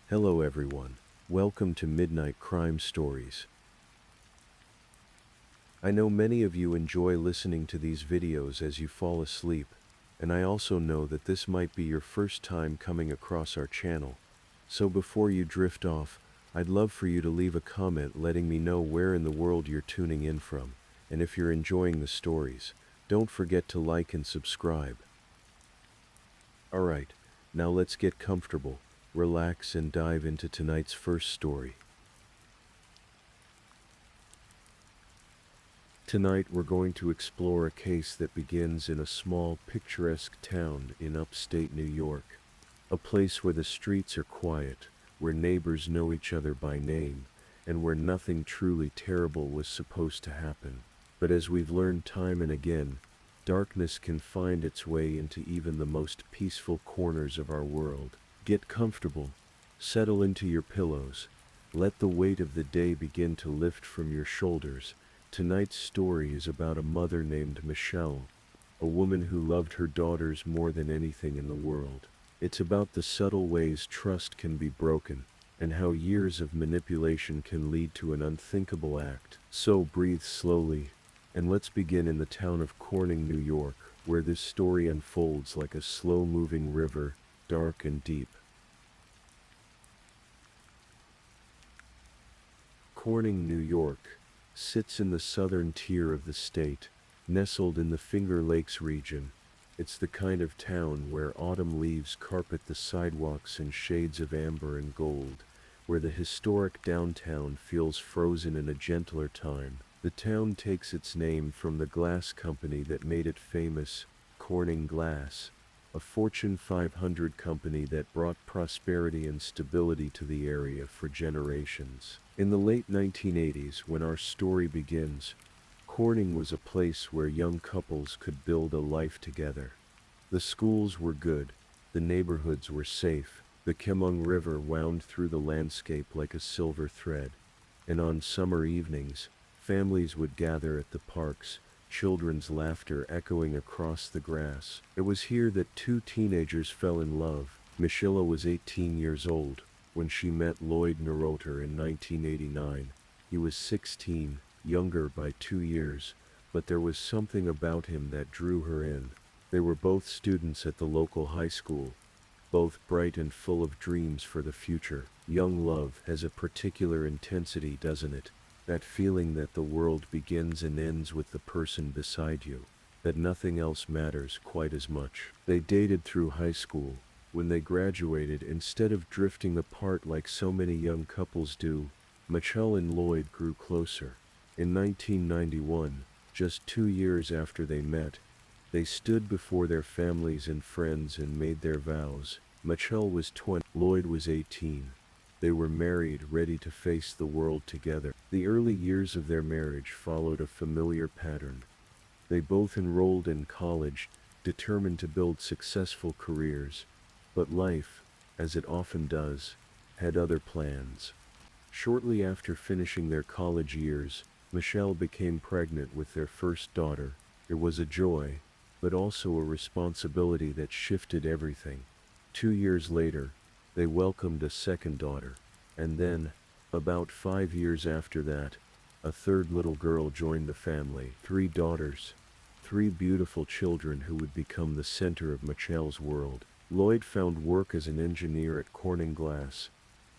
Hello everyone. Welcome to Midnight Crime Stories. I know many of you enjoy listening to these videos as you fall asleep, and I also know that this might be your first time coming across our channel. So before you drift off, I'd love for you to leave a comment letting me know where in the world you're tuning in from, and if you're enjoying the stories, don't forget to like and subscribe. Alright, now let's get comfortable, relax and dive into tonight's first story. Tonight we're going to explore a case that begins in a small, picturesque town in upstate New York. A place where the streets are quiet, where neighbors know each other by name, and where nothing truly terrible was supposed to happen. But as we've learned time and again, darkness can find its way into even the most peaceful corners of our world. Get comfortable, settle into your pillows, let the weight of the day begin to lift from your shoulders. Tonight's story is about a mother named Michelle, a woman who loved her daughters more than anything in the world. It's about the subtle ways trust can be broken, and how years of manipulation can lead to an unthinkable act. So breathe slowly, and let's begin in the town of Corning, New York, where this story unfolds like a slow-moving river, dark and deep. Corning, New York, sits in the southern tier of the state, nestled in the Finger Lakes region. It's the kind of town where autumn leaves carpet the sidewalks in shades of amber and gold, where the historic downtown feels frozen in a gentler time. The town takes its name from the glass company that made it famous, Corning Glass, a Fortune 500 company that brought prosperity and stability to the area for generations. In the late 1980s, when our story begins, Corning was a place where young couples could build a life together. The schools were good, the neighborhoods were safe, the Chemung River wound through the landscape like a silver thread, and on summer evenings, families would gather at the parks, children's laughter echoing across the grass. It was here that two teenagers fell in love. Michelle was 18 years old when she met Lloyd Neuroter in 1989. He was 16, younger by 2 years, but there was something about him that drew her in. They were both students at the local high school, both bright and full of dreams for the future. Young love has a particular intensity, doesn't it? That feeling that the world begins and ends with the person beside you, that nothing else matters quite as much. They dated through high school. When they graduated, instead of drifting apart like so many young couples do, Michelle and Lloyd grew closer. In 1991, just 2 years after they met, they stood before their families and friends and made their vows. Michelle was 20, Lloyd was 18. They were married, ready to face the world together. The early years of their marriage followed a familiar pattern. They both enrolled in college, determined to build successful careers. But life, as it often does, had other plans. Shortly after finishing their college years, Michelle became pregnant with their first daughter. It was a joy, but also a responsibility that shifted everything. 2 years later, they welcomed a second daughter, and then, about 5 years after that, a third little girl joined the family. 3 daughters, 3 beautiful children who would become the center of Michelle's world. Lloyd found work as an engineer at Corning Glass,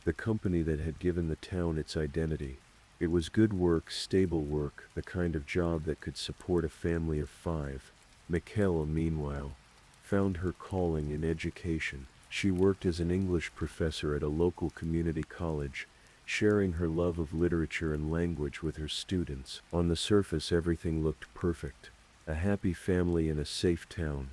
the company that had given the town its identity. It was good work, stable work, the kind of job that could support a family of 5. Michelle, meanwhile, found her calling in education. She worked as an English professor at a local community college, sharing her love of literature and language with her students. On the surface, everything looked perfect. A happy family in a safe town.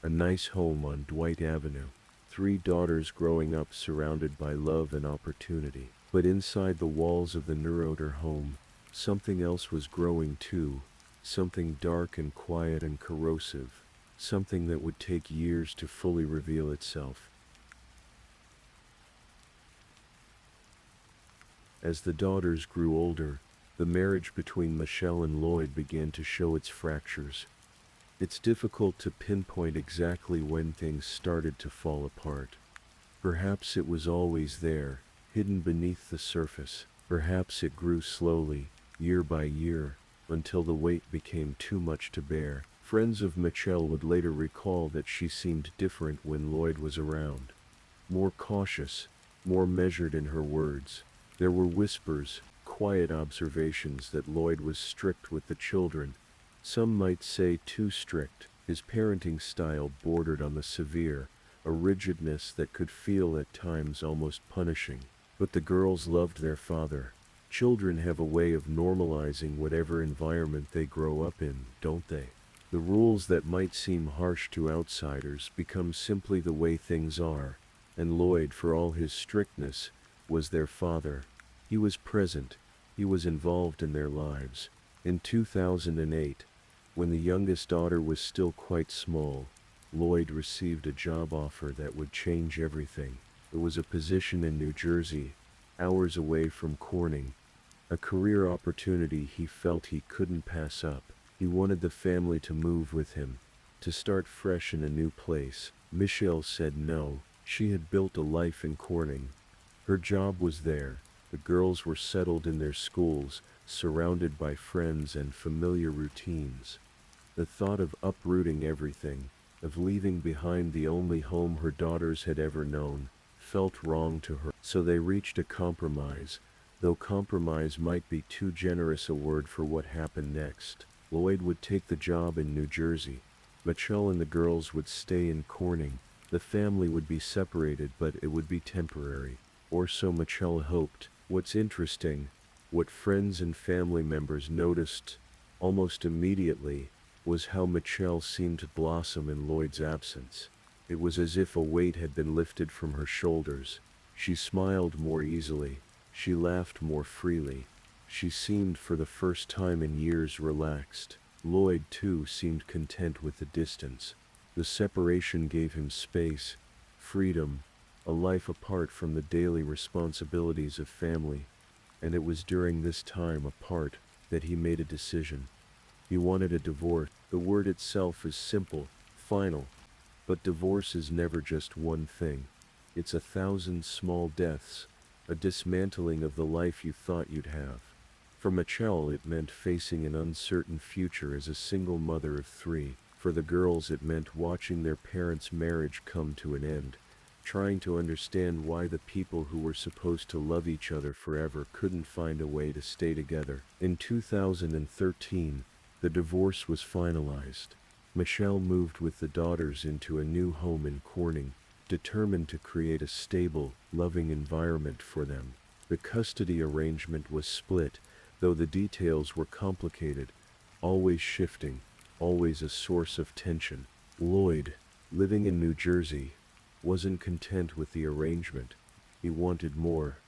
A nice home on Dwight Avenue. 3 daughters growing up surrounded by love and opportunity. But inside the walls of the Neuroter home, something else was growing too. Something dark and quiet and corrosive. Something that would take years to fully reveal itself. As the daughters grew older, the marriage between Michelle and Lloyd began to show its fractures. It's difficult to pinpoint exactly when things started to fall apart. Perhaps it was always there, hidden beneath the surface. Perhaps it grew slowly, year by year, until the weight became too much to bear. Friends of Michelle would later recall that she seemed different when Lloyd was around. More cautious, more measured in her words. There were whispers, quiet observations that Lloyd was strict with the children. Some might say too strict. His parenting style bordered on the severe, a rigidness that could feel at times almost punishing. But the girls loved their father. Children have a way of normalizing whatever environment they grow up in, don't they? The rules that might seem harsh to outsiders become simply the way things are, and Lloyd, for all his strictness, was their father. He was present, he was involved in their lives. In 2008, when the youngest daughter was still quite small, Lloyd received a job offer that would change everything. It was a position in New Jersey, hours away from Corning, a career opportunity he felt he couldn't pass up. He wanted the family to move with him, to start fresh in a new place. Michelle said no. She had built a life in Corning. Her job was there. The girls were settled in their schools, surrounded by friends and familiar routines. The thought of uprooting everything, of leaving behind the only home her daughters had ever known, felt wrong to her. So they reached a compromise, though compromise might be too generous a word for what happened next. Lloyd would take the job in New Jersey. Michelle and the girls would stay in Corning. The family would be separated, but it would be temporary. Or so Michelle hoped. What's interesting, what friends and family members noticed almost immediately, was how Michelle seemed to blossom in Lloyd's absence. It was as if a weight had been lifted from her shoulders. She smiled more easily. She laughed more freely. She seemed for the first time in years relaxed. Lloyd, too, seemed content with the distance. The separation gave him space, freedom, a life apart from the daily responsibilities of family. And it was during this time apart that he made a decision. He wanted a divorce. The word itself is simple, final. But divorce is never just one thing. It's 1,000 small deaths, a dismantling of the life you thought you'd have. For Michelle, it meant facing an uncertain future as a single mother of 3. For the girls, it meant watching their parents' marriage come to an end, trying to understand why the people who were supposed to love each other forever couldn't find a way to stay together. In 2013, the divorce was finalized. Michelle moved with the daughters into a new home in Corning, determined to create a stable, loving environment for them. The custody arrangement was split, though the details were complicated, always shifting, always a source of tension. Lloyd, living in New Jersey, wasn't content with the arrangement. He wanted more.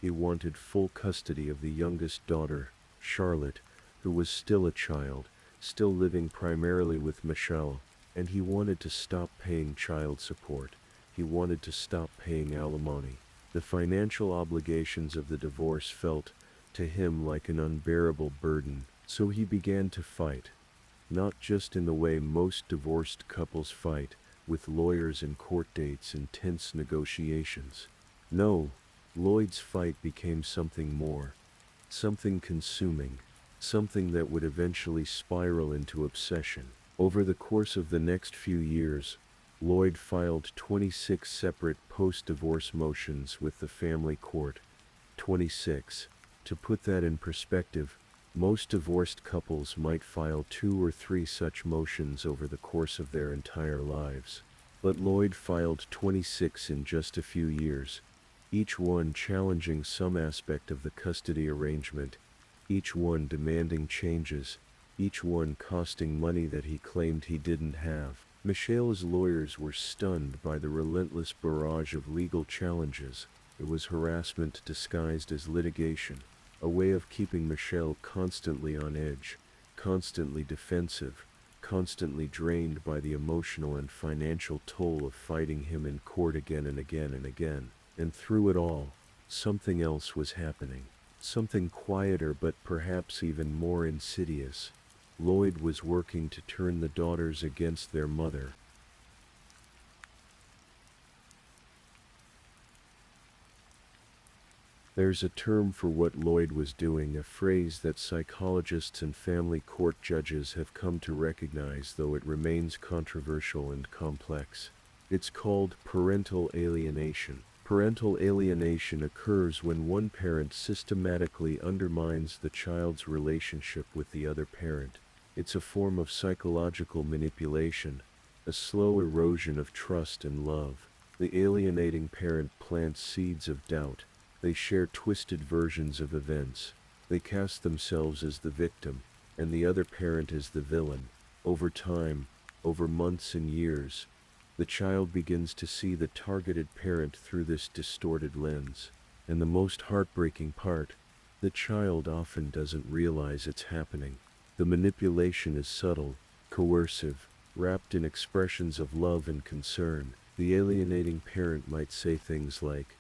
He wanted full custody of the youngest daughter, Charlotte, who was still a child, still living primarily with Michelle, and he wanted to stop paying child support. He wanted to stop paying alimony. The financial obligations of the divorce felt, to him, like an unbearable burden, so he began to fight. Not just in the way most divorced couples fight, with lawyers and court dates and tense negotiations. No, Lloyd's fight became something more, something consuming, something that would eventually spiral into obsession. Over the course of the next few years, Lloyd filed 26 separate post-divorce motions with the family court. 26. To put that in perspective, most divorced couples might file 2 or 3 such motions over the course of their entire lives. But Lloyd filed 26 in just a few years, each one challenging some aspect of the custody arrangement, each one demanding changes, each one costing money that he claimed he didn't have. Michelle's lawyers were stunned by the relentless barrage of legal challenges. It was harassment disguised as litigation, a way of keeping Michelle constantly on edge, constantly defensive, constantly drained by the emotional and financial toll of fighting him in court again and again and again. And through it all, something else was happening. Something quieter but perhaps even more insidious. Lloyd was working to turn the daughters against their mother. There's a term for what Lloyd was doing, a phrase that psychologists and family court judges have come to recognize, though it remains controversial and complex. It's called parental alienation. Parental alienation occurs when one parent systematically undermines the child's relationship with the other parent. It's a form of psychological manipulation, a slow erosion of trust and love. The alienating parent plants seeds of doubt. They share twisted versions of events. They cast themselves as the victim, and the other parent as the villain. Over time, over months and years, the child begins to see the targeted parent through this distorted lens. And the most heartbreaking part, the child often doesn't realize it's happening. The manipulation is subtle, coercive, wrapped in expressions of love and concern. The alienating parent might say things like,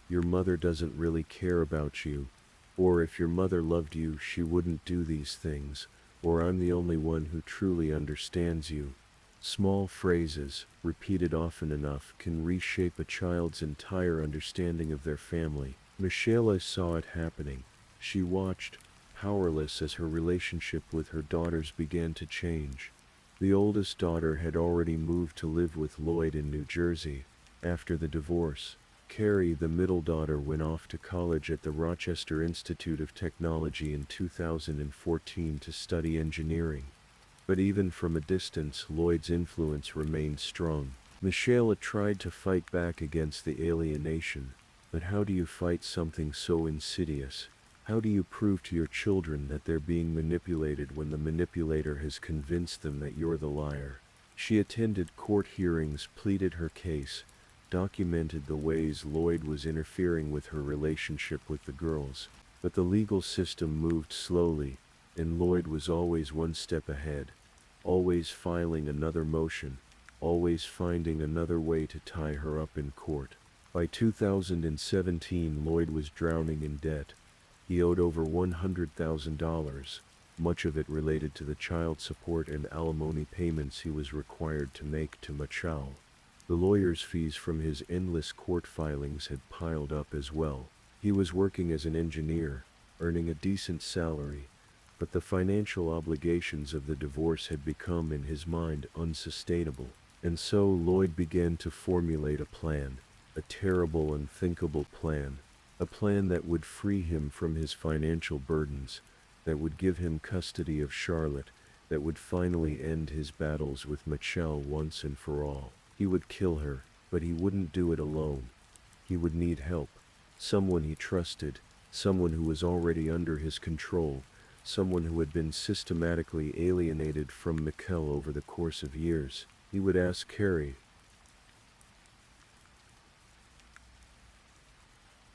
"Your mother doesn't really care about you," or "If your mother loved you, she wouldn't do these things," or "I'm the only one who truly understands you." Small phrases, repeated often enough, can reshape a child's entire understanding of their family. Michelle saw it happening. She watched, powerless, as her relationship with her daughters began to change. The oldest daughter had already moved to live with Lloyd in New Jersey. After the divorce, Carrie, the middle daughter, went off to college at the Rochester Institute of Technology in 2014 to study engineering. But even from a distance, Lloyd's influence remained strong. Michelle tried to fight back against the alienation, but how do you fight something so insidious? How do you prove to your children that they're being manipulated when the manipulator has convinced them that you're the liar? She attended court hearings, pleaded her case, documented the ways Lloyd was interfering with her relationship with the girls. But the legal system moved slowly, and Lloyd was always one step ahead, always filing another motion, always finding another way to tie her up in court. By 2017, Lloyd was drowning in debt. He owed over $100,000, much of it related to the child support and alimony payments he was required to make to Michelle. The lawyer's fees from his endless court filings had piled up as well. He was working as an engineer, earning a decent salary, but the financial obligations of the divorce had become, in his mind, unsustainable. And so Lloyd began to formulate a plan, a terrible, unthinkable plan, a plan that would free him from his financial burdens, that would give him custody of Charlotte, that would finally end his battles with Michelle once and for all. He would kill her, but he wouldn't do it alone. He would need help. Someone he trusted, someone who was already under his control, someone who had been systematically alienated from Michelle over the course of years. He would ask Carrie.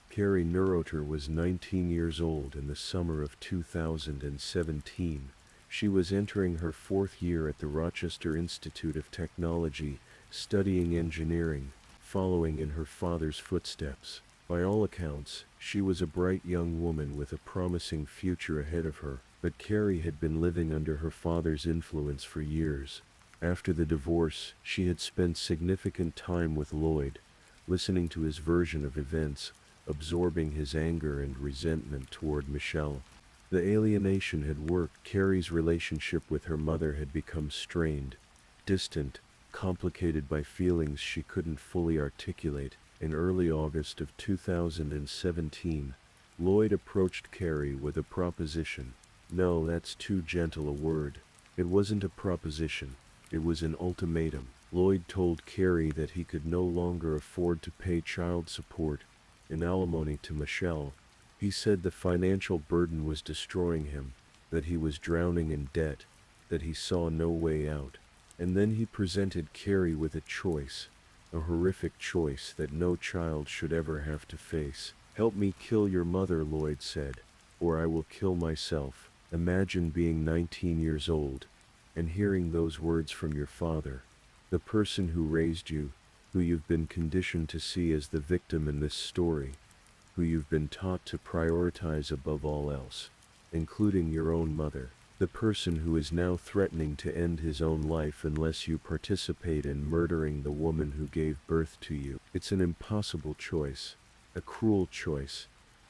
Carrie Neuroter was 19 years old in the summer of 2017. She was entering her 4th year at the Rochester Institute of Technology, studying engineering, following in her father's footsteps. By all accounts, she was a bright young woman with a promising future ahead of her, but Carrie had been living under her father's influence for years. After the divorce, she had spent significant time with Lloyd, listening to his version of events, absorbing his anger and resentment toward Michelle. The alienation had worked. Carrie's relationship with her mother had become strained, distant, complicated by feelings she couldn't fully articulate. In early August of 2017, Lloyd approached Carrie with a proposition. No, that's too gentle a word. It wasn't a proposition. It was an ultimatum. Lloyd told Carrie that he could no longer afford to pay child support and alimony to Michelle. He said the financial burden was destroying him, that he was drowning in debt, that he saw no way out. And then he presented Carrie with a choice, a horrific choice that no child should ever have to face. "Help me kill your mother," Lloyd said, "or I will kill myself." Imagine being 19 years old and hearing those words from your father, the person who raised you, who you've been conditioned to see as the victim in this story, who you've been taught to prioritize above all else, including your own mother. The person who is now threatening to end his own life unless you participate in murdering the woman who gave birth to you. It's an impossible choice, a cruel choice,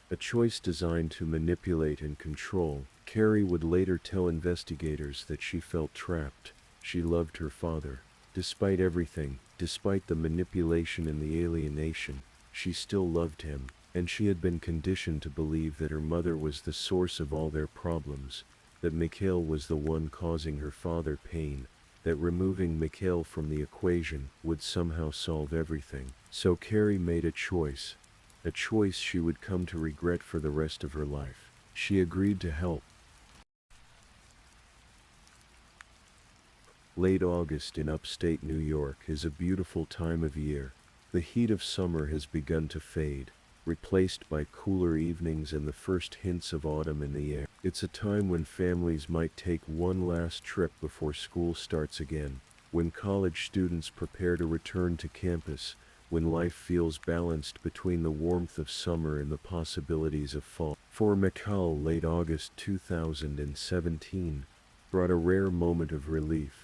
a choice designed to manipulate and control. Carrie would later tell investigators that she felt trapped. She loved her father. Despite everything, despite the manipulation and the alienation, she still loved him, and she had been conditioned to believe that her mother was the source of all their problems, that Mikhail was the one causing her father pain, that removing Mikhail from the equation would somehow solve everything. So Carrie made a choice she would come to regret for the rest of her life. She agreed to help. Late August in upstate New York is a beautiful time of year. The heat of summer has begun to fade, replaced by cooler evenings and the first hints of autumn in the air. It's a time when families might take one last trip before school starts again, when college students prepare to return to campus, when life feels balanced between the warmth of summer and the possibilities of fall. For Mikhail, late August 2017 brought a rare moment of relief.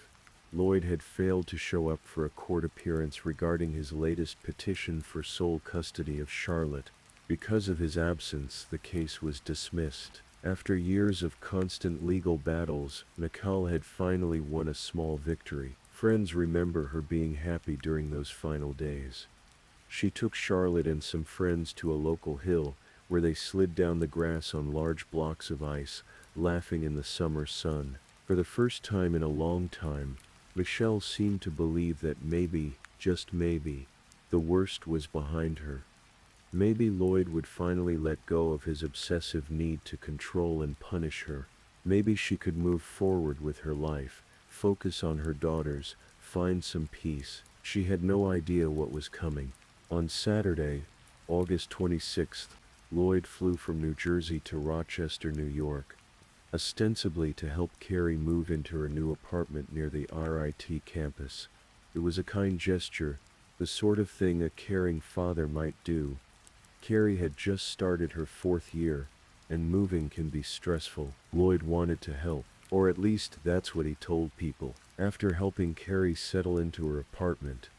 Lloyd had failed to show up for a court appearance regarding his latest petition for sole custody of Charlotte. Because of his absence, the case was dismissed. After years of constant legal battles, Mikhail had finally won a small victory. Friends remember her being happy during those final days. She took Charlotte and some friends to a local hill, where they slid down the grass on large blocks of ice, laughing in the summer sun. For the first time in a long time, Michelle seemed to believe that maybe, just maybe, the worst was behind her. Maybe Lloyd would finally let go of his obsessive need to control and punish her. Maybe she could move forward with her life, focus on her daughters, find some peace. She had no idea what was coming. On Saturday, August 26th, Lloyd flew from New Jersey to Rochester, New York, ostensibly to help Carrie move into her new apartment near the RIT campus. It was a kind gesture, the sort of thing a caring father might do. Carrie had just started her 4th year, and moving can be stressful. Lloyd wanted to help, or at least that's what he told people. After helping Carrie settle into her apartment,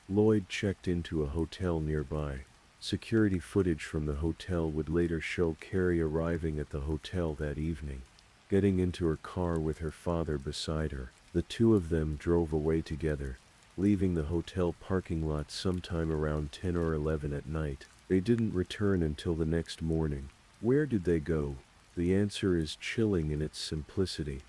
Lloyd checked into a hotel nearby. Security footage from the hotel would later show Carrie arriving at the hotel that evening, getting into her car with her father beside her. The two of them drove away together, leaving the hotel parking lot sometime around 10 or 11 at night. They didn't return until the next morning. Where did they go? The answer is chilling in its simplicity.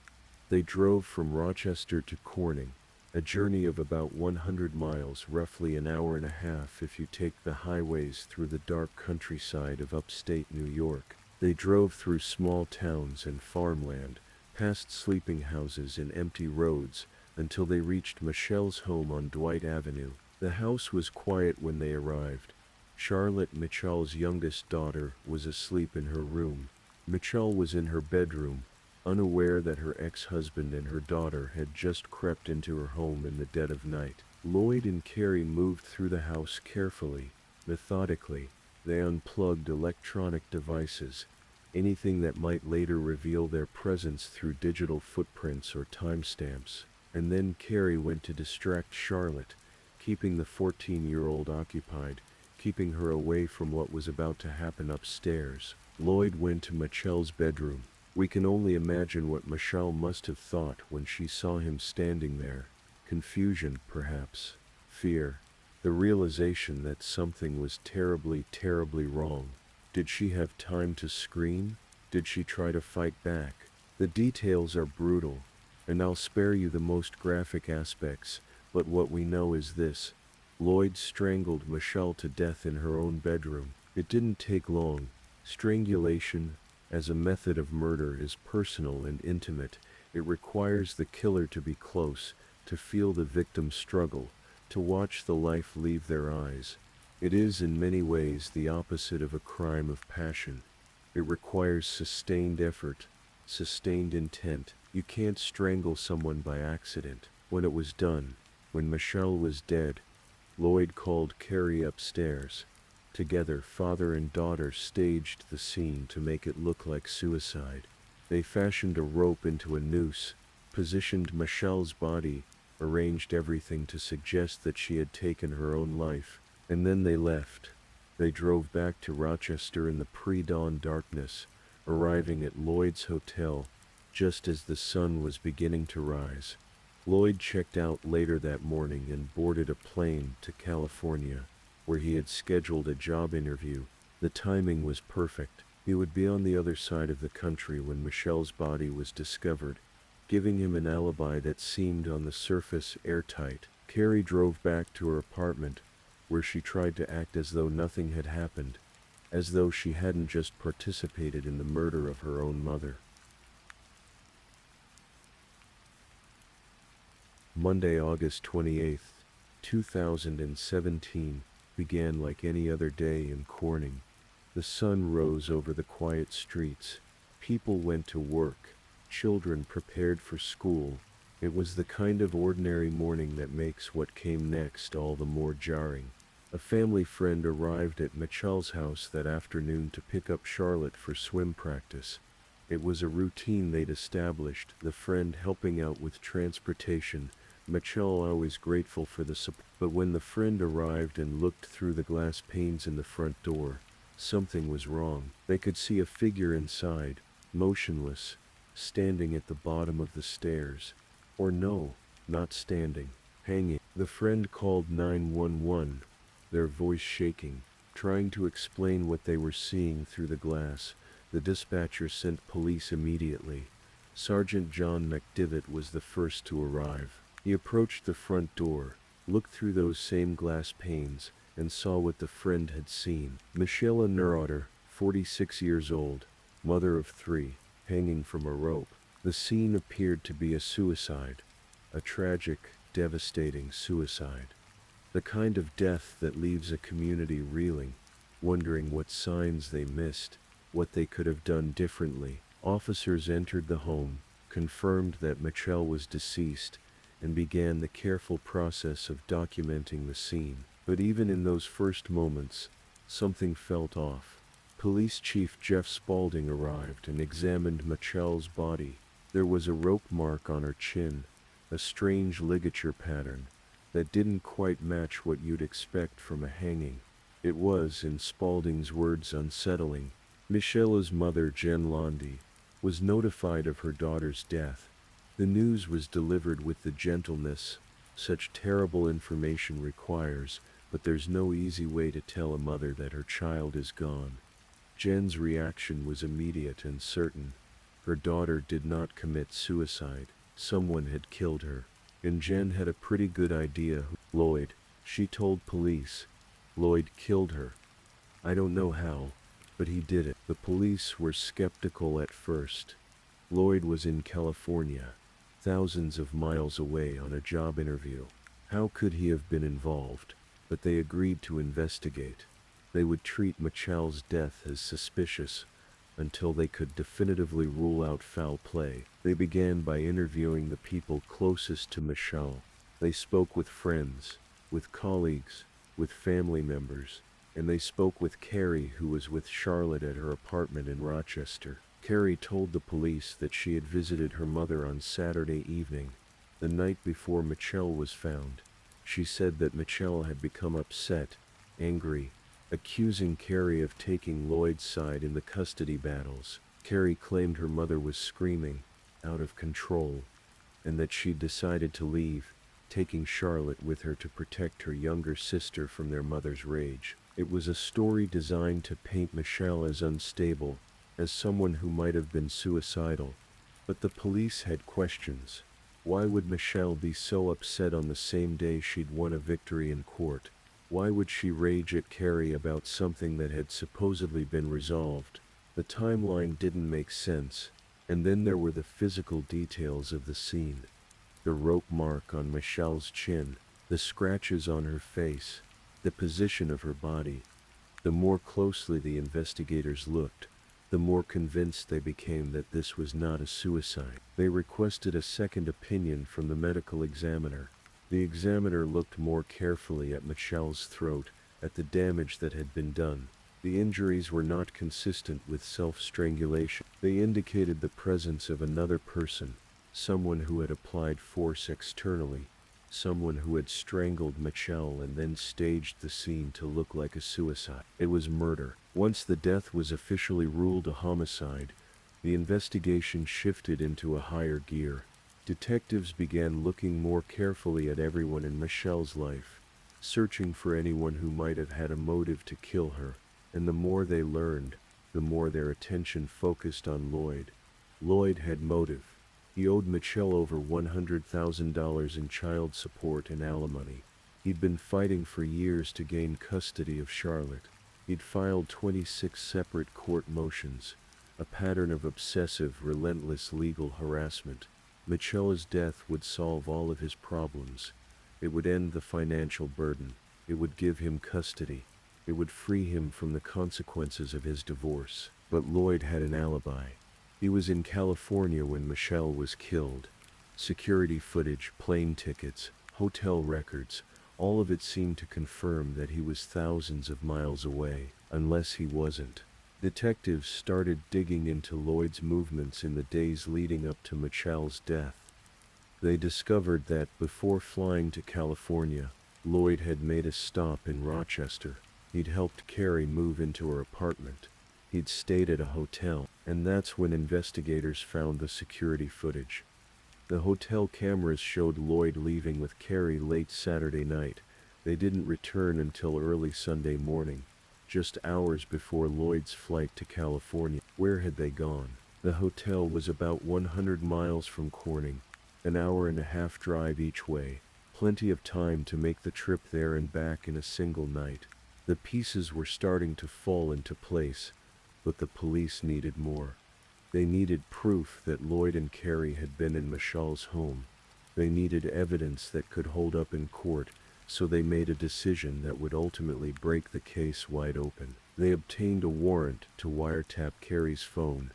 They drove from Rochester to Corning, a journey of about 100 miles, roughly an hour and a half if you take the highways through the dark countryside of upstate New York. They drove through small towns and farmland, past sleeping houses and empty roads, until they reached Michelle's home on Dwight Avenue. The house was quiet when they arrived. Charlotte, Michelle's youngest daughter, was asleep in her room. Michelle was in her bedroom, unaware that her ex-husband and her daughter had just crept into her home in the dead of night. Lloyd and Carrie moved through the house carefully, methodically. They unplugged electronic devices, anything that might later reveal their presence through digital footprints or timestamps. And then Carrie went to distract Charlotte, keeping the 14-year-old occupied, keeping her away from what was about to happen upstairs. Lloyd went to Michelle's bedroom. We can only imagine what Michelle must have thought when she saw him standing there. Confusion, perhaps. Fear. The realization that something was terribly, terribly wrong. Did she have time to scream? Did she try to fight back? The details are brutal, and I'll spare you the most graphic aspects, but what we know is this. Lloyd strangled Michelle to death in her own bedroom. It didn't take long. Strangulation, as a method of murder, is personal and intimate. It requires the killer to be close, to feel the victim's struggle, to watch the life leave their eyes. It is in many ways the opposite of a crime of passion. It requires sustained effort, sustained intent. You can't strangle someone by accident. When it was done, when Michelle was dead, Lloyd called Carrie upstairs. Together, father and daughter staged the scene to make it look like suicide. They fashioned a rope into a noose, positioned Michelle's body, arranged everything to suggest that she had taken her own life, and then they left. They drove back to Rochester in the pre-dawn darkness, arriving at Lloyd's hotel just as the sun was beginning to rise. Lloyd checked out later that morning and boarded a plane to California, where he had scheduled a job interview. The timing was perfect. He would be on the other side of the country when Michelle's body was discovered, giving him an alibi that seemed on the surface airtight. Carrie drove back to her apartment, where she tried to act as though nothing had happened, as though she hadn't just participated in the murder of her own mother. Monday, August 28th, 2017, began like any other day in Corning. The sun rose over the quiet streets. People went to work. Children prepared for school. It was the kind of ordinary morning that makes what came next all the more jarring. A family friend arrived at Michelle's house that afternoon to pick up Charlotte for swim practice. It was a routine they'd established, the friend helping out with transportation, Michelle always grateful for the support. But when the friend arrived and looked through the glass panes in the front door, something was wrong. They could see a figure inside, motionless, standing at the bottom of the stairs. Or no, not standing, hanging. The friend called 911, their voice shaking, trying to explain what they were seeing through the glass. The dispatcher sent police immediately. Sergeant John McDivitt was the first to arrive. He approached the front door, looked through those same glass panes, and saw what the friend had seen. Michelle Neurotter, 46 years old, mother of 3, hanging from a rope. The scene appeared to be a suicide. A tragic, devastating suicide. The kind of death that leaves a community reeling, wondering what signs they missed, what they could have done differently. Officers entered the home, confirmed that Michelle was deceased, and began the careful process of documenting the scene. But even in those first moments, something felt off. Police Chief Jeff Spaulding arrived and examined Michelle's body. There was a rope mark on her chin, a strange ligature pattern that didn't quite match what you'd expect from a hanging. It was, in Spaulding's words, unsettling. Michelle's mother, Jen Lundy, was notified of her daughter's death. The news was delivered with the gentleness such terrible information requires, but there's no easy way to tell a mother that her child is gone. Jen's reaction was immediate and certain. Her daughter did not commit suicide. Someone had killed her. And Jen had a pretty good idea who. Lloyd, she told police. Lloyd killed her. I don't know how, but he did it. The police were skeptical at first. Lloyd was in California, thousands of miles away on a job interview. How could he have been involved? But they agreed to investigate. They would treat Michelle's death as suspicious until they could definitively rule out foul play. They began by interviewing the people closest to Michelle. They spoke with friends, with colleagues, with family members, and they spoke with Carrie, who was with Charlotte at her apartment in Rochester. Carrie told the police that she had visited her mother on Saturday evening, the night before Michelle was found. She said that Michelle had become upset, angry, accusing Carrie of taking Lloyd's side in the custody battles. Carrie claimed her mother was screaming, out of control, and that she'd decided to leave, taking Charlotte with her to protect her younger sister from their mother's rage. It was a story designed to paint Michelle as unstable, as someone who might have been suicidal. But the police had questions. Why would Michelle be so upset on the same day she'd won a victory in court? Why would she rage at Carrie about something that had supposedly been resolved? The timeline didn't make sense. And then there were the physical details of the scene. The rope mark on Michelle's chin, the scratches on her face, the position of her body. The more closely the investigators looked, the more convinced they became that this was not a suicide. They requested a second opinion from the medical examiner. The examiner looked more carefully at Michelle's throat, at the damage that had been done. The injuries were not consistent with self-strangulation. They indicated the presence of another person, someone who had applied force externally. Someone who had strangled Michelle and then staged the scene to look like a suicide. It was murder. Once the death was officially ruled a homicide, the investigation shifted into a higher gear. Detectives began looking more carefully at everyone in Michelle's life, searching for anyone who might have had a motive to kill her. And the more they learned, the more their attention focused on Lloyd. Lloyd had motive. He owed Michelle over $100,000 in child support and alimony. He'd been fighting for years to gain custody of Charlotte. He'd filed 26 separate court motions, a pattern of obsessive, relentless legal harassment. Michelle's death would solve all of his problems. It would end the financial burden. It would give him custody. It would free him from the consequences of his divorce. But Lloyd had an alibi. He was in California when Michelle was killed. Security footage, plane tickets, hotel records, all of it seemed to confirm that he was thousands of miles away, unless he wasn't. Detectives started digging into Lloyd's movements in the days leading up to Michelle's death. They discovered that before flying to California, Lloyd had made a stop in Rochester. He'd helped Carrie move into her apartment. He'd stayed at a hotel, and that's when investigators found the security footage. The hotel cameras showed Lloyd leaving with Carrie late Saturday night. They didn't return until early Sunday morning, just hours before Lloyd's flight to California. Where had they gone? The hotel was about 100 miles from Corning, an hour-and-a-half drive each way, plenty of time to make the trip there and back in a single night. The pieces were starting to fall into place, but the police needed more. They needed proof that Lloyd and Carrie had been in Michelle's home. They needed evidence that could hold up in court, so they made a decision that would ultimately break the case wide open. They obtained a warrant to wiretap Carrie's phone.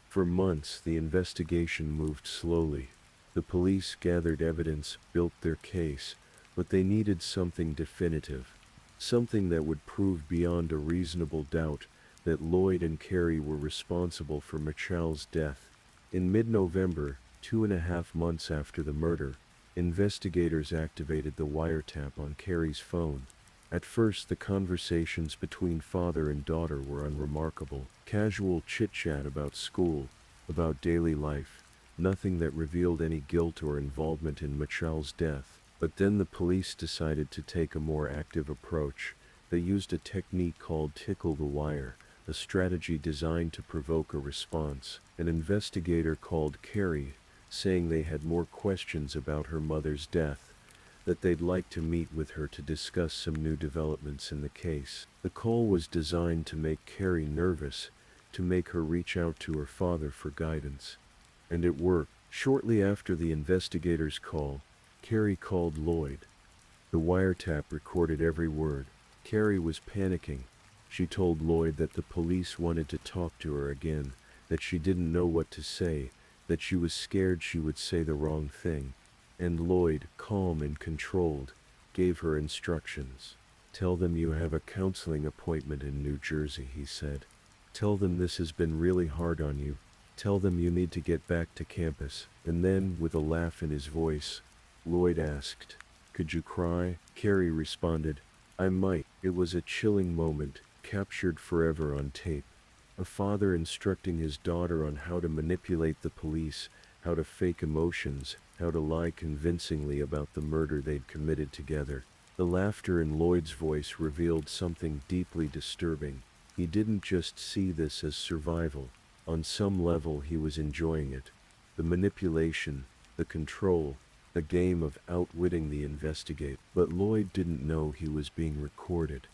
For months, the investigation moved slowly. The police gathered evidence, built their case, but they needed something definitive, something that would prove beyond a reasonable doubt that Lloyd and Carrie were responsible for Michelle's death. In mid-November, 2.5 months after the murder, investigators activated the wiretap on Carrie's phone. At first, the conversations between father and daughter were unremarkable. Casual chit-chat about school, about daily life, nothing that revealed any guilt or involvement in Michelle's death. But then the police decided to take a more active approach. They used a technique called tickle the wire, a strategy designed to provoke a response. An investigator called Carrie, saying they had more questions about her mother's death, that they'd like to meet with her to discuss some new developments in the case. The call was designed to make Carrie nervous, to make her reach out to her father for guidance. And it worked. Shortly after the investigator's call, Carrie called Lloyd. The wiretap recorded every word. Carrie was panicking. She told Lloyd that the police wanted to talk to her again, that she didn't know what to say, that she was scared she would say the wrong thing. And Lloyd, calm and controlled, gave her instructions. "Tell them you have a counseling appointment in New Jersey," he said. "Tell them this has been really hard on you. Tell them you need to get back to campus." And then, with a laugh in his voice, Lloyd asked, "Could you cry?" Carrie responded, "I might." It was a chilling moment, captured forever on tape. A father instructing his daughter on how to manipulate the police, how to fake emotions, how to lie convincingly about the murder they'd committed together. The laughter in Lloyd's voice revealed something deeply disturbing. He didn't just see this as survival. On some level, he was enjoying it. The manipulation, the control, the game of outwitting the investigator. But Lloyd didn't know he was being recorded.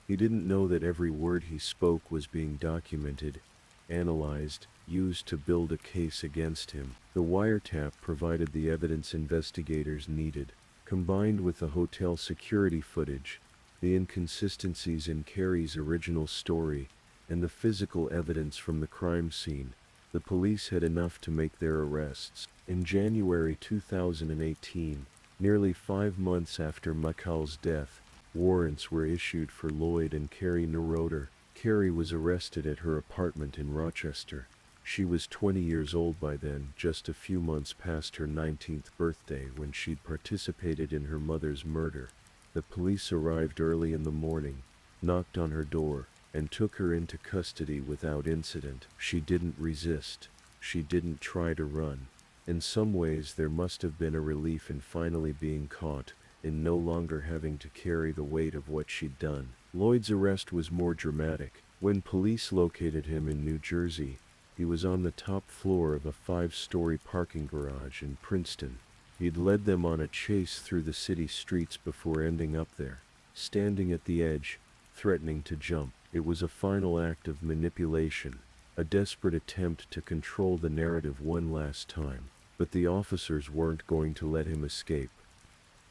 He didn't know that every word he spoke was being documented, analyzed, used to build a case against him. The wiretap provided the evidence investigators needed. Combined with the hotel security footage, the inconsistencies in Carrie's original story, and the physical evidence from the crime scene, the police had enough to make their arrests. In January 2018, nearly 5 months after Michelle's death, warrants were issued for Lloyd and Carrie Neuroder. Carrie was arrested at her apartment in Rochester. She was 20 years old by then, just a few months past her 19th birthday when she'd participated in her mother's murder. The police arrived early in the morning, knocked on her door, and took her into custody without incident. She didn't resist. She didn't try to run. In some ways there must have been a relief in finally being caught, in no longer having to carry the weight of what she'd done. Lloyd's arrest was more dramatic. When police located him in New Jersey, he was on the top floor of a 5-story parking garage in Princeton. He'd led them on a chase through the city streets before ending up there, standing at the edge, threatening to jump. It was a final act of manipulation, a desperate attempt to control the narrative one last time. But the officers weren't going to let him escape.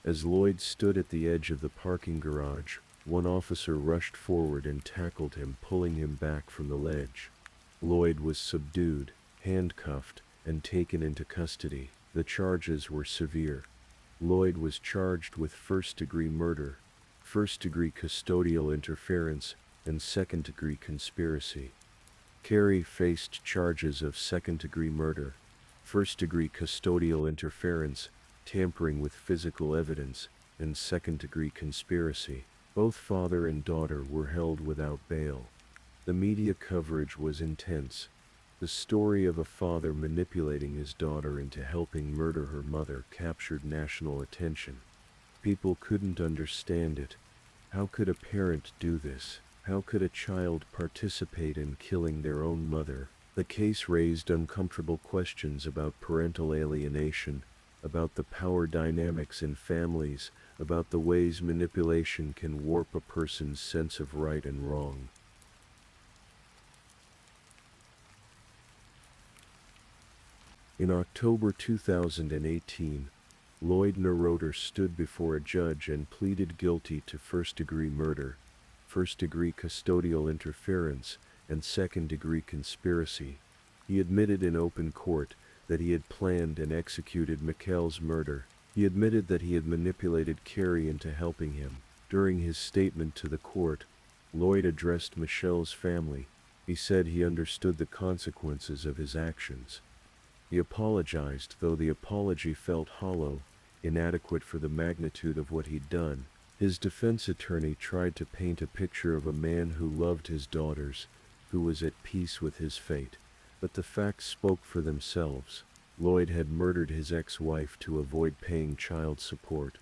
As Lloyd stood at the edge of the parking garage, one officer rushed forward and tackled him, pulling him back from the ledge. Lloyd was subdued, handcuffed, and taken into custody. The charges were severe. Lloyd was charged with first-degree murder, first-degree custodial interference, and second-degree conspiracy. Carey faced charges of second-degree murder, first-degree custodial interference, tampering with physical evidence, and second-degree conspiracy. Both father and daughter were held without bail. The media coverage was intense. The story of a father manipulating his daughter into helping murder her mother captured national attention. People couldn't understand it. How could a parent do this? How could a child participate in killing their own mother? The case raised uncomfortable questions about parental alienation, about the power dynamics in families, about the ways manipulation can warp a person's sense of right and wrong. In October 2018, Lloyd Neuroder stood before a judge and pleaded guilty to first-degree murder, first-degree custodial interference, and second-degree conspiracy. He admitted in open court that he had planned and executed Michelle's murder. He admitted that he had manipulated Carey into helping him. During his statement to the court, Lloyd addressed Michelle's family. He said he understood the consequences of his actions. He apologized, though the apology felt hollow, inadequate for the magnitude of what he'd done. His defense attorney tried to paint a picture of a man who loved his daughters, who was at peace with his fate. But the facts spoke for themselves. Lloyd had murdered his ex-wife to avoid paying child support.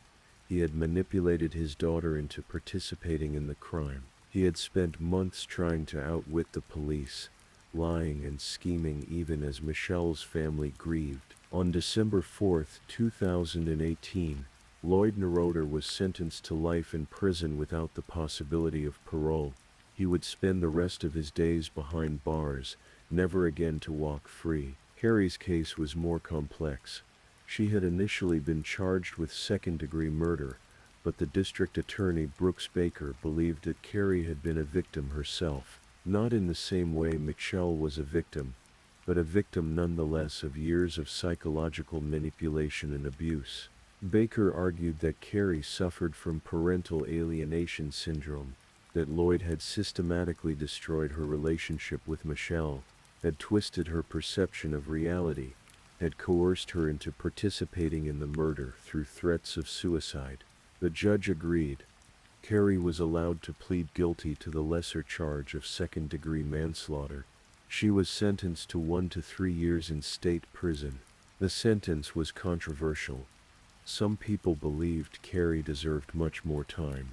He had manipulated his daughter into participating in the crime. He had spent months trying to outwit the police, lying and scheming even as Michelle's family grieved. On December 4, 2018, Lloyd Neuroder was sentenced to life in prison without the possibility of parole. He would spend the rest of his days behind bars, never again to walk free. Carey's case was more complex. She had initially been charged with second-degree murder, but the district attorney Brooks Baker believed that Carey had been a victim herself. Not in the same way Michelle was a victim, but a victim nonetheless of years of psychological manipulation and abuse. Baker argued that Carey suffered from parental alienation syndrome, that Lloyd had systematically destroyed her relationship with Michelle, had twisted her perception of reality, had coerced her into participating in the murder through threats of suicide. The judge agreed. Carey was allowed to plead guilty to the lesser charge of second-degree manslaughter. She was sentenced to 1 to 3 years in state prison. The sentence was controversial. Some people believed Carey deserved much more time.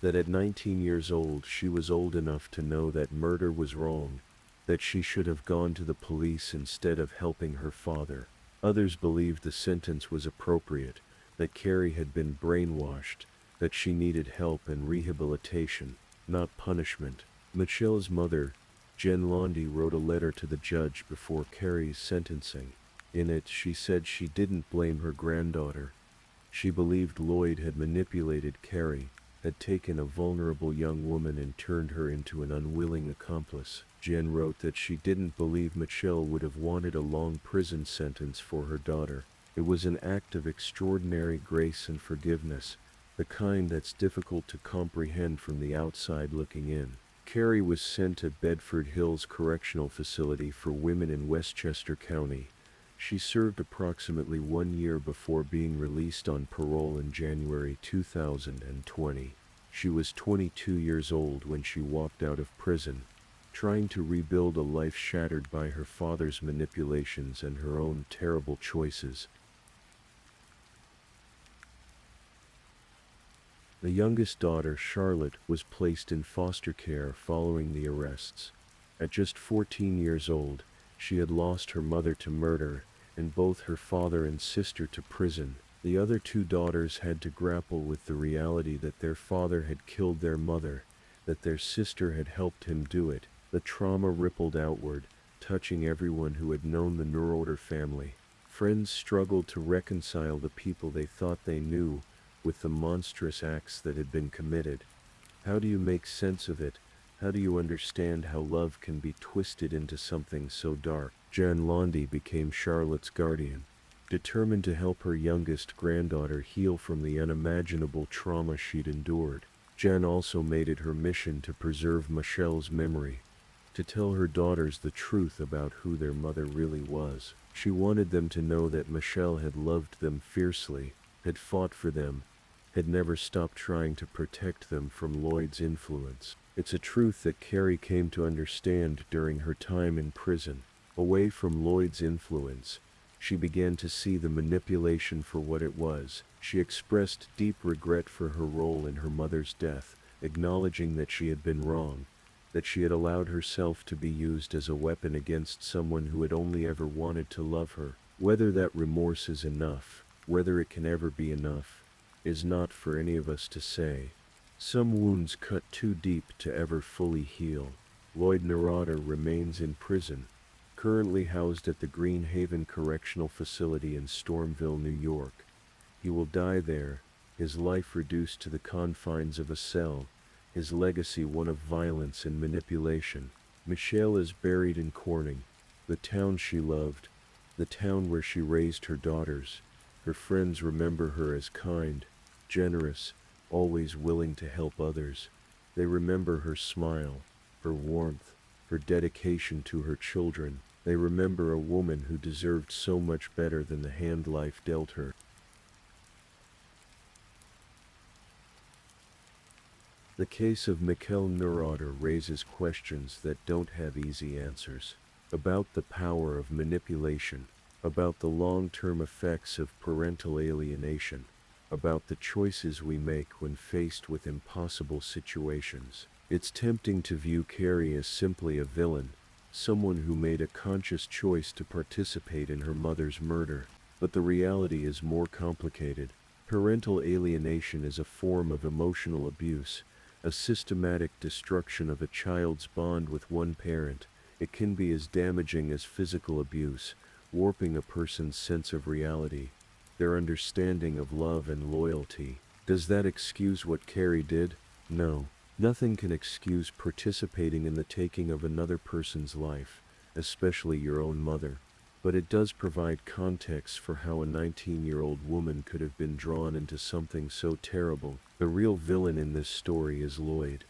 That at 19 years old she was old enough to know that murder was wrong, that she should have gone to the police instead of helping her father. Others believed the sentence was appropriate, that Carey had been brainwashed, that she needed help and rehabilitation, not punishment. Michelle's mother, Jen Londy, wrote a letter to the judge before Carey's sentencing. In it, she said she didn't blame her granddaughter. She believed Lloyd had manipulated Carey, had taken a vulnerable young woman and turned her into an unwilling accomplice. Jen wrote that she didn't believe Michelle would have wanted a long prison sentence for her daughter. It was an act of extraordinary grace and forgiveness, the kind that's difficult to comprehend from the outside looking in. Carrie was sent to Bedford Hills Correctional Facility for Women in Westchester County. She served approximately 1 year before being released on parole in January 2020. She was 22 years old when she walked out of prison, trying to rebuild a life shattered by her father's manipulations and her own terrible choices. The youngest daughter, Charlotte, was placed in foster care following the arrests. At just 14 years old, she had lost her mother to murder, and both her father and sister to prison. The other two daughters had to grapple with the reality that their father had killed their mother, that their sister had helped him do it. The trauma rippled outward, touching everyone who had known the Neuroder family. Friends struggled to reconcile the people they thought they knew with the monstrous acts that had been committed. How do you make sense of it? How do you understand how love can be twisted into something so dark? Jan Lundy became Charlotte's guardian, determined to help her youngest granddaughter heal from the unimaginable trauma she'd endured. Jan also made it her mission to preserve Michelle's memory, to tell her daughters the truth about who their mother really was. She wanted them to know that Michelle had loved them fiercely, had fought for them, had never stopped trying to protect them from Lloyd's influence. It's a truth that Carrie came to understand during her time in prison. Away from Lloyd's influence, she began to see the manipulation for what it was. She expressed deep regret for her role in her mother's death, acknowledging that she had been wrong, that she had allowed herself to be used as a weapon against someone who had only ever wanted to love her. Whether that remorse is enough, whether it can ever be enough, is not for any of us to say. Some wounds cut too deep to ever fully heal. Lloyd Neuroder remains in prison, currently housed at the Green Haven Correctional Facility in Stormville, New York. He will die there, his life reduced to the confines of a cell, his legacy one of violence and manipulation. Michelle is buried in Corning, the town she loved, the town where she raised her daughters. Her friends remember her as kind, generous, always willing to help others. They remember her smile, her warmth, her dedication to her children. They remember a woman who deserved so much better than the hand life dealt her. The case of Michelle Neuroder raises questions that don't have easy answers. About the power of manipulation, about the long-term effects of parental alienation, about the choices we make when faced with impossible situations. It's tempting to view Carrie as simply a villain, someone who made a conscious choice to participate in her mother's murder. But the reality is more complicated. Parental alienation is a form of emotional abuse, a systematic destruction of a child's bond with one parent. It can be as damaging as physical abuse, warping a person's sense of reality, their understanding of love and loyalty. Does that excuse what Carrie did? No. Nothing can excuse participating in the taking of another person's life, especially your own mother. But it does provide context for how a 19-year-old woman could have been drawn into something so terrible. The real villain in this story is Lloyd,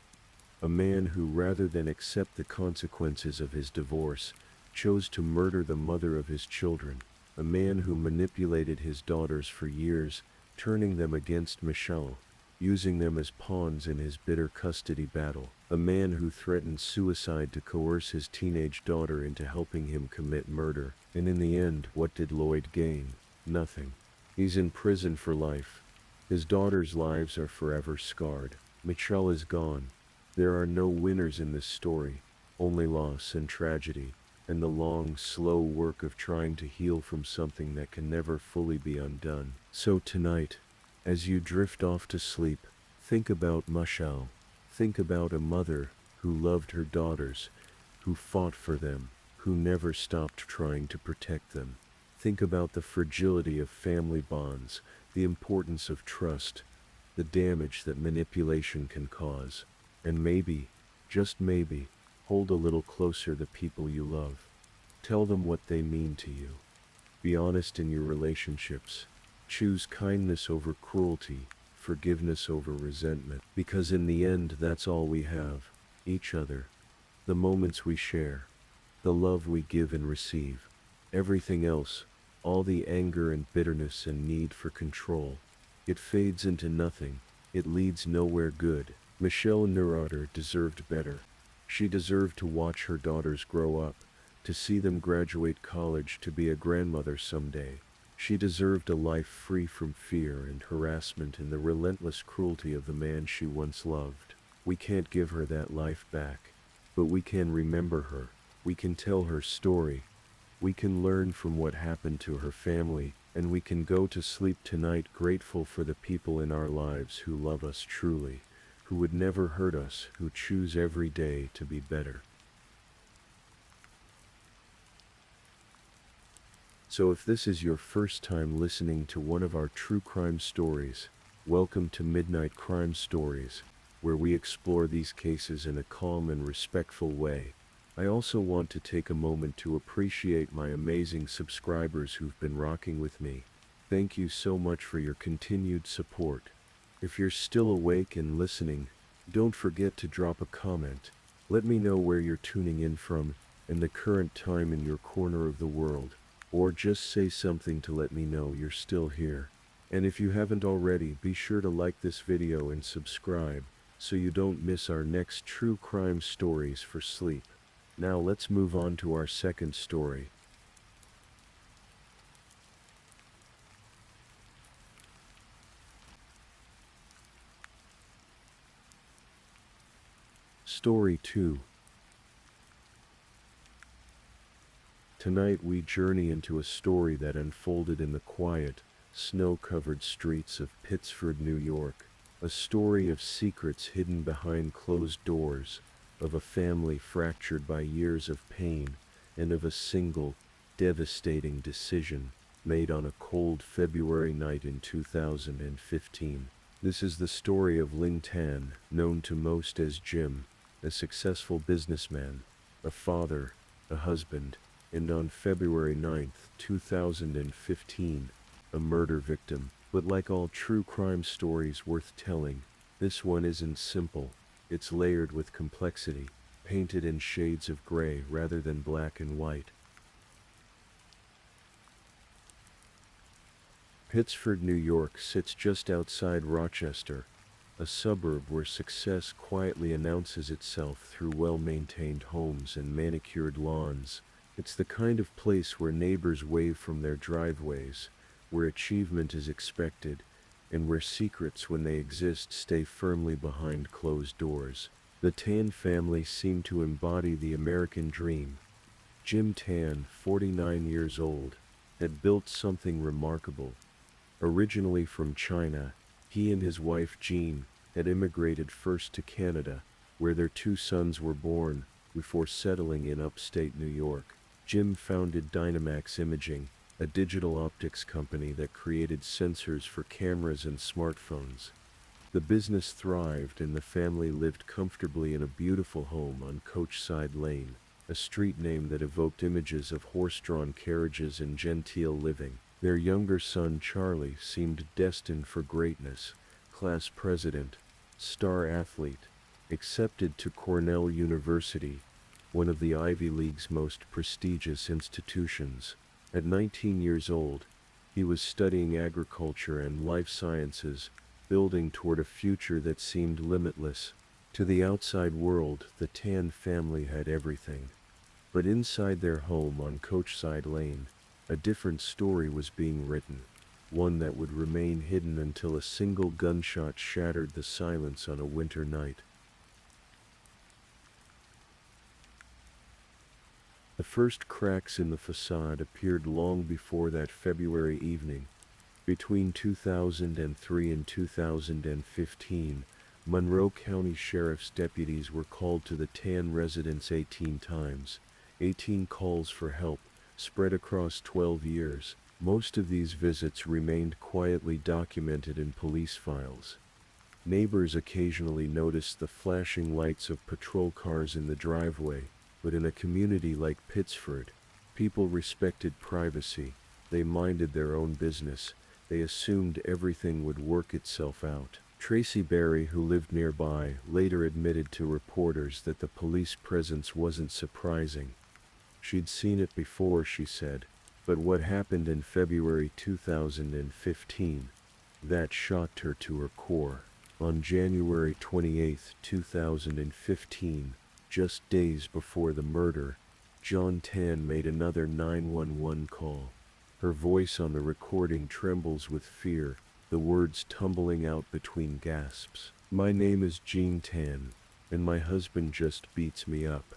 a man who, rather than accept the consequences of his divorce, chose to murder the mother of his children. A man who manipulated his daughters for years, turning them against Michelle, using them as pawns in his bitter custody battle. A man who threatened suicide to coerce his teenage daughter into helping him commit murder. And in the end, what did Lloyd gain? Nothing. He's in prison for life. His daughters' lives are forever scarred. Michelle is gone. There are no winners in this story, only loss and tragedy, and the long, slow work of trying to heal from something that can never fully be undone. So tonight, as you drift off to sleep, think about Michelle. Think about a mother who loved her daughters, who fought for them, who never stopped trying to protect them. Think about the fragility of family bonds, the importance of trust, the damage that manipulation can cause. And maybe, just maybe, hold a little closer the people you love. Tell them what they mean to you. Be honest in your relationships. Choose kindness over cruelty, forgiveness over resentment, because in the end that's all we have. each other, the moments we share, the love we give and receive. Everything else, all the anger and bitterness and need for control, it fades into nothing. It leads nowhere good. Michelle Neurotter deserved better. She deserved to watch her daughters grow up, to see them graduate college, to be a grandmother someday. She deserved a life free from fear and harassment and the relentless cruelty of the man she once loved. We can't give her that life back, but we can remember her. We can tell her story. We can learn from what happened to her family, and we can go to sleep tonight grateful for the people in our lives who love us truly, who would never hurt us, who choose every day to be better. So if this is your first time listening to one of our true crime stories, welcome to Midnight Crime Stories, where we explore these cases in a calm and respectful way. I also want to take a moment to appreciate my amazing subscribers who've been rocking with me. Thank you so much for your continued support. If you're still awake and listening, don't forget to drop a comment. Let me know where you're tuning in from and the current time in your corner of the world. Or just say something to let me know you're still here. And if you haven't already, be sure to like this video and subscribe so you don't miss our next true crime stories for sleep. Now let's move on to our second story. Story 2. Tonight we journey into a story that unfolded in the quiet, snow-covered streets of Pittsford, New York. A story of secrets hidden behind closed doors, of a family fractured by years of pain, and of a single, devastating decision made on a cold February night in 2015. This is the story of Ling Tan, known to most as Jim, a successful businessman, a father, a husband, and on February 9th, 2015, a murder victim. But like all true crime stories worth telling, this one isn't simple. It's layered with complexity, painted in shades of gray rather than black and white. Pittsford, New York sits just outside Rochester, a suburb where success quietly announces itself through well-maintained homes and manicured lawns. It's the kind of place where neighbors wave from their driveways, where achievement is expected, and where secrets, when they exist, stay firmly behind closed doors. The Tan family seemed to embody the American dream. Jim Tan, 49 years old, had built something remarkable. Originally from China, he and his wife Jean had immigrated first to Canada, where their 2 sons were born, before settling in upstate New York. Jim founded Dynamax Imaging, a digital optics company that created sensors for cameras and smartphones. The business thrived and the family lived comfortably in a beautiful home on Coachside Lane, a street name that evoked images of horse-drawn carriages and genteel living. Their younger son Charlie seemed destined for greatness, class president, star athlete, accepted to Cornell University, one of the Ivy League's most prestigious institutions. At 19 years old, he was studying agriculture and life sciences, building toward a future that seemed limitless. To the outside world, the Tan family had everything. But inside their home on Coachside Lane, a different story was being written, one that would remain hidden until a single gunshot shattered the silence on a winter night. The first cracks in the facade appeared long before that February evening. Between 2003 and 2015, Monroe County Sheriff's deputies were called to the Tan residence 18 times, 18 calls for help, spread across 12 years. Most of these visits remained quietly documented in police files. Neighbors occasionally noticed the flashing lights of patrol cars in the driveway, but in a community like Pittsford, people respected privacy. They minded their own business. They assumed everything would work itself out. Tracy Berry, who lived nearby, later admitted to reporters that the police presence wasn't surprising. She'd seen it before, she said, but what happened in February 2015, that shocked her to her core. On January 28, 2015, just days before the murder, John Tan made another 911 call. Her voice on the recording trembles with fear, the words tumbling out between gasps. "My name is Jean Tan, and my husband just beats me up.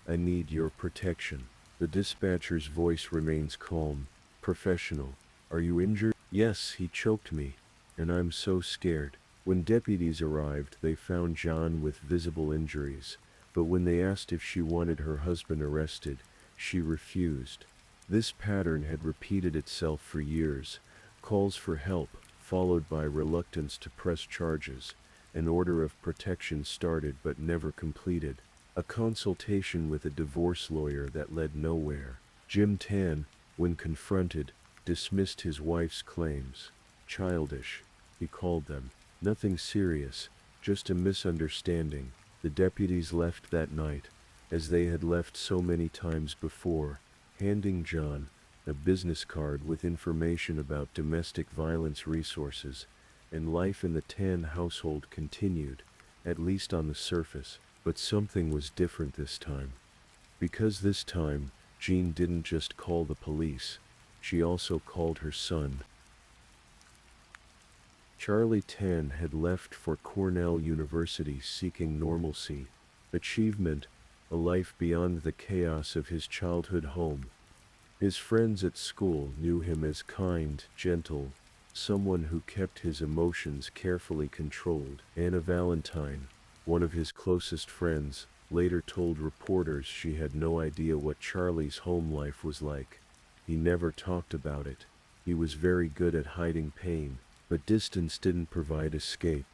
I need your protection." The dispatcher's voice remains calm, professional. "Are you injured?" "Yes, he choked me, and I'm so scared." When deputies arrived, they found John with visible injuries, but when they asked if she wanted her husband arrested, she refused. This pattern had repeated itself for years: calls for help, followed by reluctance to press charges. An order of protection started but never completed. A consultation with a divorce lawyer that led nowhere. Jim Tan, when confronted, dismissed his wife's claims. Childish, he called them. Nothing serious, just a misunderstanding. The deputies left that night, as they had left so many times before, handing John a business card with information about domestic violence resources, and life in the Tan household continued, at least on the surface. But something was different this time. Because this time, Jean didn't just call the police, she also called her son. Charlie Tan had left for Cornell University seeking normalcy, achievement, a life beyond the chaos of his childhood home. His friends at school knew him as kind, gentle, someone who kept his emotions carefully controlled. Anna Valentine, one of his closest friends, later told reporters she had no idea what Charlie's home life was like. He never talked about it. He was very good at hiding pain, but distance didn't provide escape.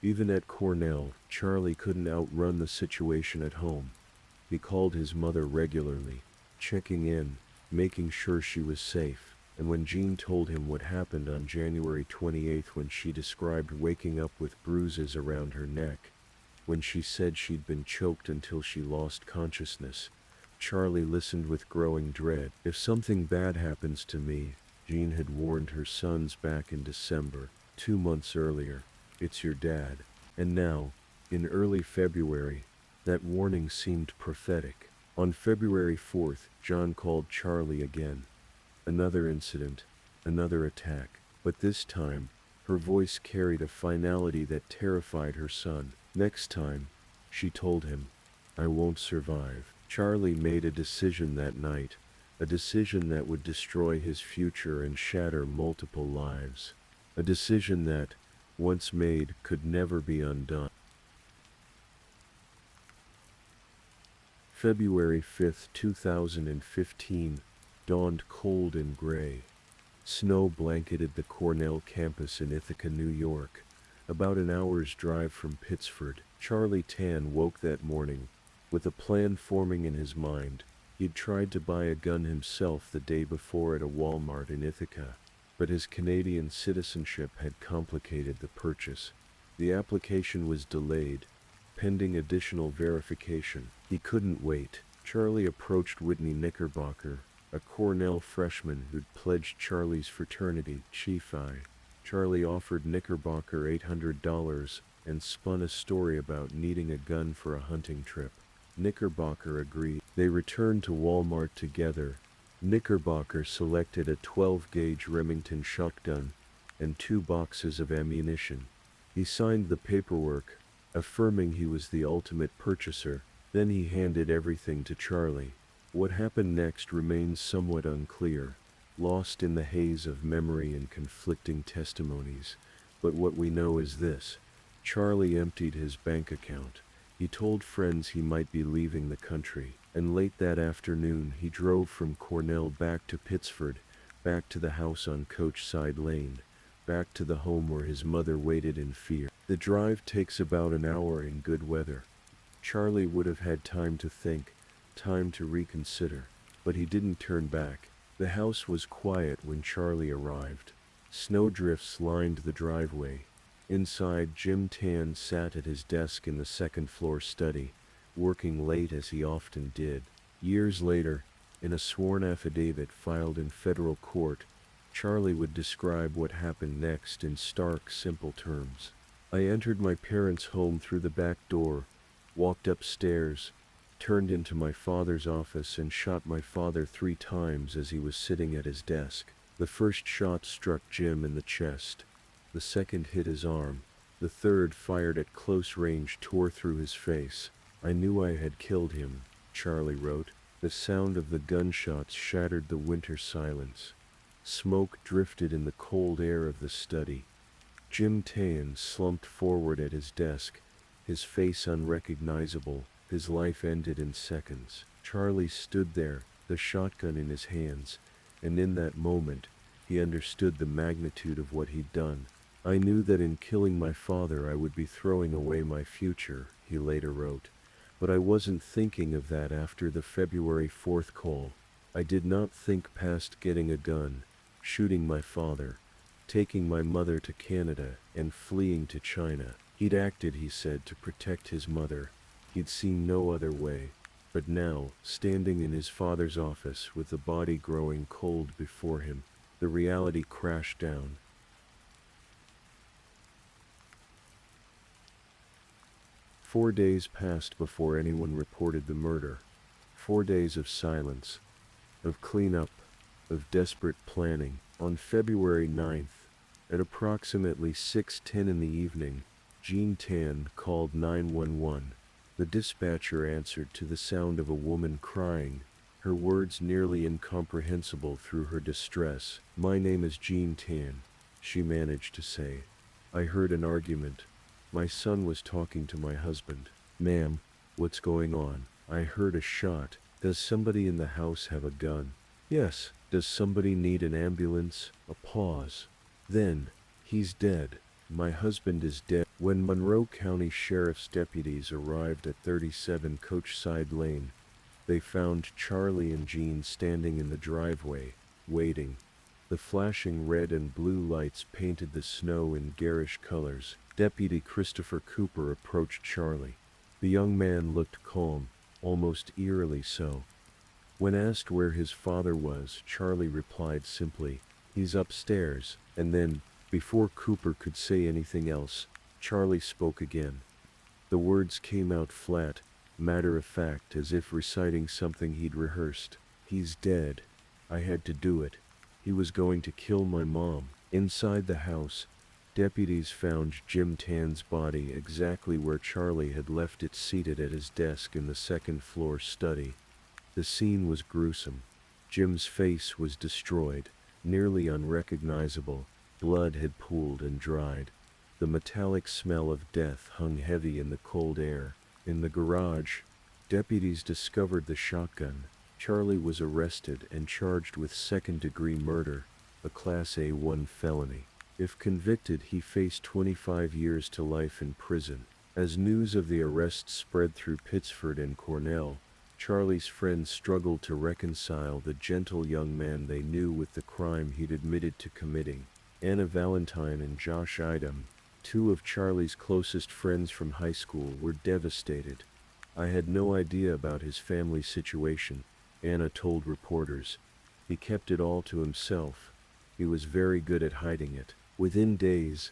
Even at Cornell, Charlie couldn't outrun the situation at home. He called his mother regularly, checking in, making sure she was safe. And when Jean told him what happened on January 28th, when she described waking up with bruises around her neck, when she said she'd been choked until she lost consciousness, Charlie listened with growing dread. "If something bad happens to me," Jean had warned her sons back in December, 2 months earlier, "it's your dad." And now, in early February, that warning seemed prophetic. On February 4th, John called Charlie again. Another incident, another attack, but this time, her voice carried a finality that terrified her son. "Next time," she told him, "I won't survive." Charlie made a decision that night, a decision that would destroy his future and shatter multiple lives. A decision that, once made, could never be undone. February 5th, 2015, dawned cold and gray. Snow blanketed the Cornell campus in Ithaca, New York, about an hour's drive from Pittsford. Charlie Tan woke that morning, with a plan forming in his mind. He'd tried to buy a gun himself the day before at a Walmart in Ithaca, but his Canadian citizenship had complicated the purchase. The application was delayed, pending additional verification. He couldn't wait. Charlie approached Whitney Knickerbocker, a Cornell freshman who'd pledged Charlie's fraternity, Chi Phi. Charlie offered Knickerbocker $800 and spun a story about needing a gun for a hunting trip. Knickerbocker agreed. They returned to Walmart together. Knickerbocker selected a 12-gauge Remington shotgun and 2 boxes of ammunition. He signed the paperwork, affirming he was the ultimate purchaser. Then he handed everything to Charlie. What happened next remains somewhat unclear, lost in the haze of memory and conflicting testimonies. But what we know is this: Charlie emptied his bank account. He told friends he might be leaving the country, and late that afternoon he drove from Cornell back to Pittsford, back to the house on Coachside Lane, back to the home where his mother waited in fear. The drive takes about an hour in good weather. Charlie would have had time to think, time to reconsider, but he didn't turn back. The house was quiet when Charlie arrived. Snowdrifts lined the driveway, Inside, Jim Tan sat at his desk in the second-floor study, working late as he often did. Years later, in a sworn affidavit filed in federal court, Charlie would describe what happened next in stark, simple terms. I entered my parents' home through the back door, walked upstairs, turned into my father's office and shot my father 3 times as he was sitting at his desk. The first shot struck Jim in the chest. The second hit his arm. The third, fired at close range, tore through his face. I knew I had killed him, Charlie wrote. The sound of the gunshots shattered the winter silence. Smoke drifted in the cold air of the study. Jim Tan slumped forward at his desk, his face unrecognizable. His life ended in seconds. Charlie stood there, the shotgun in his hands, and in that moment, he understood the magnitude of what he'd done. I knew that in killing my father I would be throwing away my future, he later wrote. But I wasn't thinking of that after the February 4th call. I did not think past getting a gun, shooting my father, taking my mother to Canada, and fleeing to China. He'd acted, he said, to protect his mother. He'd seen no other way. But now, standing in his father's office with the body growing cold before him, the reality crashed down. Four days passed before anyone reported the murder. 4 days of silence, of cleanup, of desperate planning. On February 9th, at approximately 6:10 in the evening, Jean Tan called 911. The dispatcher answered to the sound of a woman crying, her words nearly incomprehensible through her distress. "My name is Jean Tan," she managed to say. "I heard an argument. My son was talking to my husband." "Ma'am, what's going on?" "I heard a shot. Does somebody in the house have a gun?" "Yes." "Does somebody need an ambulance?" A pause. Then, "He's dead. My husband is dead." When Monroe County Sheriff's deputies arrived at 37 Coachside Lane, they found Charlie and Jean standing in the driveway, waiting. The flashing red and blue lights painted the snow in garish colors. Deputy Christopher Cooper approached Charlie. The young man looked calm, almost eerily so. When asked where his father was, Charlie replied simply, "He's upstairs." And then, before Cooper could say anything else, Charlie spoke again. The words came out flat, matter-of-fact, as if reciting something he'd rehearsed. "He's dead. I had to do it. He was going to kill my mom." Inside the house, deputies found Jim Tan's body exactly where Charlie had left it, seated at his desk in the second-floor study. The scene was gruesome. Jim's face was destroyed, nearly unrecognizable. Blood had pooled and dried. The metallic smell of death hung heavy in the cold air. In the garage, deputies discovered the shotgun. Charlie was arrested and charged with second-degree murder, a Class A1 felony. If convicted, he faced 25 years to life in prison. As news of the arrest spread through Pittsford and Cornell, Charlie's friends struggled to reconcile the gentle young man they knew with the crime he'd admitted to committing. Anna Valentine and Josh Idam, 2 of Charlie's closest friends from high school, were devastated. "I had no idea about his family situation," Anna told reporters. "He kept it all to himself. He was very good at hiding it." Within days,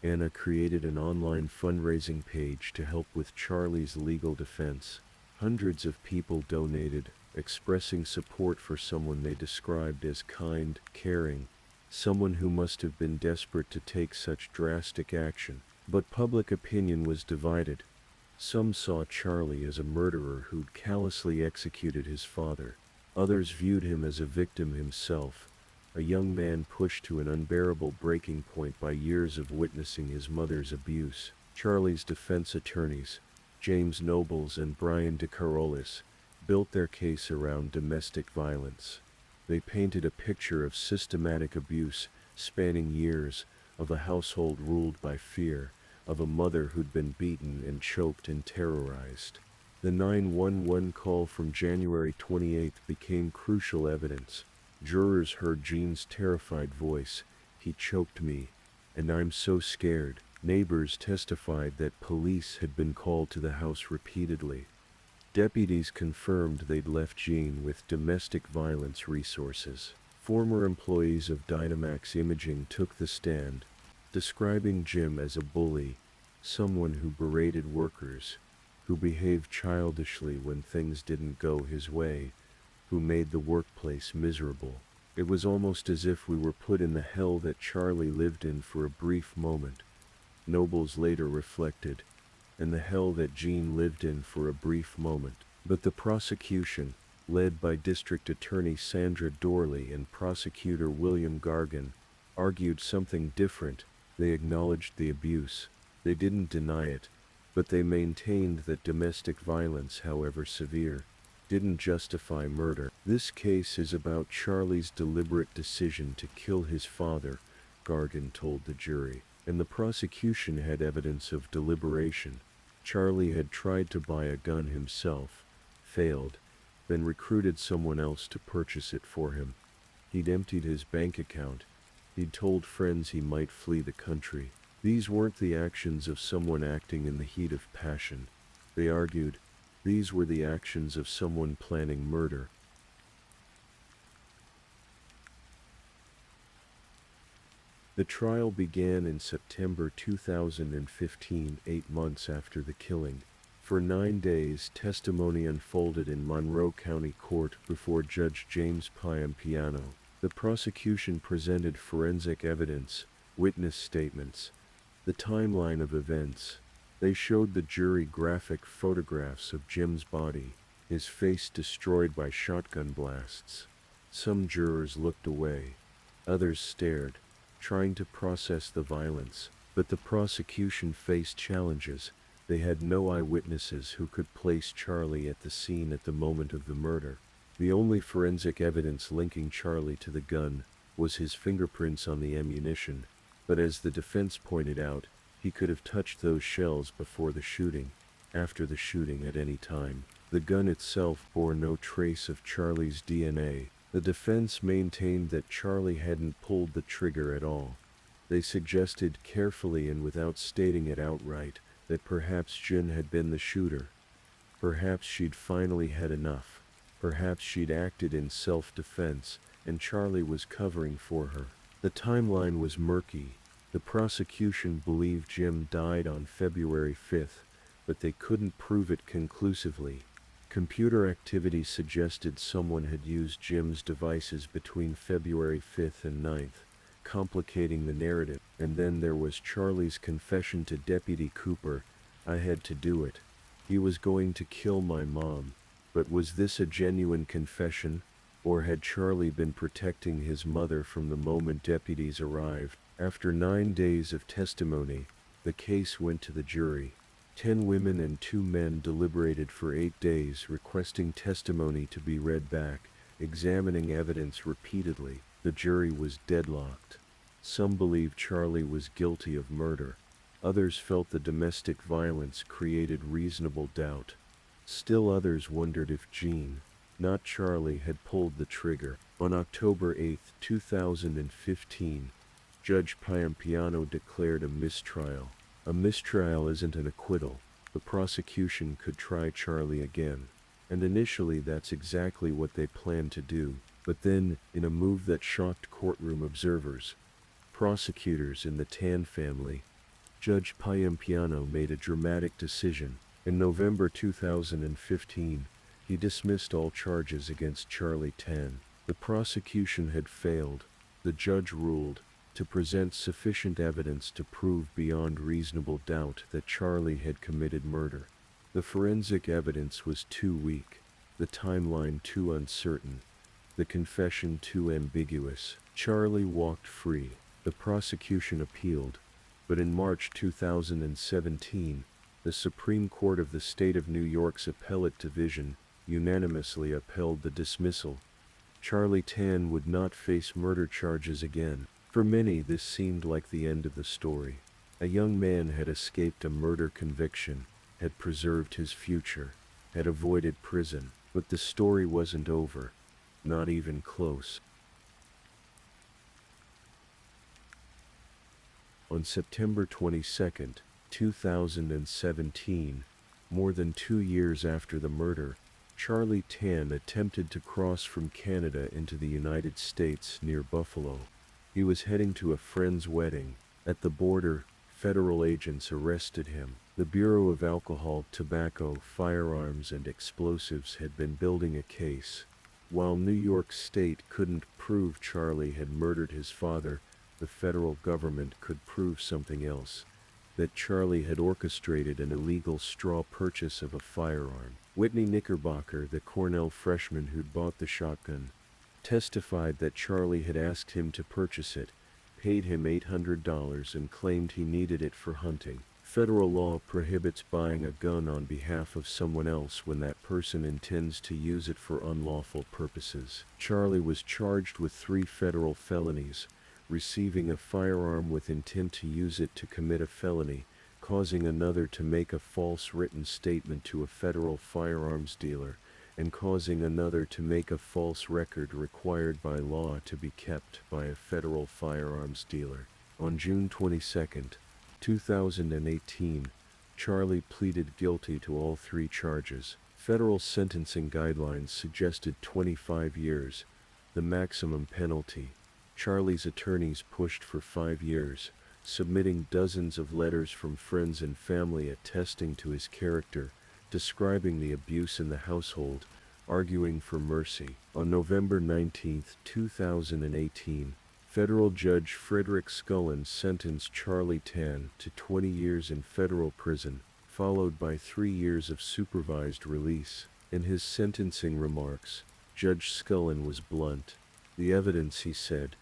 Anna created an online fundraising page to help with Charlie's legal defense. Hundreds of people donated, expressing support for someone they described as kind, caring, someone who must have been desperate to take such drastic action. But public opinion was divided. Some saw Charlie as a murderer who'd callously executed his father. Others viewed him as a victim himself, a young man pushed to an unbearable breaking point by years of witnessing his mother's abuse. Charlie's defense attorneys, James Nobles and Brian DeCarolis, built their case around domestic violence. They painted a picture of systematic abuse spanning years, of a household ruled by fear, of a mother who'd been beaten and choked and terrorized. The 911 call from January 28 became crucial evidence. Jurors heard Jean's terrified voice, "He choked me, and I'm so scared." Neighbors testified that police had been called to the house repeatedly. Deputies confirmed they'd left Jean with domestic violence resources. Former employees of Dynamax Imaging took the stand, describing Jim as a bully, someone who berated workers, who behaved childishly when things didn't go his way, who made the workplace miserable. It was almost as if we were put in the hell that Charlie lived in for a brief moment, Nobles later reflected, and the hell that Jean lived in for a brief moment. But the prosecution, led by District Attorney Sandra Dorley and Prosecutor William Gargan, argued something different. They acknowledged the abuse. They didn't deny it, but they maintained that domestic violence, however severe, didn't justify murder. This case is about Charlie's deliberate decision to kill his father, Gargan told the jury, and the prosecution had evidence of deliberation. Charlie had tried to buy a gun himself, failed, then recruited someone else to purchase it for him. He'd emptied his bank account. He'd told friends he might flee the country. These weren't the actions of someone acting in the heat of passion. They argued, these were the actions of someone planning murder. The trial began in September 2015, 8 months after the killing. For 9 days, testimony unfolded in Monroe County Court before Judge James Piampiano. The prosecution presented forensic evidence, witness statements, the timeline of events. They showed the jury graphic photographs of Jim's body, his face destroyed by shotgun blasts. Some jurors looked away. Others stared, trying to process the violence. But the prosecution faced challenges. They had no eyewitnesses who could place Charlie at the scene at the moment of the murder. The only forensic evidence linking Charlie to the gun was his fingerprints on the ammunition. But as the defense pointed out, he could have touched those shells before the shooting, after the shooting, at any time. The gun itself bore no trace of Charlie's DNA. The defense maintained that Charlie hadn't pulled the trigger at all. They suggested, carefully and without stating it outright, that perhaps Jean had been the shooter. Perhaps she'd finally had enough. Perhaps she'd acted in self-defense, and Charlie was covering for her. The timeline was murky. The prosecution believed Jim died on February 5th, but they couldn't prove it conclusively. Computer activity suggested someone had used Jim's devices between February 5th and 9th, complicating the narrative. And then there was Charlie's confession to Deputy Cooper, "I had to do it. He was going to kill my mom." But was this a genuine confession, or had Charlie been protecting his mother from the moment deputies arrived? After 9 days of testimony, the case went to the jury. 10 women and 2 men deliberated for 8 days, requesting testimony to be read back, examining evidence repeatedly. The jury was deadlocked. Some believed Charlie was guilty of murder. Others felt the domestic violence created reasonable doubt. Still others wondered if Jean, not Charlie, had pulled the trigger. On October 8, 2015, Judge Piampiano declared a mistrial. A mistrial isn't an acquittal. The prosecution could try Charlie again. And initially that's exactly what they planned to do. But then, in a move that shocked courtroom observers, prosecutors in the Tan family, Judge Piampiano made a dramatic decision. In November 2015, he dismissed all charges against Charlie Tan. The prosecution had failed. The judge ruled, to present sufficient evidence to prove beyond reasonable doubt that Charlie had committed murder. The forensic evidence was too weak, the timeline too uncertain, the confession too ambiguous. Charlie walked free. The prosecution appealed, but in March 2017, the Supreme Court of the State of New York's Appellate Division unanimously upheld the dismissal. Charlie Tan would not face murder charges again. For many, this seemed like the end of the story. A young man had escaped a murder conviction, had preserved his future, had avoided prison. But the story wasn't over. Not even close. On September 22, 2017, more than 2 years after the murder, Charlie Tan attempted to cross from Canada into the United States near Buffalo. He was heading to a friend's wedding. At the border, federal agents arrested him. The Bureau of Alcohol, Tobacco, Firearms, and Explosives had been building a case. While New York State couldn't prove Charlie had murdered his father, the federal government could prove something else. That Charlie had orchestrated an illegal straw purchase of a firearm. Whitney Knickerbocker, the Cornell freshman who'd bought the shotgun, testified that Charlie had asked him to purchase it, paid him $800, and claimed he needed it for hunting. Federal law prohibits buying a gun on behalf of someone else when that person intends to use it for unlawful purposes. Charlie was charged with 3 federal felonies: receiving a firearm with intent to use it to commit a felony, causing another to make a false written statement to a federal firearms dealer, and causing another to make a false record required by law to be kept by a federal firearms dealer. On June 22, 2018, Charlie pleaded guilty to all 3 charges. Federal sentencing guidelines suggested 25 years, the maximum penalty. Charlie's attorneys pushed for 5 years, submitting dozens of letters from friends and family attesting to his character, describing the abuse in the household, arguing for mercy. On November 19, 2018, federal judge Frederick Scullin sentenced Charlie Tan to 20 years in federal prison, followed by 3 years of supervised release. In his sentencing remarks, Judge Scullin was blunt. The evidence, he said,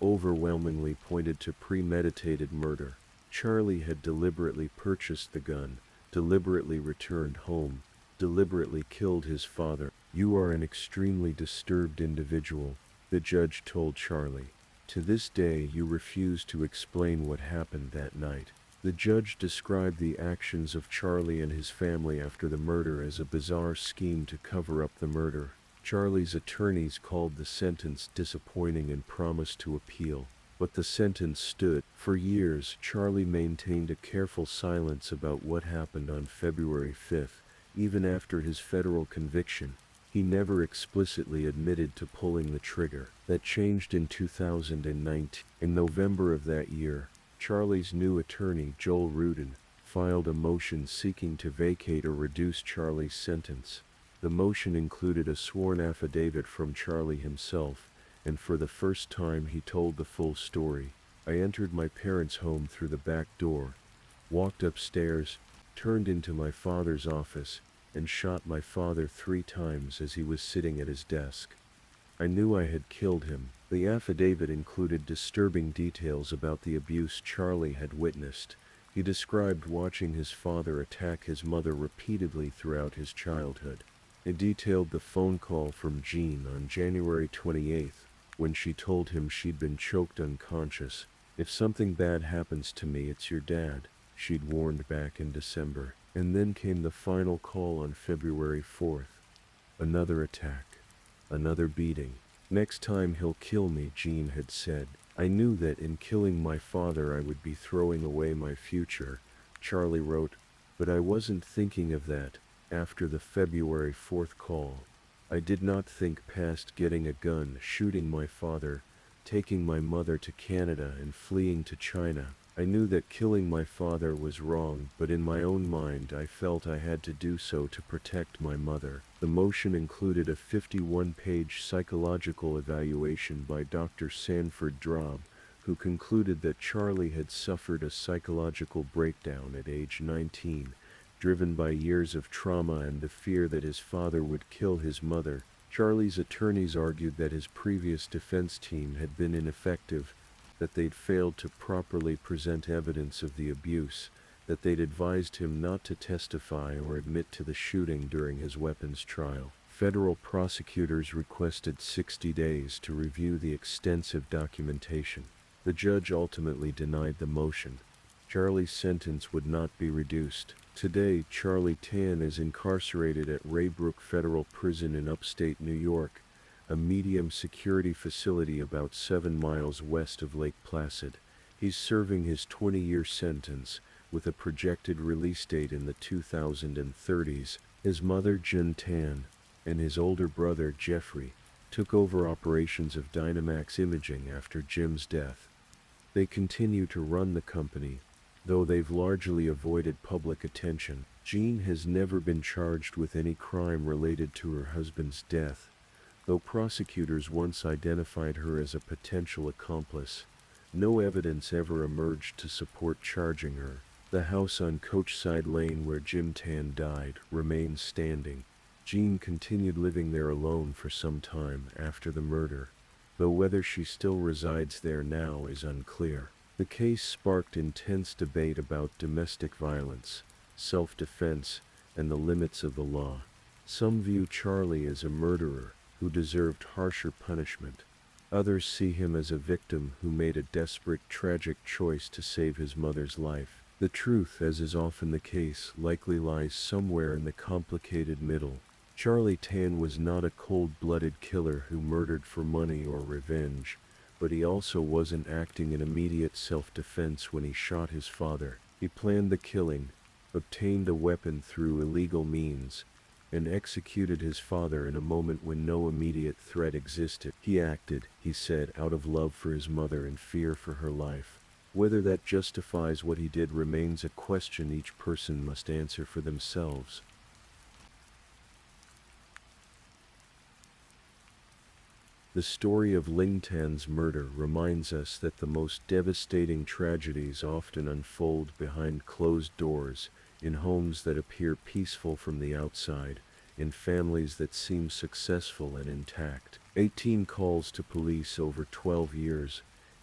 overwhelmingly pointed to premeditated murder. Charlie had deliberately purchased the gun, deliberately returned home, deliberately killed his father. "You are an extremely disturbed individual," the judge told Charlie. "To this day you refuse to explain what happened that night." The judge described the actions of Charlie and his family after the murder as a bizarre scheme to cover up the murder. Charlie's attorneys called the sentence disappointing and promised to appeal, but the sentence stood. For years, Charlie maintained a careful silence about what happened on February 5th, even after his federal conviction. He never explicitly admitted to pulling the trigger. That changed in 2019. In November of that year, Charlie's new attorney, Joel Rudin, filed a motion seeking to vacate or reduce Charlie's sentence. The motion included a sworn affidavit from Charlie himself, and for the first time he told the full story. "I entered my parents' home through the back door, walked upstairs, turned into my father's office, and shot my father 3 times as he was sitting at his desk. I knew I had killed him." The affidavit included disturbing details about the abuse Charlie had witnessed. He described watching his father attack his mother repeatedly throughout his childhood. It detailed the phone call from Jean on January 28th, when she told him she'd been choked unconscious. "If something bad happens to me, it's your dad," she'd warned back in December. And then came the final call on February 4th. Another attack. Another beating. "Next time he'll kill me," Jean had said. "I knew that in killing my father I would be throwing away my future," Charlie wrote, "but I wasn't thinking of that. After the February 4th call, I did not think past getting a gun, shooting my father, taking my mother to Canada, and fleeing to China. I knew that killing my father was wrong, but in my own mind I felt I had to do so to protect my mother." The motion included a 51-page psychological evaluation by Dr. Sanford Drob, who concluded that Charlie had suffered a psychological breakdown at age 19, driven by years of trauma and the fear that his father would kill his mother. Charlie's attorneys argued that his previous defense team had been ineffective, that they'd failed to properly present evidence of the abuse, that they'd advised him not to testify or admit to the shooting during his weapons trial. Federal prosecutors requested 60 days to review the extensive documentation. The judge ultimately denied the motion. Charlie's sentence would not be reduced. Today, Charlie Tan is incarcerated at Raybrook Federal Prison in upstate New York, a medium security facility about 7 miles west of Lake Placid. He's serving his 20-year sentence, with a projected release date in the 2030s. His mother, Jin Tan, and his older brother, Jeffrey, took over operations of Dynamax Imaging after Jim's death. They continue to run the company, though they've largely avoided public attention. Jean has never been charged with any crime related to her husband's death, though prosecutors once identified her as a potential accomplice. No evidence ever emerged to support charging her. The house on Coachside Lane where Jim Tan died remains standing. Jean continued living there alone for some time after the murder, though whether she still resides there now is unclear. The case sparked intense debate about domestic violence, self-defense, and the limits of the law. Some view Charlie as a murderer who deserved harsher punishment. Others see him as a victim who made a desperate, tragic choice to save his mother's life. The truth, as is often the case, likely lies somewhere in the complicated middle. Charlie Tan was not a cold-blooded killer who murdered for money or revenge, but he also wasn't acting in immediate self-defense when he shot his father. He planned the killing, obtained a weapon through illegal means, and executed his father in a moment when no immediate threat existed. He acted, he said, out of love for his mother and fear for her life. Whether that justifies what he did remains a question each person must answer for themselves. The story of Ling Tan's murder reminds us that the most devastating tragedies often unfold behind closed doors, in homes that appear peaceful from the outside, in families that seem successful and intact. 18 calls to police over 12 years,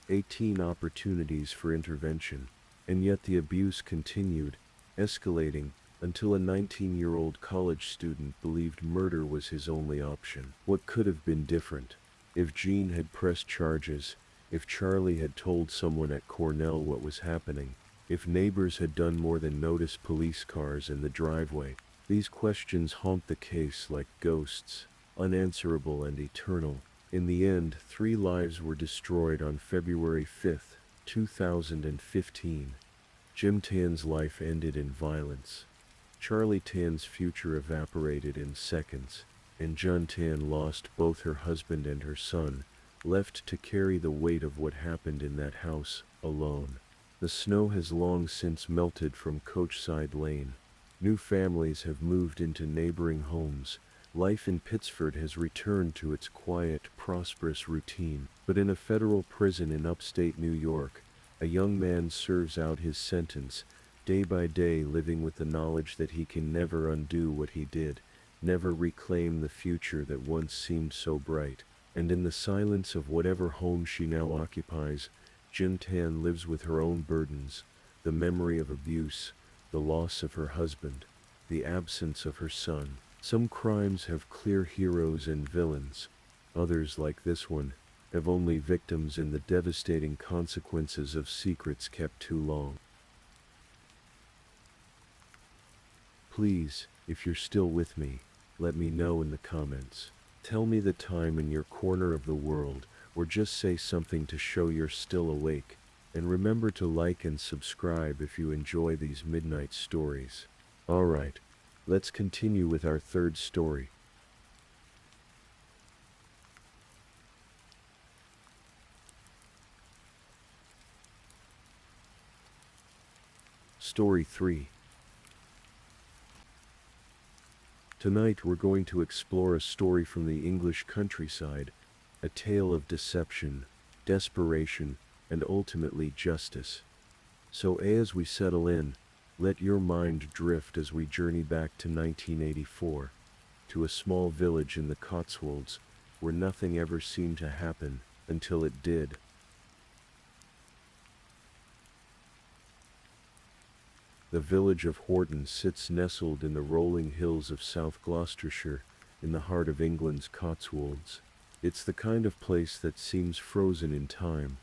18 opportunities for intervention, and yet the abuse continued, escalating, until a 19-year-old college student believed murder was his only option. What could have been different? If Jean had pressed charges, if Charlie had told someone at Cornell what was happening, if neighbors had done more than notice police cars in the driveway. These questions haunt the case like ghosts, unanswerable and eternal. In the end, 3 lives were destroyed on February 5, 2015. Jim Tan's life ended in violence. Charlie Tan's future evaporated in seconds, and Jun Tan lost both her husband and her son, left to carry the weight of what happened in that house, alone. The snow has long since melted from Coachside Lane. New families have moved into neighboring homes. Life in Pittsford has returned to its quiet, prosperous routine. But in a federal prison in upstate New York, a young man serves out his sentence, day by day living with the knowledge that he can never undo what he did, never reclaim the future that once seemed so bright. And in the silence of whatever home she now occupies, Jin Tan lives with her own burdens, the memory of abuse, the loss of her husband, the absence of her son. Some crimes have clear heroes and villains. Others, like this one, have only victims and the devastating consequences of secrets kept too long. Please, if you're still with me, let me know in the comments. Tell me the time in your corner of the world, or just say something to show you're still awake. And remember to like and subscribe if you enjoy these midnight stories. Alright, let's continue with our third story. Story 3. Tonight we're going to explore a story from the English countryside, a tale of deception, desperation, and ultimately justice. So as we settle in, let your mind drift as we journey back to 1984, to a small village in the Cotswolds, where nothing ever seemed to happen until it did. The village of Horton sits nestled in the rolling hills of South Gloucestershire, in the heart of England's Cotswolds. It's the kind of place that seems frozen in time,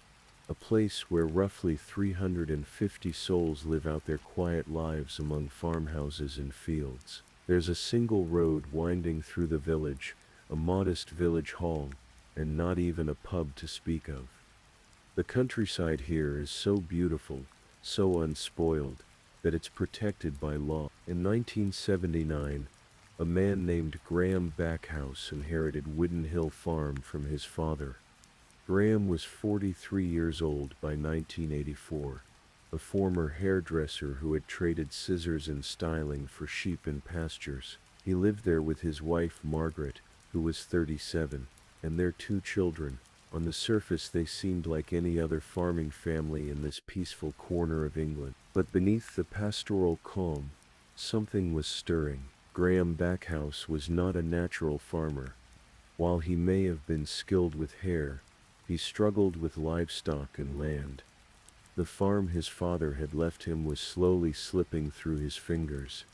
a place where roughly 350 souls live out their quiet lives among farmhouses and fields. There's a single road winding through the village, a modest village hall, and not even a pub to speak of. The countryside here is so beautiful, so unspoiled, that it's protected by law. In 1979, a man named Graham Backhouse inherited Wooden Hill Farm from his father. Graham was 43 years old by 1984, a former hairdresser who had traded scissors and styling for sheep and pastures. He lived there with his wife Margaret, who was 37, and their 2 children. On the surface they seemed like any other farming family in this peaceful corner of England. But beneath the pastoral calm, something was stirring. Graham Backhouse was not a natural farmer. While he may have been skilled with hair, he struggled with livestock and land. The farm his father had left him was slowly slipping through his fingers.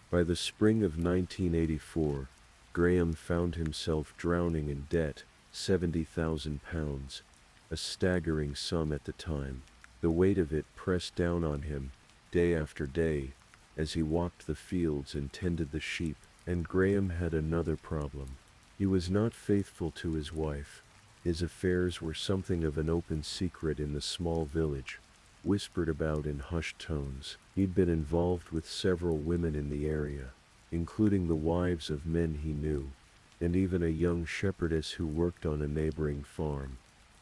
By the spring of 1984, Graham found himself drowning in debt, £70,000, a staggering sum at the time. The weight of it pressed down on him, day after day, as he walked the fields and tended the sheep. And Graham had another problem. He was not faithful to his wife. His affairs were something of an open secret in the small village, whispered about in hushed tones. He'd been involved with several women in the area, including the wives of men he knew, and even a young shepherdess who worked on a neighboring farm.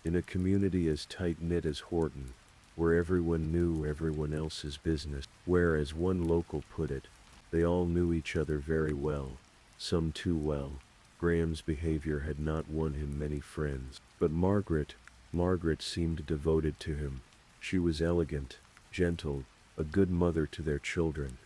In a community as tight-knit as Horton, where everyone knew everyone else's business, where, as one local put it, they all knew each other very well, some too well. Graham's behavior had not won him many friends. But Margaret seemed devoted to him. She was elegant, gentle, a good mother to their children.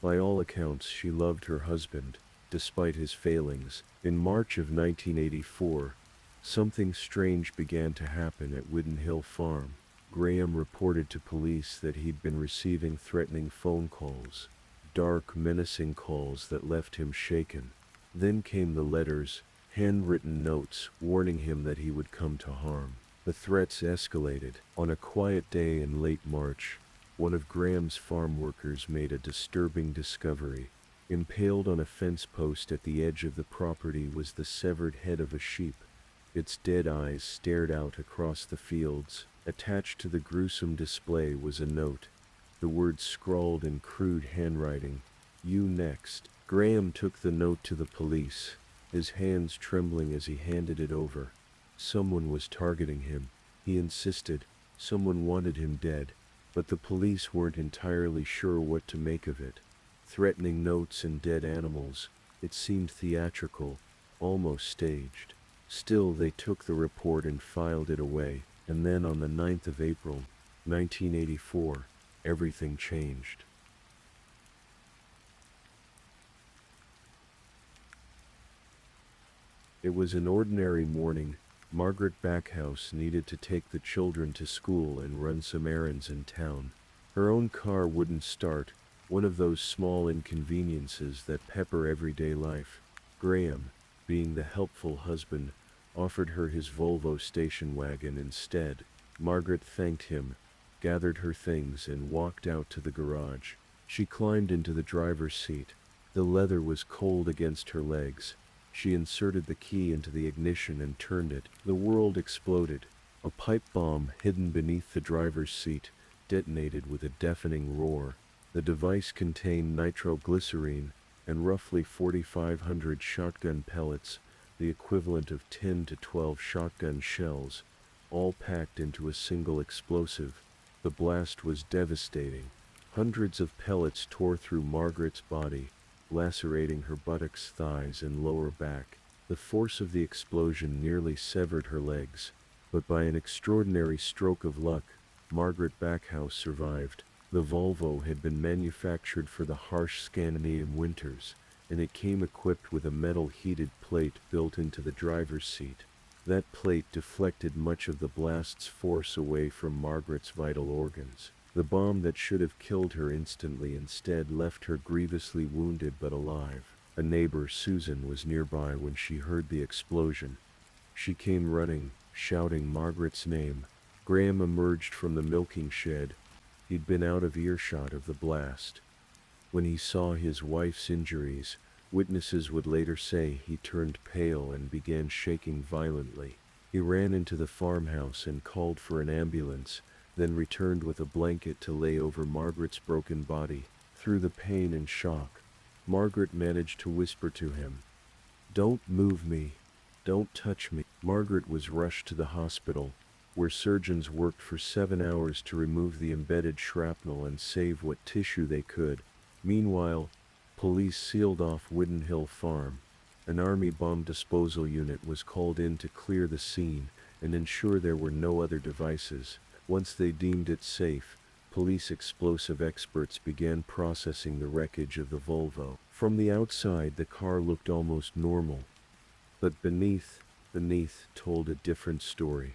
By all accounts, she loved her husband, despite his failings. In March of 1984, something strange began to happen at Wooden Hill Farm. Graham reported to police that he'd been receiving threatening phone calls, dark, menacing calls that left him shaken. Then came the letters, handwritten notes warning him that he would come to harm. The threats escalated. On a quiet day in late March, one of Graham's farm workers made a disturbing discovery. Impaled on a fence post at the edge of the property was the severed head of a sheep. Its dead eyes stared out across the fields. Attached to the gruesome display was a note, the words scrawled in crude handwriting, "You next." Graham took the note to the police, his hands trembling as he handed it over. Someone was targeting him, he insisted. Someone wanted him dead, but the police weren't entirely sure what to make of it. Threatening notes and dead animals, it seemed theatrical, almost staged. Still, they took the report and filed it away. And then on the 9th of April, 1984, everything changed. It was an ordinary morning. Margaret Backhouse needed to take the children to school and run some errands in town. Her own car wouldn't start, one of those small inconveniences that pepper everyday life. Graham, being the helpful husband, offered her his Volvo station wagon instead. Margaret thanked him, gathered her things, and walked out to the garage. She climbed into the driver's seat. The leather was cold against her legs. She inserted the key into the ignition and turned it. The world exploded. A pipe bomb hidden beneath the driver's seat detonated with a deafening roar. The device contained nitroglycerine and roughly 4,500 shotgun pellets, the equivalent of 10 to 12 shotgun shells, all packed into a single explosive. The blast was devastating. Hundreds of pellets tore through Margaret's body, lacerating her buttocks, thighs, and lower back. The force of the explosion nearly severed her legs, but by an extraordinary stroke of luck, Margaret Backhouse survived. The Volvo had been manufactured for the harsh Scandinavian winters, and it came equipped with a metal heated plate built into the driver's seat. That plate deflected much of the blast's force away from Margaret's vital organs. The bomb that should have killed her instantly instead left her grievously wounded but alive. A neighbor, Susan, was nearby when she heard the explosion. She came running, shouting Margaret's name. Graham emerged from the milking shed. He'd been out of earshot of the blast. When he saw his wife's injuries, witnesses would later say he turned pale and began shaking violently. He ran into the farmhouse and called for an ambulance, then returned with a blanket to lay over Margaret's broken body. Through the pain and shock, Margaret managed to whisper to him, "Don't move me. Don't touch me." Margaret was rushed to the hospital, where surgeons worked for 7 hours to remove the embedded shrapnel and save what tissue they could. Meanwhile, police sealed off Wooden Hill Farm. An army bomb disposal unit was called in to clear the scene and ensure there were no other devices. Once they deemed it safe, police explosive experts began processing the wreckage of the Volvo. From the outside, the car looked almost normal, but beneath told a different story.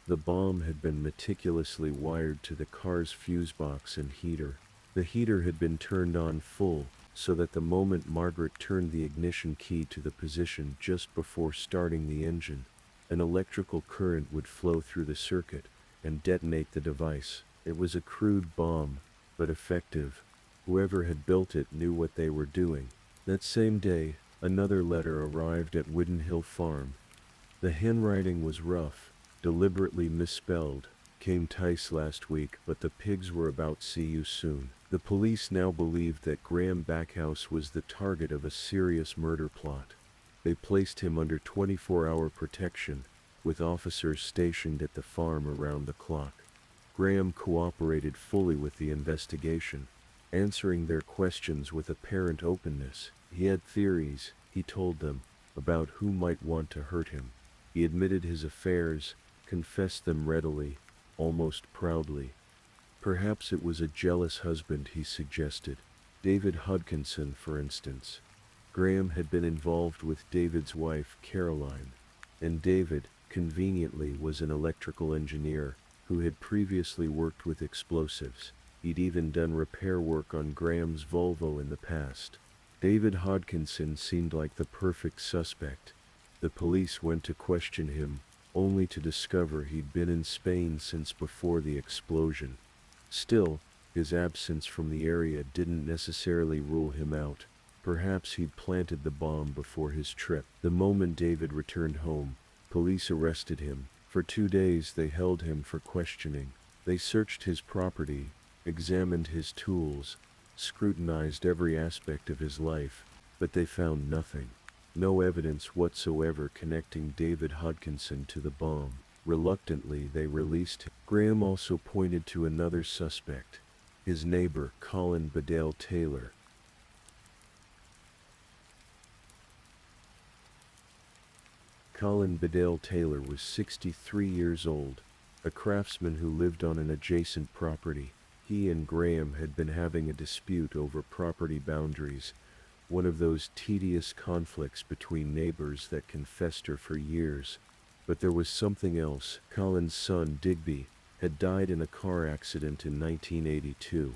The bomb had been meticulously wired to the car's fuse box and heater. The heater had been turned on full, so that the moment Margaret turned the ignition key to the position just before starting the engine, an electrical current would flow through the circuit and detonate the device. It was a crude bomb, but effective. Whoever had built it knew what they were doing. That same day, another letter arrived at Wooden Hill Farm. The handwriting was rough, deliberately misspelled. "Came Tice last week, but the pigs were about see you soon." The police now believed that Graham Backhouse was the target of a serious murder plot. They placed him under 24-hour protection, with officers stationed at the farm around the clock. Graham cooperated fully with the investigation, answering their questions with apparent openness. He had theories, he told them, about who might want to hurt him. He admitted his affairs, confessed them readily, almost proudly. Perhaps it was a jealous husband, he suggested. David Hodkinson, for instance. Graham had been involved with David's wife, Caroline, and David, conveniently, was an electrical engineer who had previously worked with explosives. He'd even done repair work on Graham's Volvo in the past. David Hodkinson seemed like the perfect suspect. The police went to question him, only to discover he'd been in Spain since before the explosion. Still, his absence from the area didn't necessarily rule him out. Perhaps he'd planted the bomb before his trip. The moment David returned home, police arrested him. For 2 days they held him for questioning. They searched his property, examined his tools, scrutinized every aspect of his life, but they found nothing. No evidence whatsoever connecting David Hodkinson to the bomb. Reluctantly, they released him. Graham also pointed to another suspect, his neighbor, Colin Bedell Taylor. Colin Bedell Taylor was 63 years old, a craftsman who lived on an adjacent property. He and Graham had been having a dispute over property boundaries, one of those tedious conflicts between neighbors that can fester for years. But there was something else. Colin's son, Digby, had died in a car accident in 1982.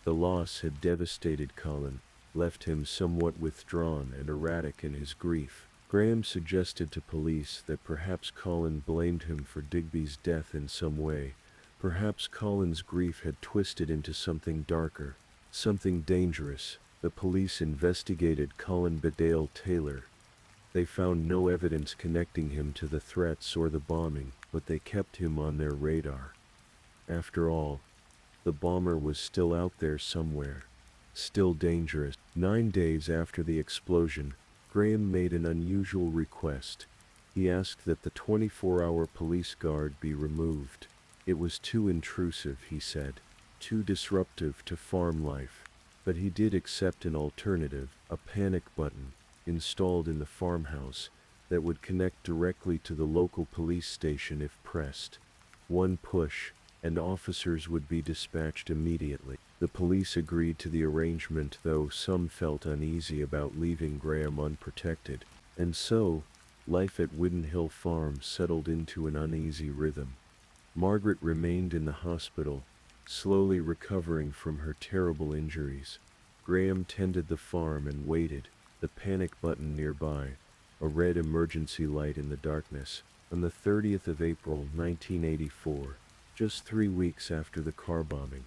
The loss had devastated Colin, left him somewhat withdrawn and erratic in his grief. Graham suggested to police that perhaps Colin blamed him for Digby's death in some way. Perhaps Colin's grief had twisted into something darker, something dangerous. The police investigated Colin Bedell Taylor. They found no evidence connecting him to the threats or the bombing, but they kept him on their radar. After all, the bomber was still out there somewhere, still dangerous. 9 days after the explosion, Graham made an unusual request. He asked that the 24-hour police guard be removed. It was too intrusive, he said, too disruptive to farm life. But he did accept an alternative, a panic button, installed in the farmhouse, that would connect directly to the local police station if pressed. One push, and officers would be dispatched immediately. The police agreed to the arrangement, though some felt uneasy about leaving Graham unprotected. And so, life at Wooden Hill Farm settled into an uneasy rhythm. Margaret remained in the hospital, slowly recovering from her terrible injuries. Graham tended the farm and waited, the panic button nearby, a red emergency light in the darkness. On the 30th of April, 1984, just 3 weeks after the car bombing,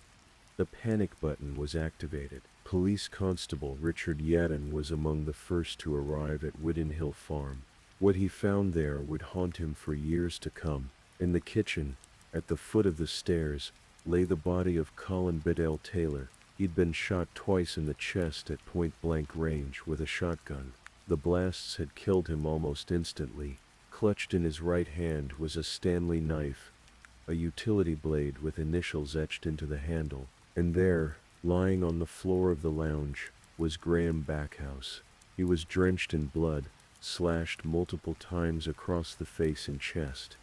the panic button was activated. Police Constable Richard Yadden was among the first to arrive at Wooden Hill Farm. What he found there would haunt him for years to come. In the kitchen, at the foot of the stairs, lay the body of Colin Bedell Taylor. He'd been shot twice in the chest at point-blank range with a shotgun. The blasts had killed him almost instantly. Clutched in his right hand was a Stanley knife, a utility blade with initials etched into the handle. And there, lying on the floor of the lounge, was Graham Backhouse. He was drenched in blood, slashed multiple times across the face and chest.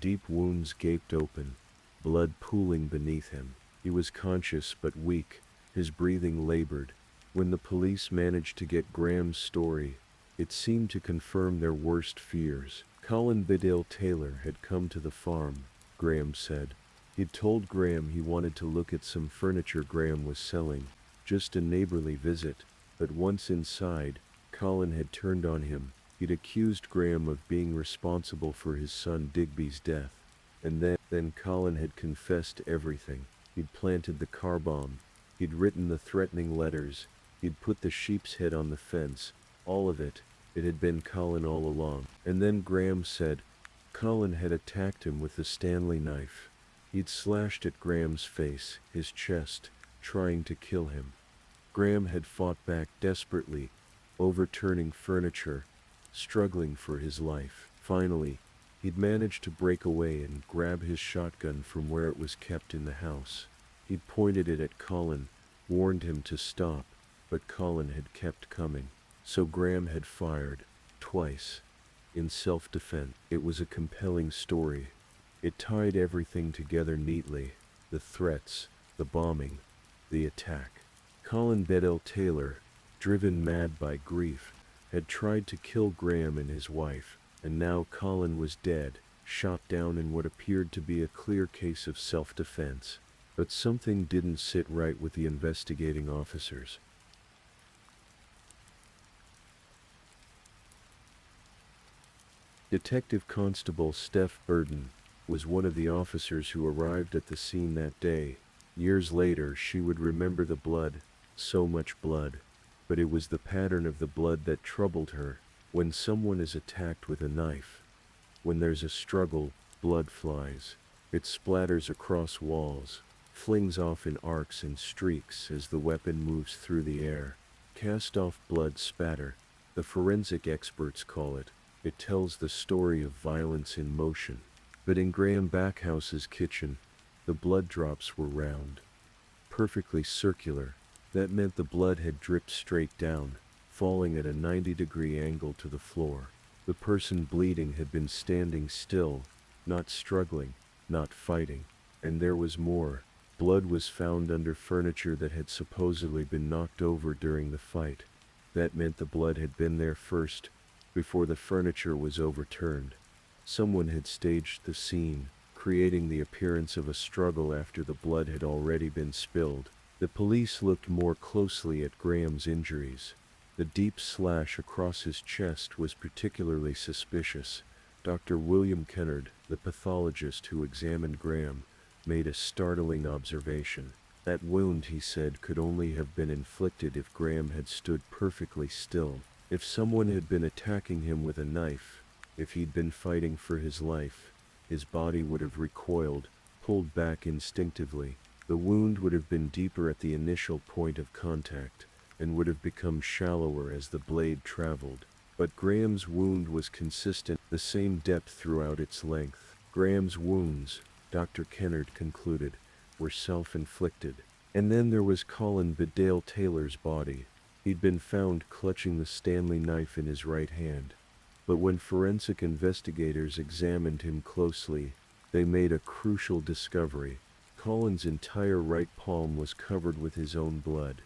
Deep wounds gaped open, blood pooling beneath him. He was conscious but weak, his breathing labored. When the police managed to get Graham's story, it seemed to confirm their worst fears. Colin Bedell Taylor had come to the farm, Graham said. He'd told Graham he wanted to look at some furniture Graham was selling, just a neighborly visit, but once inside, Colin had turned on him. He'd accused Graham of being responsible for his son Digby's death. And then Colin had confessed everything. He'd planted the car bomb. He'd written the threatening letters. He'd put the sheep's head on the fence. All of it. It had been Colin all along. And then Graham said Colin had attacked him with the Stanley knife. He'd slashed at Graham's face, his chest, trying to kill him. Graham had fought back desperately, overturning furniture, struggling for his life. Finally, he'd managed to break away and grab his shotgun from where it was kept in the house. He'd pointed it at Colin, warned him to stop, but Colin had kept coming. So Graham had fired, twice, in self-defense. It was a compelling story. It tied everything together neatly, the threats, the bombing, the attack. Colin Bedell Taylor, driven mad by grief, had tried to kill Graham and his wife, and now Colin was dead, shot down in what appeared to be a clear case of self-defense. But something didn't sit right with the investigating officers. Detective Constable Steph Burden was one of the officers who arrived at the scene that day. Years later, she would remember the blood, so much blood. But it was the pattern of the blood that troubled her. When someone is attacked with a knife, when there's a struggle, blood flies. It splatters across walls, flings off in arcs and streaks as the weapon moves through the air. Cast-off blood spatter, the forensic experts call it. It tells the story of violence in motion. But in Graham Backhouse's kitchen, the blood drops were round, perfectly circular. That meant the blood had dripped straight down, falling at a 90-degree angle to the floor. The person bleeding had been standing still, not struggling, not fighting. And there was more. Blood was found under furniture that had supposedly been knocked over during the fight. That meant the blood had been there first, before the furniture was overturned. Someone had staged the scene, creating the appearance of a struggle after the blood had already been spilled. The police looked more closely at Graham's injuries. The deep slash across his chest was particularly suspicious. Dr. William Kennard, the pathologist who examined Graham, made a startling observation. That wound, he said, could only have been inflicted if Graham had stood perfectly still. If someone had been attacking him with a knife, if he'd been fighting for his life, his body would have recoiled, pulled back instinctively. The wound would have been deeper at the initial point of contact, and would have become shallower as the blade traveled. But Graham's wound was consistent, the same depth throughout its length. Graham's wounds, Dr. Kennard concluded, were self-inflicted. And then there was Colin Bedell Taylor's body. He'd been found clutching the Stanley knife in his right hand. But when forensic investigators examined him closely, they made a crucial discovery. Colin's entire right palm was covered with his own blood.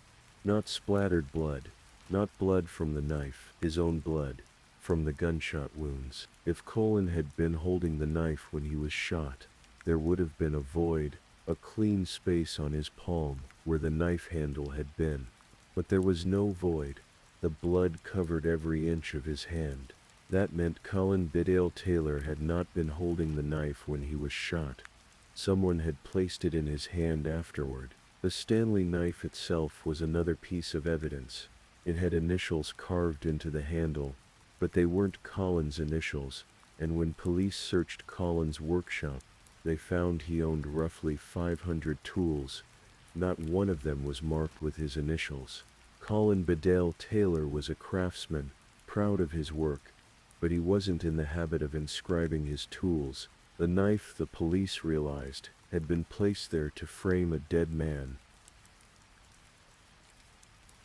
Not splattered blood, not blood from the knife, his own blood, from the gunshot wounds. If Colin had been holding the knife when he was shot, there would have been a void, a clean space on his palm where the knife handle had been. But there was no void. The blood covered every inch of his hand. That meant Colin Bedell Taylor had not been holding the knife when he was shot. Someone had placed it in his hand afterward. The Stanley knife itself was another piece of evidence. It had initials carved into the handle, but they weren't Colin's initials, and when police searched Colin's workshop, they found he owned roughly 500 tools. Not one of them was marked with his initials. Colin Bedell Taylor was a craftsman, proud of his work, but he wasn't in the habit of inscribing his tools. The knife, the police realized, had been placed there to frame a dead man.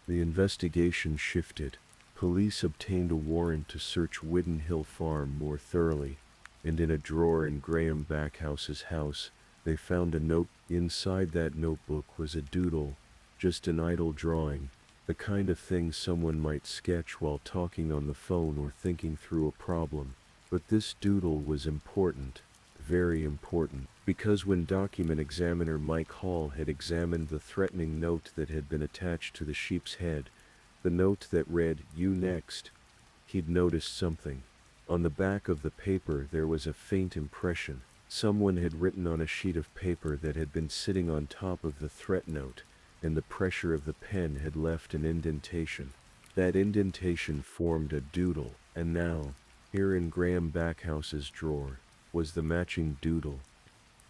The investigation shifted. Police obtained a warrant to search Whidden Hill Farm more thoroughly, and in a drawer in Graham Backhouse's house, they found a note. Inside that notebook was a doodle, just an idle drawing, the kind of thing someone might sketch while talking on the phone or thinking through a problem. But this doodle was important, very important, because when document examiner Mike Hall had examined the threatening note that had been attached to the sheep's head, the note that read, "You next," he'd noticed something. On the back of the paper there was a faint impression. Someone had written on a sheet of paper that had been sitting on top of the threat note, and the pressure of the pen had left an indentation. That indentation formed a doodle, and now, here in Graham Backhouse's drawer, was the matching doodle.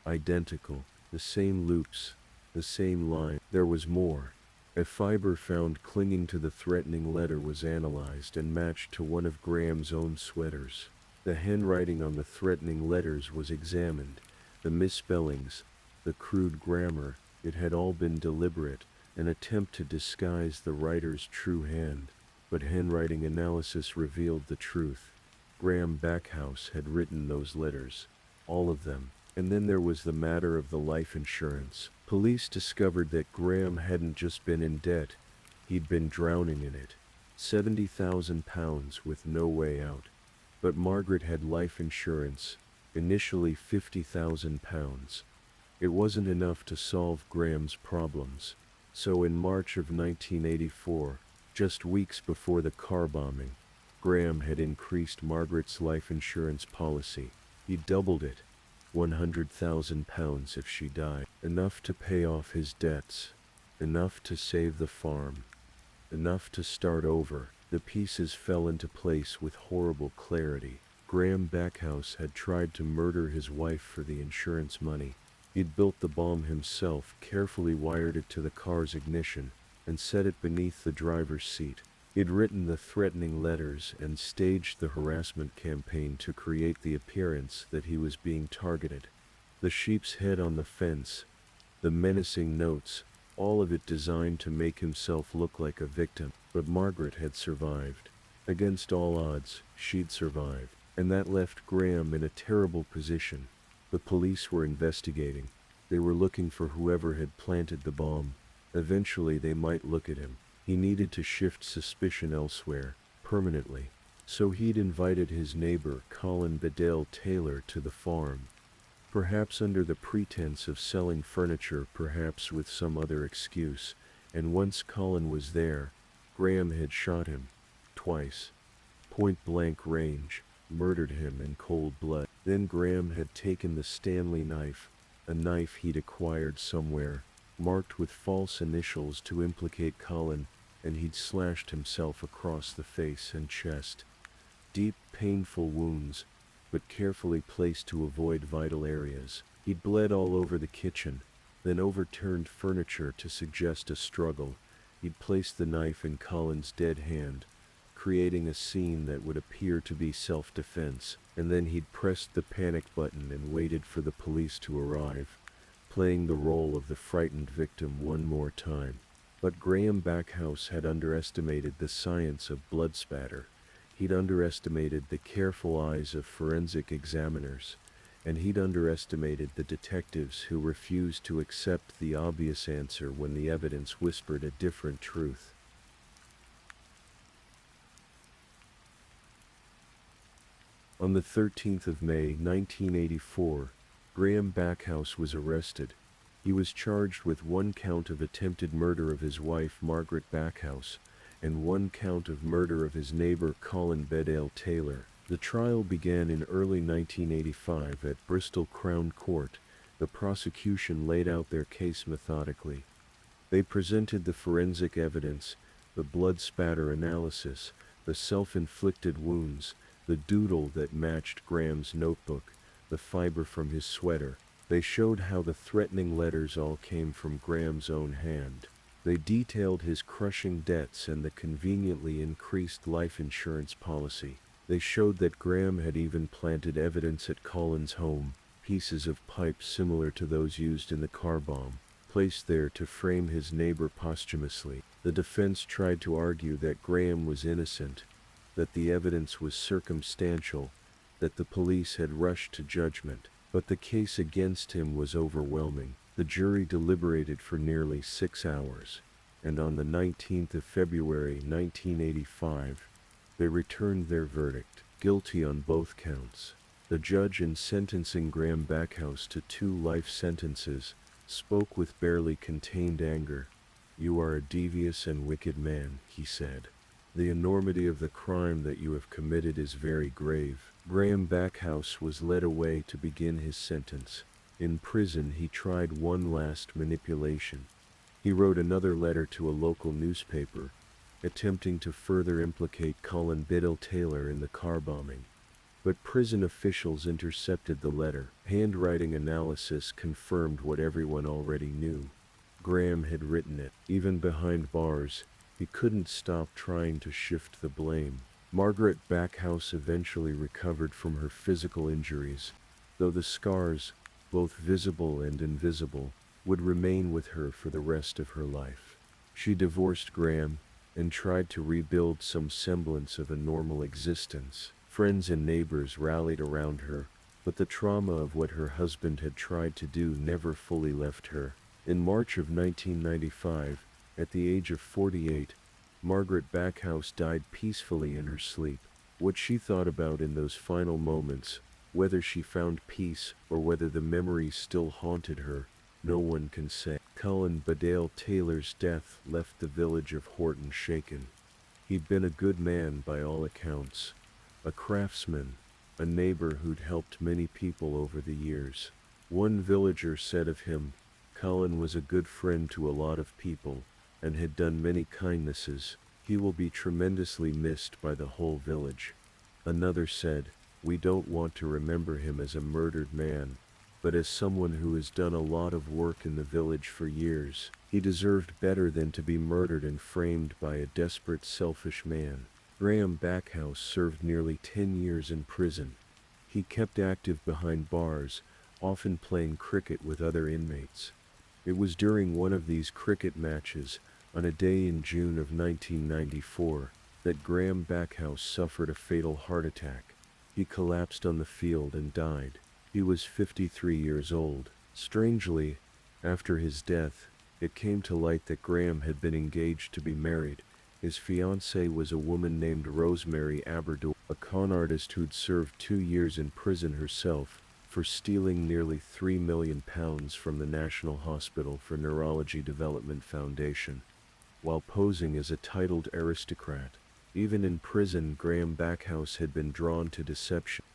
Identical, the same loops, the same line. There was more. A fiber found clinging to the threatening letter was analyzed and matched to one of Graham's own sweaters. The handwriting on the threatening letters was examined, the misspellings, the crude grammar. It had all been deliberate, an attempt to disguise the writer's true hand. But handwriting analysis revealed the truth. Graham Backhouse had written those letters, all of them. And then there was the matter of the life insurance. Police discovered that Graham hadn't just been in debt, he'd been drowning in it. £70,000 with no way out. But Margaret had life insurance, initially £50,000. It wasn't enough to solve Graham's problems. So in March of 1984, just weeks before the car bombing, Graham had increased Margaret's life insurance policy. He doubled it. £100,000 if she died. Enough to pay off his debts. Enough to save the farm. Enough to start over. The pieces fell into place with horrible clarity. Graham Backhouse had tried to murder his wife for the insurance money. He'd built the bomb himself, carefully wired it to the car's ignition, and set it beneath the driver's seat. He'd written the threatening letters and staged the harassment campaign to create the appearance that he was being targeted. The sheep's head on the fence, the menacing notes, all of it designed to make himself look like a victim. But Margaret had survived. Against all odds, she'd survived. And that left Graham in a terrible position. The police were investigating. They were looking for whoever had planted the bomb. Eventually they might look at him. He needed to shift suspicion elsewhere, permanently. So he'd invited his neighbor, Colin Bedell Taylor, to the farm. Perhaps under the pretense of selling furniture, perhaps with some other excuse. And once Colin was there, Graham had shot him. Twice. Point-blank range. Murdered him in cold blood. Then Graham had taken the Stanley knife, a knife he'd acquired somewhere, marked with false initials to implicate Colin, and he'd slashed himself across the face and chest. Deep, painful wounds, but carefully placed to avoid vital areas. He'd bled all over the kitchen, then overturned furniture to suggest a struggle. He'd placed the knife in Colin's dead hand, creating a scene that would appear to be self-defense, and then he'd pressed the panic button and waited for the police to arrive, playing the role of the frightened victim one more time. But Graham Backhouse had underestimated the science of blood spatter. He'd underestimated the careful eyes of forensic examiners, and he'd underestimated the detectives who refused to accept the obvious answer when the evidence whispered a different truth. On the 13th of May, 1984, Graham Backhouse was arrested. He was charged with 1 count of attempted murder of his wife, Margaret Backhouse, and 1 count of murder of his neighbor, Colin Bedell Taylor. The trial began in early 1985 at Bristol Crown Court. The prosecution laid out their case methodically. They presented the forensic evidence, the blood spatter analysis, The self-inflicted wounds, the doodle that matched Graham's notebook, the fiber from his sweater. They showed how the threatening letters all came from Graham's own hand. They detailed his crushing debts and the conveniently increased life insurance policy. They showed that Graham had even planted evidence at Colin's home, pieces of pipe similar to those used in the car bomb, placed there to frame his neighbor posthumously. The defense tried to argue that Graham was innocent, that the evidence was circumstantial, that the police had rushed to judgment. But the case against him was overwhelming. The jury deliberated for nearly 6 hours, and on the 19th of February 1985, they returned their verdict, guilty on both counts. The judge, in sentencing Graham Backhouse to 2 life sentences, spoke with barely contained anger. "You are a devious and wicked man," he said. "The enormity of the crime that you have committed is very grave." Graham Backhouse was led away to begin his sentence. In prison, he tried one last manipulation. He wrote another letter to a local newspaper, attempting to further implicate Colin Biddle Taylor in the car bombing. But prison officials intercepted the letter. Handwriting analysis confirmed what everyone already knew. Graham had written it. Even behind bars, he couldn't stop trying to shift the blame. Margaret Backhouse eventually recovered from her physical injuries, though the scars, both visible and invisible, would remain with her for the rest of her life. She divorced Graham and tried to rebuild some semblance of a normal existence. Friends and neighbors rallied around her, but the trauma of what her husband had tried to do never fully left her. In March of 1995, at the age of 48, Margaret Backhouse died peacefully in her sleep. What she thought about in those final moments, whether she found peace or whether the memories still haunted her, no one can say. Colin Biddle Taylor's death left the village of Horton shaken. He'd been a good man by all accounts, a craftsman, a neighbor who'd helped many people over the years. One villager said of him, "Colin was a good friend to a lot of people, and had done many kindnesses. He will be tremendously missed by the whole village." Another said, "We don't want to remember him as a murdered man, but as someone who has done a lot of work in the village for years. He deserved better than to be murdered and framed by a desperate, selfish man." Graham Backhouse served nearly 10 years in prison. He kept active behind bars, often playing cricket with other inmates. It was during one of these cricket matches, on a day in June of 1994, that Graham Backhouse suffered a fatal heart attack. He collapsed on the field and died. He was 53 years old. Strangely, after his death, it came to light that Graham had been engaged to be married. His fiancée was a woman named Rosemary Aberdor, a con artist who'd served 2 years in prison herself for stealing nearly £3 million from the National Hospital for Neurology Development Foundation, while posing as a titled aristocrat. Even in prison, Graham Backhouse had been drawn to deception.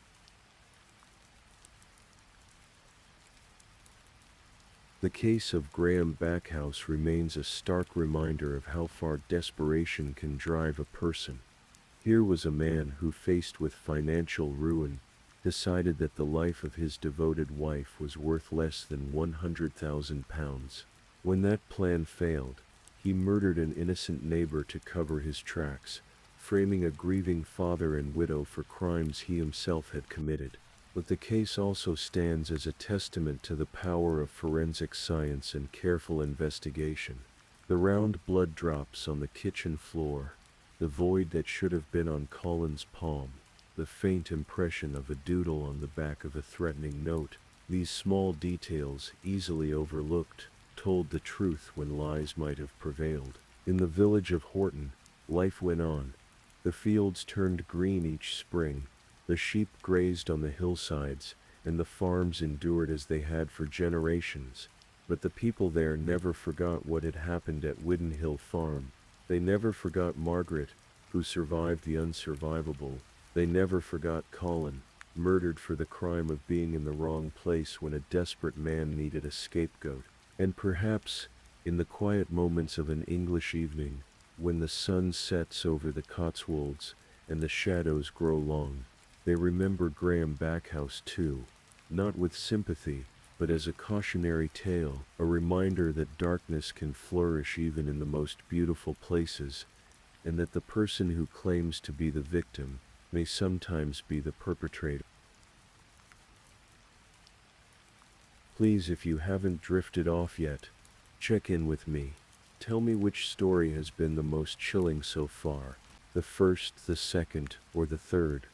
The case of Graham Backhouse remains a stark reminder of how far desperation can drive a person. Here was a man who, faced with financial ruin, decided that the life of his devoted wife was worth less than £100,000. When that plan failed, he murdered an innocent neighbor to cover his tracks, framing a grieving father and widow for crimes he himself had committed. But the case also stands as a testament to the power of forensic science and careful investigation. The round blood drops on the kitchen floor, the void that should have been on Colin's palm, the faint impression of a doodle on the back of a threatening note. These small details, easily overlooked, told the truth when lies might have prevailed. In the village of Horton, life went on. The fields turned green each spring, the sheep grazed on the hillsides, and the farms endured as they had for generations. But the people there never forgot what had happened at Widden Hill Farm. They never forgot Margaret, who survived the unsurvivable. They never forgot Colin, murdered for the crime of being in the wrong place when a desperate man needed a scapegoat. And perhaps, in the quiet moments of an English evening, when the sun sets over the Cotswolds and the shadows grow long. They remember Graham Backhouse too, not with sympathy, but as a cautionary tale, a reminder that darkness can flourish even in the most beautiful places, and that the person who claims to be the victim may sometimes be the perpetrator. Please, if you haven't drifted off yet, check in with me. Tell me which story has been the most chilling so far, the first, the second, or the third.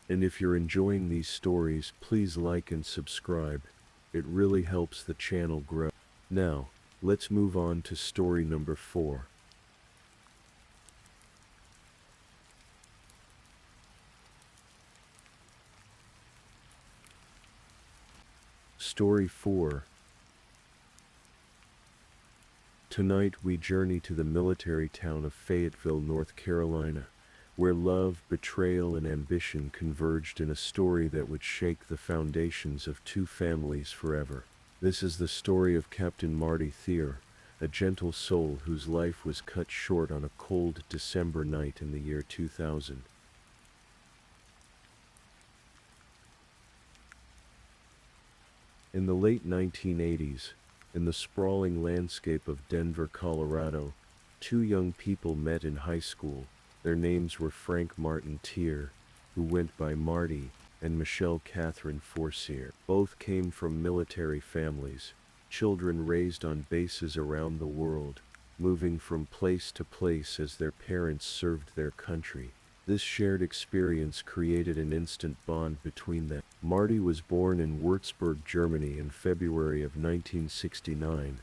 And if you're enjoying these stories, please like and subscribe. It really helps the channel grow. Now, let's move on to story number 4. Story 4. Tonight we journey to the military town of Fayetteville, North Carolina, where love, betrayal, and ambition converged in a story that would shake the foundations of two families forever. This is the story of Captain Marty Thier, a gentle soul whose life was cut short on a cold December night in the year 2000. In the late 1980s, in the sprawling landscape of Denver, Colorado, two young people met in high school. Their names were Frank Martin Thier, who went by Marty, and Michelle Catherine Forcier. Both came from military families, children raised on bases around the world, moving from place to place as their parents served their country. This shared experience created an instant bond between them. Marty was born in Würzburg, Germany in February of 1969,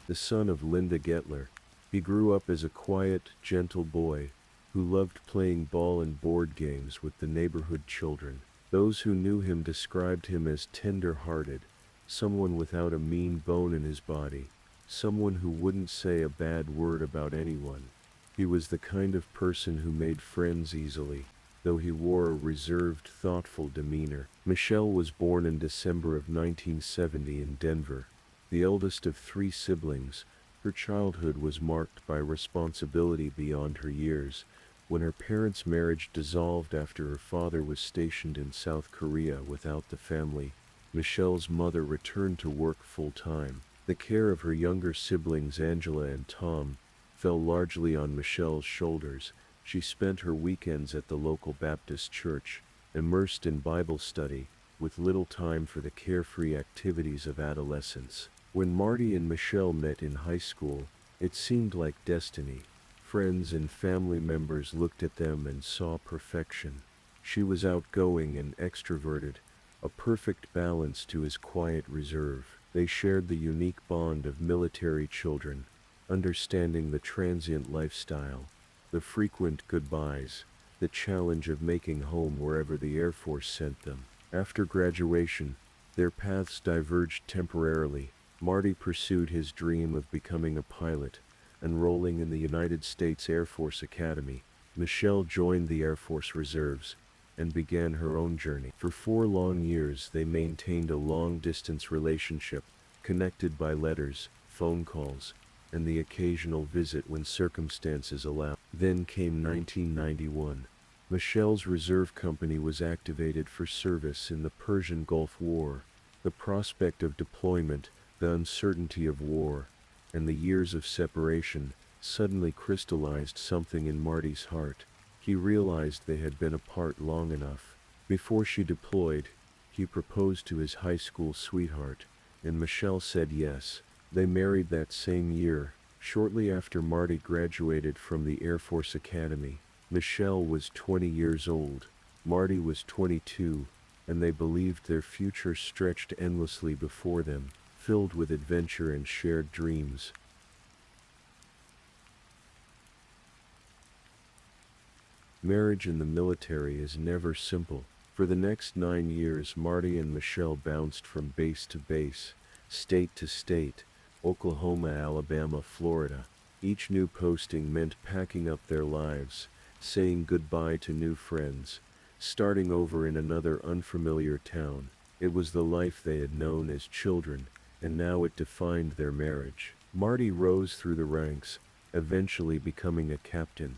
the son of Linda Gettler. He grew up as a quiet, gentle boy who loved playing ball and board games with the neighborhood children. Those who knew him described him as tender-hearted, someone without a mean bone in his body, someone who wouldn't say a bad word about anyone. He was the kind of person who made friends easily, though he wore a reserved, thoughtful demeanor. Michelle was born in December of 1970 in Denver. The eldest of 3 siblings, her childhood was marked by responsibility beyond her years, when her parents' marriage dissolved after her father was stationed in South Korea without the family. Michelle's mother returned to work full-time. The care of her younger siblings Angela and Tom fell largely on Michelle's shoulders. She spent her weekends at the local Baptist church, immersed in Bible study, with little time for the carefree activities of adolescence. When Marty and Michelle met in high school, it seemed like destiny. Friends and family members looked at them and saw perfection. She was outgoing and extroverted, a perfect balance to his quiet reserve. They shared the unique bond of military children, understanding the transient lifestyle, the frequent goodbyes, the challenge of making home wherever the Air Force sent them. After graduation, their paths diverged temporarily. Marty pursued his dream of becoming a pilot, enrolling in the United States Air Force Academy. Michelle joined the Air Force Reserves and began her own journey. For 4 long years they maintained a long-distance relationship, connected by letters, phone calls, and the occasional visit when circumstances allowed. Then came 1991. Michelle's reserve company was activated for service in the Persian Gulf War. The prospect of deployment, the uncertainty of war, and the years of separation suddenly crystallized something in Marty's heart. He realized they had been apart long enough. Before she deployed, he proposed to his high school sweetheart, and Michelle said yes. They married that same year, shortly after Marty graduated from the Air Force Academy. Michelle was 20 years old, Marty was 22, and they believed their future stretched endlessly before them, filled with adventure and shared dreams. Marriage in the military is never simple. For the next 9 years, Marty and Michelle bounced from base to base, state to state, Oklahoma, Alabama, Florida. Each new posting meant packing up their lives, saying goodbye to new friends, starting over in another unfamiliar town. It was the life they had known as children, and now it defined their marriage. Marty rose through the ranks, eventually becoming a captain.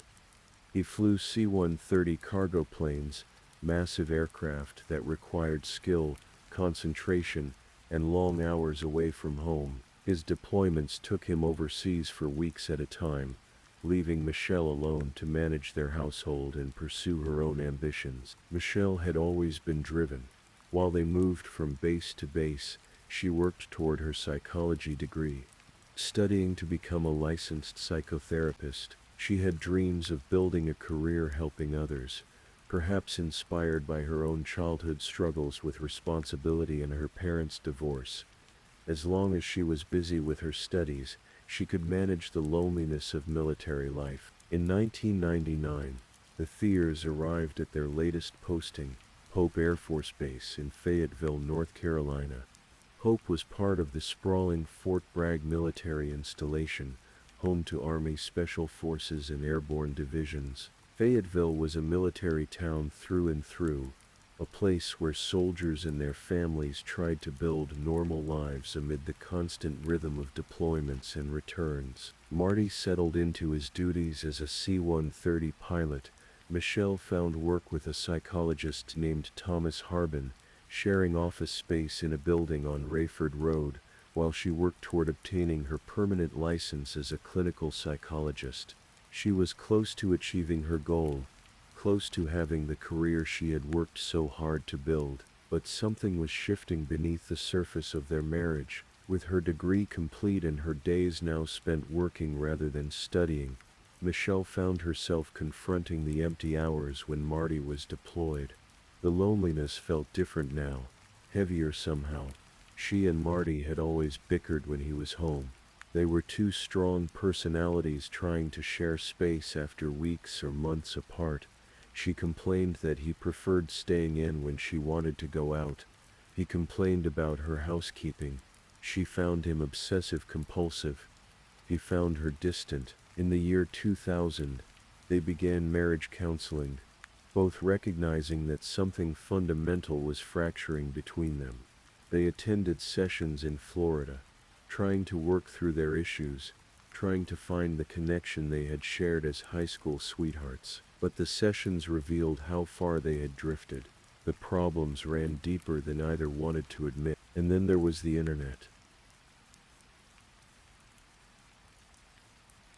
He flew C-130 cargo planes, massive aircraft that required skill, concentration, and long hours away from home. His deployments took him overseas for weeks at a time, leaving Michelle alone to manage their household and pursue her own ambitions. Michelle had always been driven. While they moved from base to base, she worked toward her psychology degree. Studying to become a licensed psychotherapist, she had dreams of building a career helping others, perhaps inspired by her own childhood struggles with responsibility and her parents' divorce. As long as she was busy with her studies, she could manage the loneliness of military life. In 1999, the Thiers arrived at their latest posting, Hope Air Force Base in Fayetteville, North Carolina. Hope was part of the sprawling Fort Bragg military installation, home to Army Special Forces and airborne divisions. Fayetteville was a military town through and through, a place where soldiers and their families tried to build normal lives amid the constant rhythm of deployments and returns. Marty settled into his duties as a C-130 pilot. Michelle found work with a psychologist named Thomas Harbin, sharing office space in a building on Rayford Road, while she worked toward obtaining her permanent license as a clinical psychologist. She was close to achieving her goal, close to having the career she had worked so hard to build, but something was shifting beneath the surface of their marriage. With her degree complete and her days now spent working rather than studying, Michelle found herself confronting the empty hours when Marty was deployed. The loneliness felt different now, heavier somehow. She and Marty had always bickered when he was home. They were two strong personalities trying to share space after weeks or months apart. She complained that he preferred staying in when she wanted to go out. He complained about her housekeeping. She found him obsessive-compulsive. He found her distant. In the year 2000, they began marriage counseling, both recognizing that something fundamental was fracturing between them. They attended sessions in Florida, trying to work through their issues, trying to find the connection they had shared as high school sweethearts. But the sessions revealed how far they had drifted. The problems ran deeper than either wanted to admit. And then there was the internet.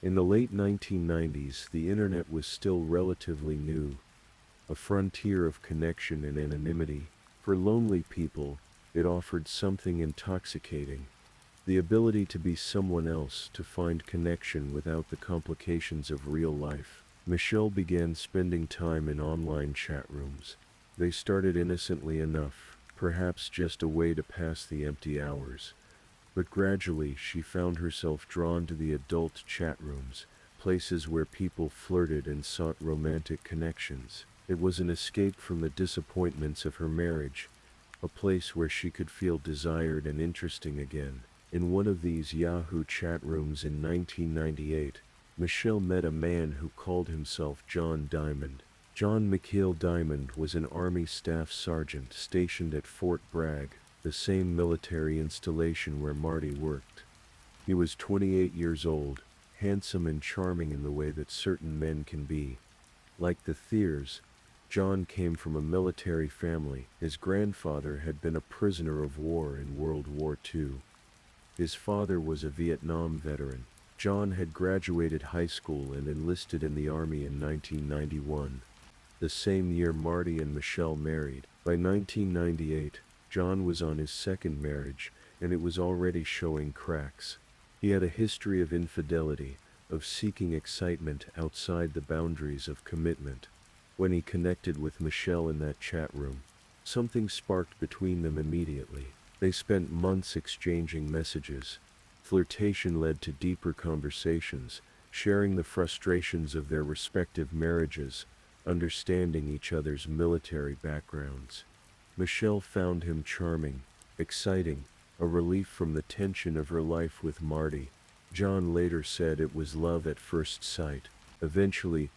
In the late 1990s, the internet was still relatively new, a frontier of connection and anonymity. For lonely people, it offered something intoxicating, the ability to be someone else, to find connection without the complications of real life. Michelle began spending time in online chat rooms. They started innocently enough, perhaps just a way to pass the empty hours. But gradually she found herself drawn to the adult chat rooms, places where people flirted and sought romantic connections. It was an escape from the disappointments of her marriage, a place where she could feel desired and interesting again. In one of these Yahoo chat rooms in 1998, Michelle met a man who called himself John Diamond. John McKeel Diamond was an Army Staff Sergeant stationed at Fort Bragg, the same military installation where Marty worked. He was 28 years old, handsome and charming in the way that certain men can be. Like the Thiers, John came from a military family. His grandfather had been a prisoner of war in World War II. His father was a Vietnam veteran. John had graduated high school and enlisted in the Army in 1991. The same year Marty and Michelle married. By 1998, John was on his second marriage, and it was already showing cracks. He had a history of infidelity, of seeking excitement outside the boundaries of commitment. When he connected with Michelle in that chat room, something sparked between them immediately. They spent months exchanging messages. Flirtation led to deeper conversations, sharing the frustrations of their respective marriages, understanding each other's military backgrounds. Michelle found him charming, exciting, a relief from the tension of her life with Marty. John later said it was love at first sight. Eventually,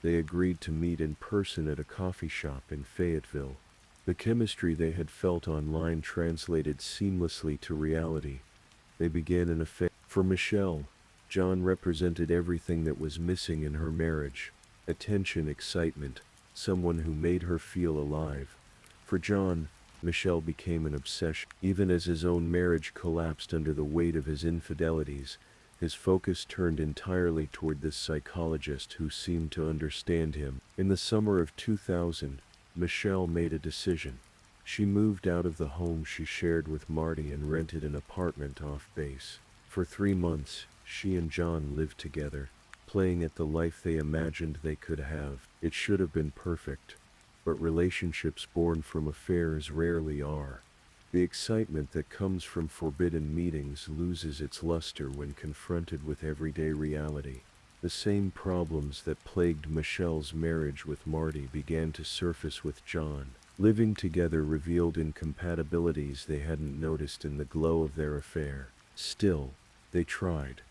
they agreed to meet in person at a coffee shop in Fayetteville. The chemistry they had felt online translated seamlessly to reality. They began an affair. For Michelle, John represented everything that was missing in her marriage: attention, excitement, someone who made her feel alive. For John, Michelle became an obsession. Even as his own marriage collapsed under the weight of his infidelities, his focus turned entirely toward this psychologist who seemed to understand him. In the summer of 2000, Michelle made a decision. She moved out of the home she shared with Marty and rented an apartment off base. For 3 months, she and John lived together, playing at the life they imagined they could have. It should have been perfect, but relationships born from affairs rarely are. The excitement that comes from forbidden meetings loses its luster when confronted with everyday reality. The same problems that plagued Michelle's marriage with Marty began to surface with John. Living together revealed incompatibilities they hadn't noticed in the glow of their affair. Still, they tried.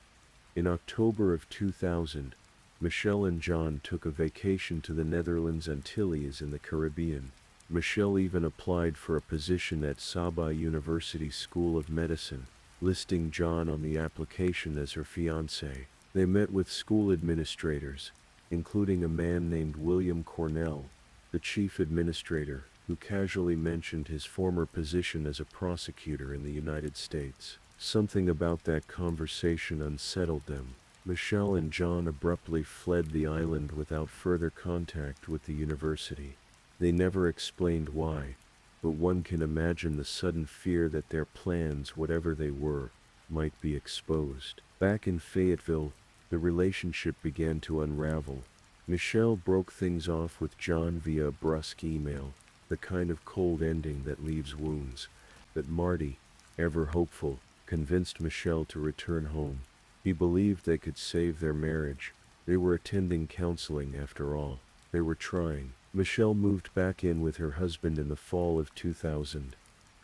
In October of 2000, Michelle and John took a vacation to the Netherlands Antilles in the Caribbean. Michelle even applied for a position at Saba University School of Medicine, listing John on the application as her fiancé. They met with school administrators, including a man named William Cornell, the chief administrator, who casually mentioned his former position as a prosecutor in the United States. Something about that conversation unsettled them. Michelle and John abruptly fled the island without further contact with the university. They never explained why, but one can imagine the sudden fear that their plans, whatever they were, might be exposed. Back in Fayetteville, the relationship began to unravel. Michelle broke things off with John via a brusque email, the kind of cold ending that leaves wounds. But Marty, ever hopeful, convinced Michelle to return home. He believed they could save their marriage. They were attending counseling after all. They were trying. Michelle moved back in with her husband in the fall of 2000.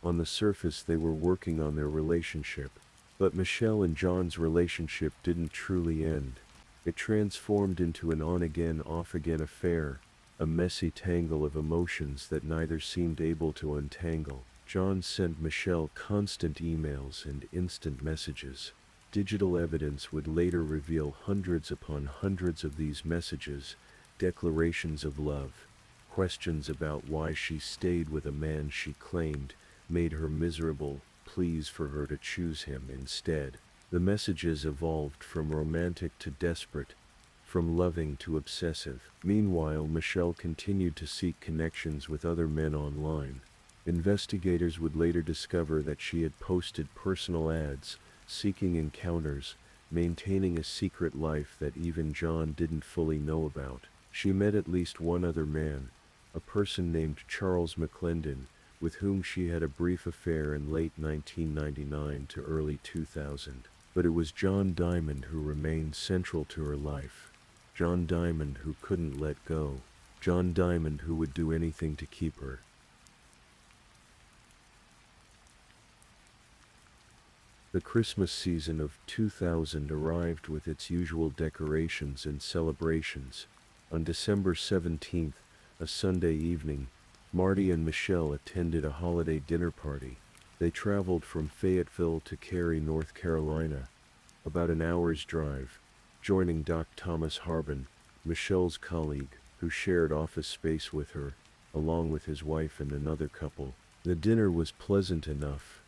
On the surface, they were working on their relationship. But Michelle and John's relationship didn't truly end. It transformed into an on-again, off-again affair, a messy tangle of emotions that neither seemed able to untangle. John sent Michelle constant emails and instant messages. Digital evidence would later reveal hundreds upon hundreds of these messages, declarations of love, questions about why she stayed with a man she claimed made her miserable, pleas for her to choose him instead. The messages evolved from romantic to desperate, from loving to obsessive. Meanwhile, Michelle continued to seek connections with other men online. Investigators would later discover that she had posted personal ads, seeking encounters, maintaining a secret life that even John didn't fully know about. She met at least one other man, a person named Charles McClendon, with whom she had a brief affair in late 1999 to early 2000. But it was John Diamond who remained central to her life. John Diamond who couldn't let go. John Diamond who would do anything to keep her. The Christmas season of 2000 arrived with its usual decorations and celebrations. On December 17th, a Sunday evening, Marty and Michelle attended a holiday dinner party. They traveled from Fayetteville to Cary, North Carolina, about an hour's drive, joining Doc Thomas Harbin, Michelle's colleague, who shared office space with her, along with his wife and another couple. The dinner was pleasant enough.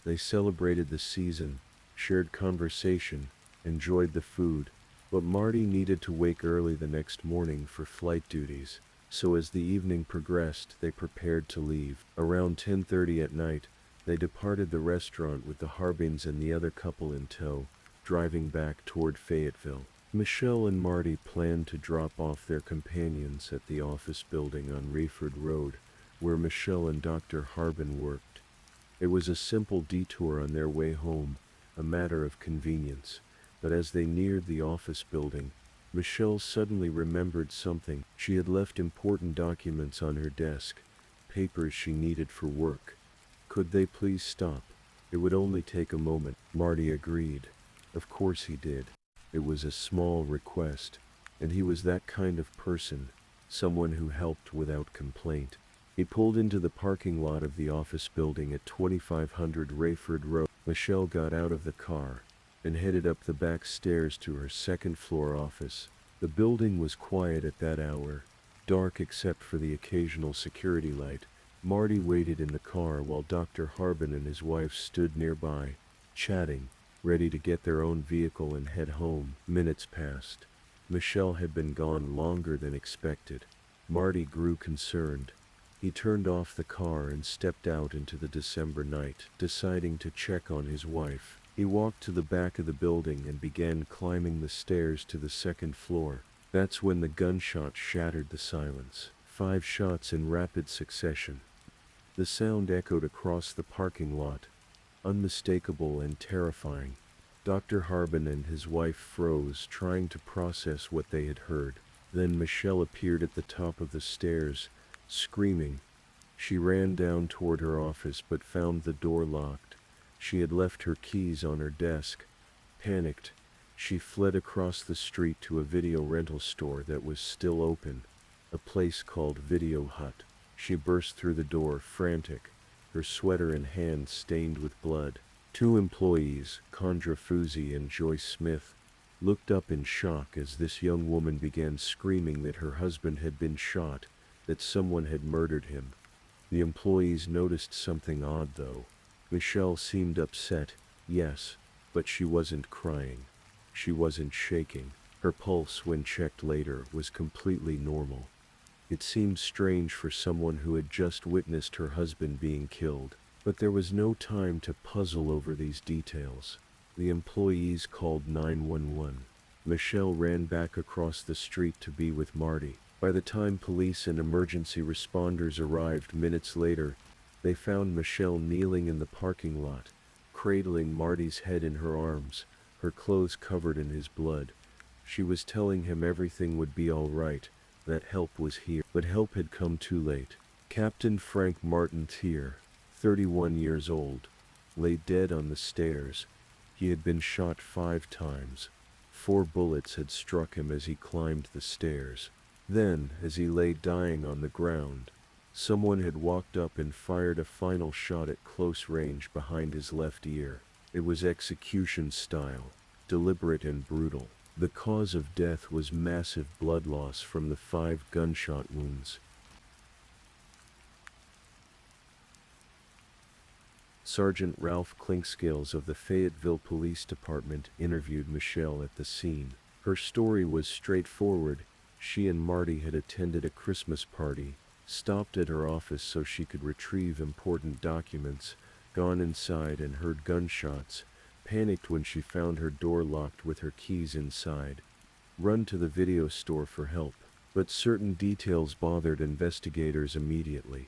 They celebrated the season, shared conversation, enjoyed the food, but Marty needed to wake early the next morning for flight duties, so as the evening progressed, they prepared to leave. Around 10:30 at night, they departed the restaurant with the Harbins and the other couple in tow, driving back toward Fayetteville. Michelle and Marty planned to drop off their companions at the office building on Rayford Road, where Michelle and Dr. Harbin worked. It was a simple detour on their way home, a matter of convenience, but as they neared the office building, Michelle suddenly remembered something. She had left important documents on her desk, papers she needed for work. Could they please stop? It would only take a moment. Marty agreed. Of course he did. It was a small request, and he was that kind of person, someone who helped without complaint. He pulled into the parking lot of the office building at 2500 Rayford Road. Michelle got out of the car. and headed up the back stairs to her second-floor office. The building was quiet at that hour, dark except for the occasional security light. Marty waited in the car while Dr. Harbin and his wife stood nearby, chatting, ready to get their own vehicle and head home. Minutes passed. Michelle had been gone longer than expected. Marty grew concerned. He turned off the car and stepped out into the December night, deciding to check on his wife. He walked to the back of the building and began climbing the stairs to the second floor. That's when the gunshot shattered the silence. 5 shots in rapid succession. The sound echoed across the parking lot, unmistakable and terrifying. Dr. Harbin and his wife froze, trying to process what they had heard. Then Michelle appeared at the top of the stairs, screaming. She ran down toward her office but found the door locked. She had left her keys on her desk. Panicked, she fled across the street to a video rental store that was still open, a place called Video Hut. She burst through the door, frantic, her sweater and hands stained with blood. 2 employees, Condra Fuzi and Joyce Smith, looked up in shock as this young woman began screaming that her husband had been shot, that someone had murdered him. The employees noticed something odd though. Michelle seemed upset, yes, but she wasn't crying. She wasn't shaking. Her pulse, when checked later, was completely normal. It seemed strange for someone who had just witnessed her husband being killed, but there was no time to puzzle over these details. The employees called 911. Michelle ran back across the street to be with Marty. By the time police and emergency responders arrived minutes later, they found Michelle kneeling in the parking lot, cradling Marty's head in her arms, her clothes covered in his blood. She was telling him everything would be all right, that help was here. But help had come too late. Captain Frank Martin Thier, 31 years old, lay dead on the stairs. He had been shot 5 times. 4 bullets had struck him as he climbed the stairs. Then, as he lay dying on the ground, someone had walked up and fired a final shot at close range behind his left ear. It was execution style, deliberate and brutal. The cause of death was massive blood loss from the 5 gunshot wounds. Sergeant Ralph Clinkscales of the Fayetteville Police Department interviewed Michelle at the scene. Her story was straightforward. She and Marty had attended a Christmas party, stopped at her office so she could retrieve important documents, gone inside and heard gunshots, panicked when she found her door locked with her keys inside, run to the video store for help. But certain details bothered investigators immediately.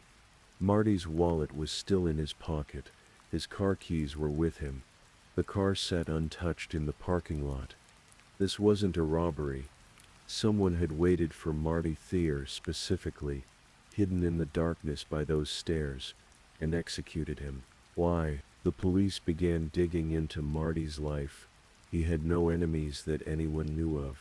Marty's wallet was still in his pocket. His car keys were with him. The car sat untouched in the parking lot. This wasn't a robbery. Someone had waited for Marty Thier specifically, hidden in the darkness by those stairs, and executed him. Why? The police began digging into Marty's life. He had no enemies that anyone knew of.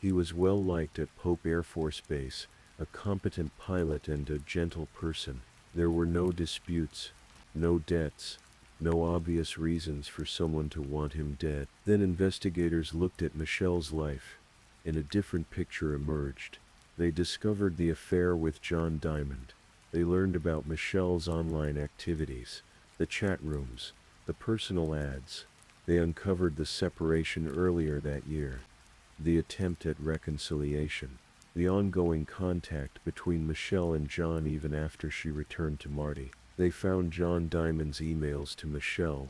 He was well liked at Pope Air Force Base, a competent pilot and a gentle person. There were no disputes, no debts, no obvious reasons for someone to want him dead. Then investigators looked at Michelle's life, and a different picture emerged. They discovered the affair with John Diamond. They learned about Michelle's online activities, the chat rooms, the personal ads. They uncovered the separation earlier that year, the attempt at reconciliation, the ongoing contact between Michelle and John even after she returned to Marty. They found John Diamond's emails to Michelle,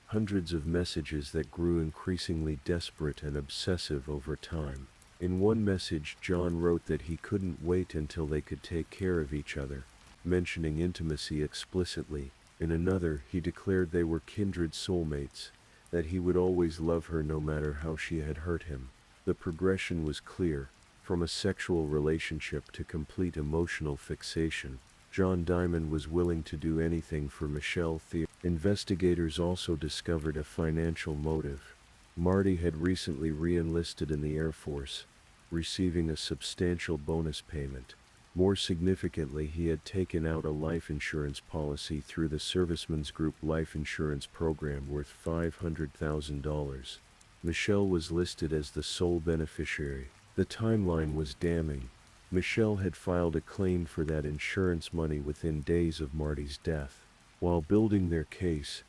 hundreds of messages that grew increasingly desperate and obsessive over time. In one message, John wrote that he couldn't wait until they could take care of each other, mentioning intimacy explicitly. In another, he declared they were kindred soulmates, that he would always love her no matter how she had hurt him. The progression was clear, from a sexual relationship to complete emotional fixation. John Diamond was willing to do anything for Michelle Thier. Investigators also discovered a financial motive. Marty had recently re-enlisted in the Air Force, receiving a substantial bonus payment. More significantly, he had taken out a life insurance policy through the Servicemen's Group life insurance program worth $500,000. Michelle was listed as the sole beneficiary. The timeline was damning. Michelle had filed a claim for that insurance money within days of Marty's death. While building their case,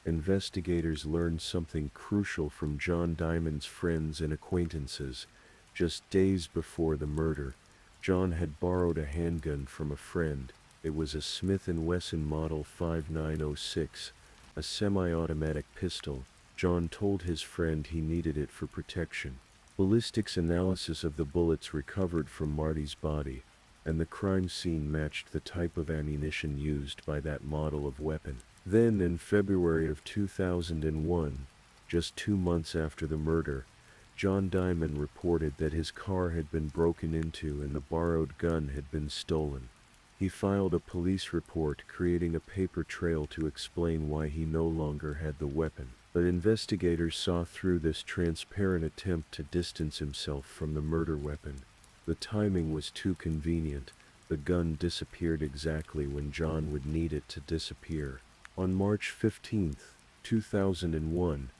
investigators learned something crucial from John Diamond's friends and acquaintances. Just days before the murder, John had borrowed a handgun from a friend. It was a Smith & Wesson Model 5906, a semi-automatic pistol. John told his friend he needed it for protection. Ballistics analysis of the bullets recovered from Marty's body, and the crime scene matched the type of ammunition used by that model of weapon. Then, in February of 2001, just 2 months after the murder, John Diamond reported that his car had been broken into and the borrowed gun had been stolen. He filed a police report creating a paper trail to explain why he no longer had the weapon. But investigators saw through this transparent attempt to distance himself from the murder weapon. The timing was too convenient. The gun disappeared exactly when John would need it to disappear. On March 15, 2001,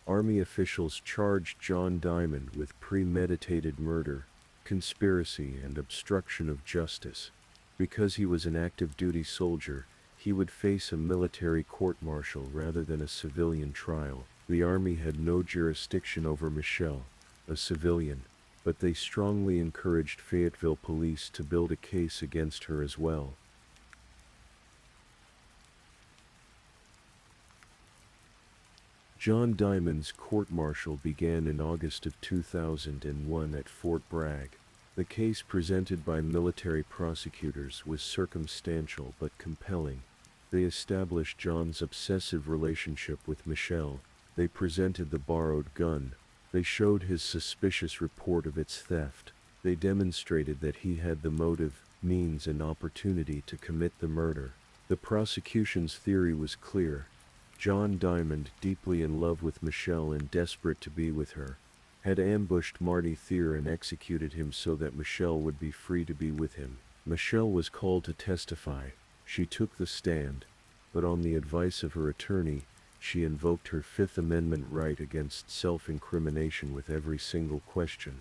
Army officials charged John Diamond with premeditated murder, conspiracy, and obstruction of justice. Because he was an active-duty soldier, he would face a military court-martial rather than a civilian trial. The Army had no jurisdiction over Michelle, a civilian, but they strongly encouraged Fayetteville police to build a case against her as well. John Diamond's court-martial began in August of 2001 at Fort Bragg. The case presented by military prosecutors was circumstantial but compelling. They established John's obsessive relationship with Michelle. They presented the borrowed gun. They showed his suspicious report of its theft. They demonstrated that he had the motive, means, and opportunity to commit the murder. The prosecution's theory was clear. John Diamond, deeply in love with Michelle and desperate to be with her, had ambushed Marty Thier and executed him so that Michelle would be free to be with him. Michelle was called to testify. She took the stand, but on the advice of her attorney, she invoked her Fifth Amendment right against self-incrimination with every single question.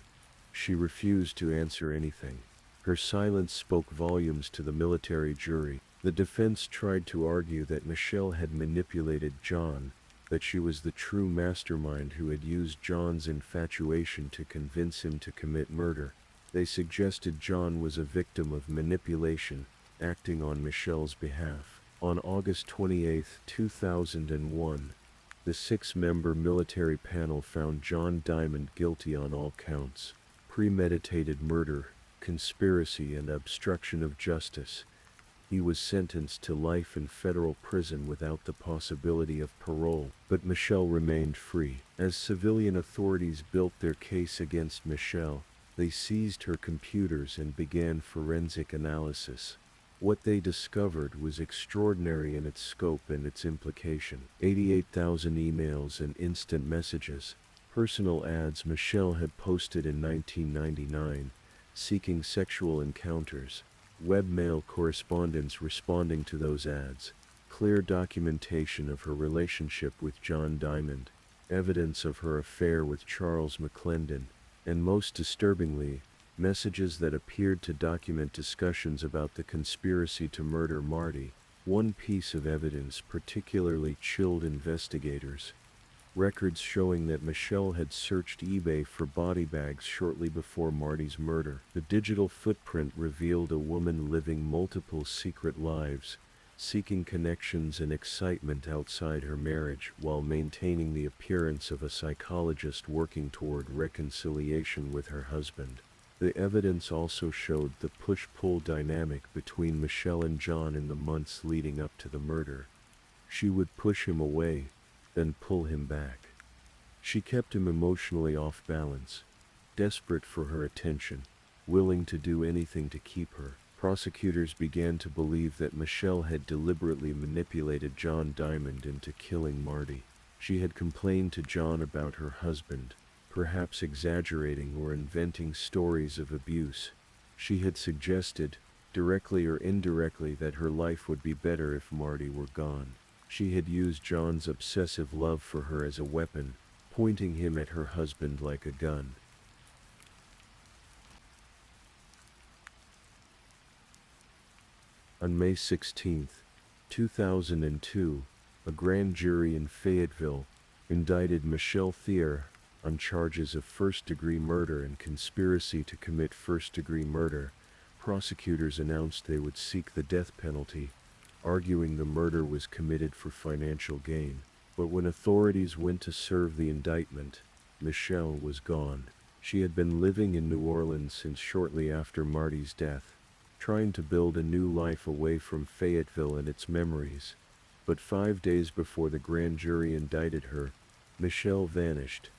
She refused to answer anything. Her silence spoke volumes to the military jury. The defense tried to argue that Michelle had manipulated John, that she was the true mastermind who had used John's infatuation to convince him to commit murder. They suggested John was a victim of manipulation, acting on Michelle's behalf. On August 28, 2001, the 6-member military panel found John Diamond guilty on all counts: premeditated murder, conspiracy, and obstruction of justice. He was sentenced to life in federal prison without the possibility of parole, but Michelle remained free. As civilian authorities built their case against Michelle, they seized her computers and began forensic analysis. What they discovered was extraordinary in its scope and its implication. 88,000 emails and instant messages, personal ads Michelle had posted in 1999, seeking sexual encounters, webmail correspondence responding to those ads, clear documentation of her relationship with John Diamond, evidence of her affair with Charles McClendon, and most disturbingly, messages that appeared to document discussions about the conspiracy to murder Marty. One piece of evidence particularly chilled investigators: records showing that Michelle had searched eBay for body bags shortly before Marty's murder. The digital footprint revealed a woman living multiple secret lives, seeking connections and excitement outside her marriage while maintaining the appearance of a psychologist working toward reconciliation with her husband. The evidence also showed the push-pull dynamic between Michelle and John in the months leading up to the murder. She would push him away, then pull him back. She kept him emotionally off balance, desperate for her attention, willing to do anything to keep her. Prosecutors began to believe that Michelle had deliberately manipulated John Diamond into killing Marty. She had complained to John about her husband, perhaps exaggerating or inventing stories of abuse. She had suggested, directly or indirectly, that her life would be better if Marty were gone. She had used John's obsessive love for her as a weapon, pointing him at her husband like a gun. On May 16, 2002, a grand jury in Fayetteville indicted Michelle Thier on charges of first-degree murder and conspiracy to commit first-degree murder. Prosecutors announced they would seek the death penalty, arguing the murder was committed for financial gain. But when authorities went to serve the indictment, Michelle was gone. She had been living in New Orleans since shortly after Marty's death, trying to build a new life away from Fayetteville and its memories. But 5 days before the grand jury indicted her, Michelle vanished.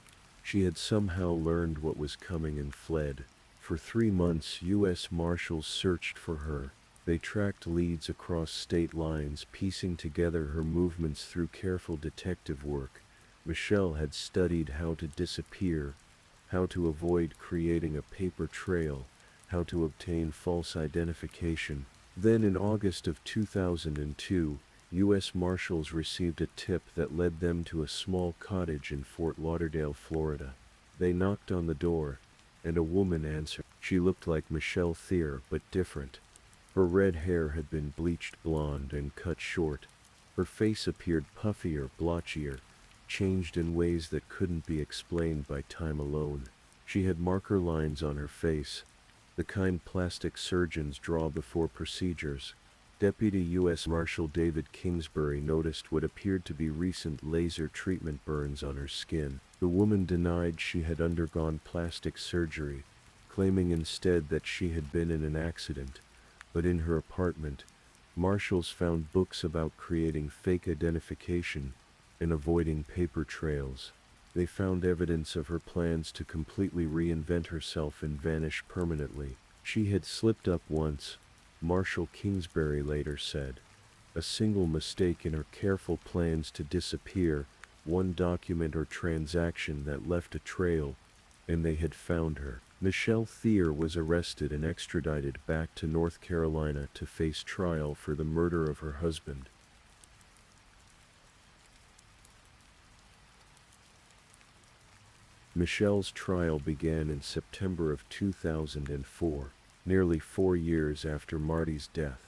She had somehow learned what was coming and fled. For 3 months, U.S. Marshals searched for her. They tracked leads across state lines, piecing together her movements through careful detective work. Michelle had studied how to disappear, how to avoid creating a paper trail, how to obtain false identification. Then in August of 2002, U.S. Marshals received a tip that led them to a small cottage in Fort Lauderdale, Florida. They knocked on the door, and a woman answered. She looked like Michelle Thier, but different. Her red hair had been bleached blonde and cut short. Her face appeared puffier, blotchier, changed in ways that couldn't be explained by time alone. She had marker lines on her face, the kind plastic surgeons draw before procedures. Deputy U.S. Marshal David Kingsbury noticed what appeared to be recent laser treatment burns on her skin. The woman denied she had undergone plastic surgery, claiming instead that she had been in an accident. But in her apartment, marshals found books about creating fake identification and avoiding paper trails. They found evidence of her plans to completely reinvent herself and vanish permanently. She had slipped up once, Marshal Kingsbury later said. A single mistake in her careful plans to disappear, one document or transaction that left a trail, and they had found her. Michelle Thier was arrested and extradited back to North Carolina to face trial for the murder of her husband. Michelle's trial began in September of 2004, nearly 4 years after Marty's death.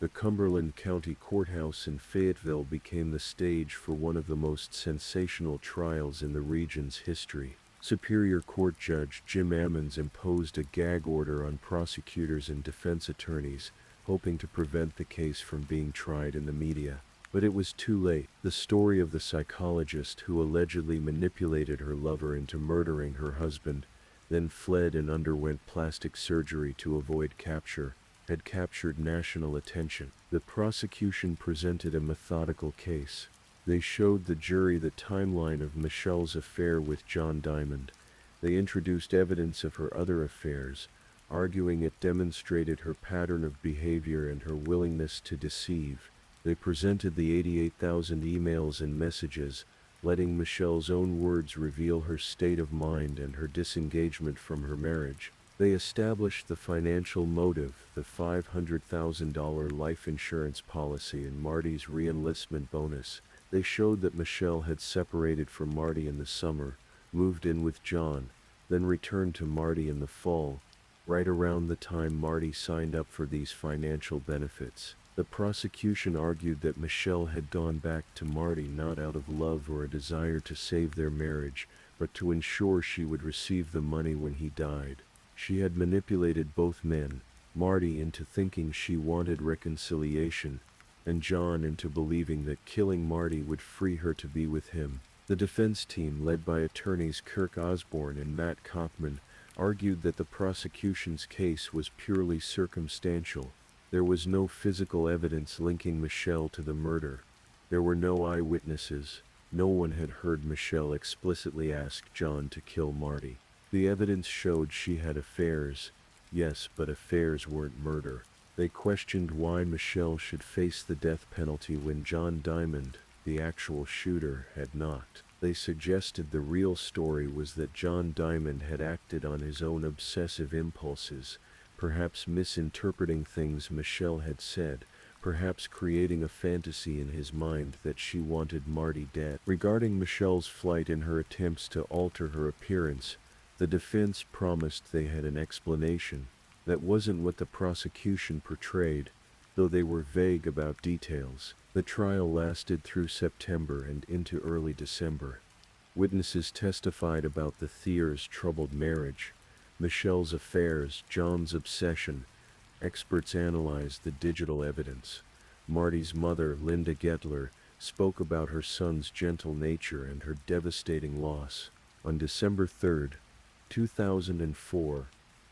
The Cumberland County Courthouse in Fayetteville became the stage for one of the most sensational trials in the region's history. Superior Court Judge Jim Ammons imposed a gag order on prosecutors and defense attorneys, hoping to prevent the case from being tried in the media. But it was too late. The story of the psychologist who allegedly manipulated her lover into murdering her husband, then fled and underwent plastic surgery to avoid capture, had captured national attention. The prosecution presented a methodical case. They showed the jury the timeline of Michelle's affair with John Diamond. They introduced evidence of her other affairs, arguing it demonstrated her pattern of behavior and her willingness to deceive. They presented the 88,000 emails and messages, letting Michelle's own words reveal her state of mind and her disengagement from her marriage. They established the financial motive, the $500,000 life insurance policy and Marty's re-enlistment bonus. They showed that Michelle had separated from Marty in the summer, moved in with John, then returned to Marty in the fall, right around the time Marty signed up for these financial benefits. The prosecution argued that Michelle had gone back to Marty not out of love or a desire to save their marriage, but to ensure she would receive the money when he died. She had manipulated both men, Marty into thinking she wanted reconciliation, and John into believing that killing Marty would free her to be with him. The defense team, led by attorneys Kirk Osborne and Matt Cockman, argued that the prosecution's case was purely circumstantial. There was no physical evidence linking Michelle to the murder. There were no eyewitnesses. No one had heard Michelle explicitly ask John to kill Marty. The evidence showed she had affairs. Yes, but affairs weren't murder. They questioned why Michelle should face the death penalty when John Diamond, the actual shooter, had not. They suggested the real story was that John Diamond had acted on his own obsessive impulses, perhaps misinterpreting things Michelle had said, perhaps creating a fantasy in his mind that she wanted Marty dead. Regarding Michelle's flight and her attempts to alter her appearance, the defense promised they had an explanation. That wasn't what the prosecution portrayed, though they were vague about details. The trial lasted through September and into early December. Witnesses testified about the Thiers' troubled marriage, Michelle's affairs, John's obsession. Experts analyzed the digital evidence. Marty's mother, Linda Gettler, spoke about her son's gentle nature and her devastating loss. On December 3, 2004,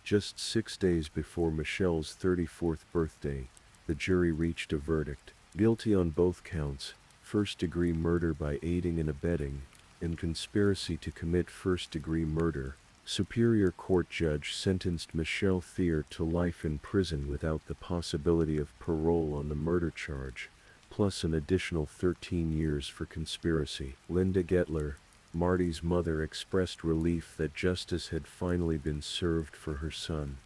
just 6 days before Michelle's 34th birthday, the jury reached a verdict. Guilty on both counts, first-degree murder by aiding and abetting, and conspiracy to commit first-degree murder. Superior Court judge sentenced Michelle Thier to life in prison without the possibility of parole on the murder charge, plus an additional 13 years for conspiracy. Linda Gettler, Marty's mother, expressed relief that justice had finally been served for her son.